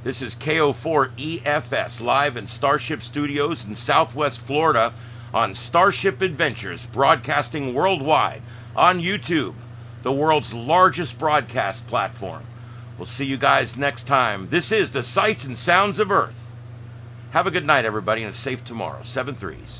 This is KO4EFS, live in Starship Studios in Southwest Florida on Starship Adventures, broadcasting worldwide on YouTube, the world's largest broadcast platform. We'll see you guys next time. This is the Sights and Sounds of Earth. Have a good night, everybody, and a safe tomorrow. 7 3s.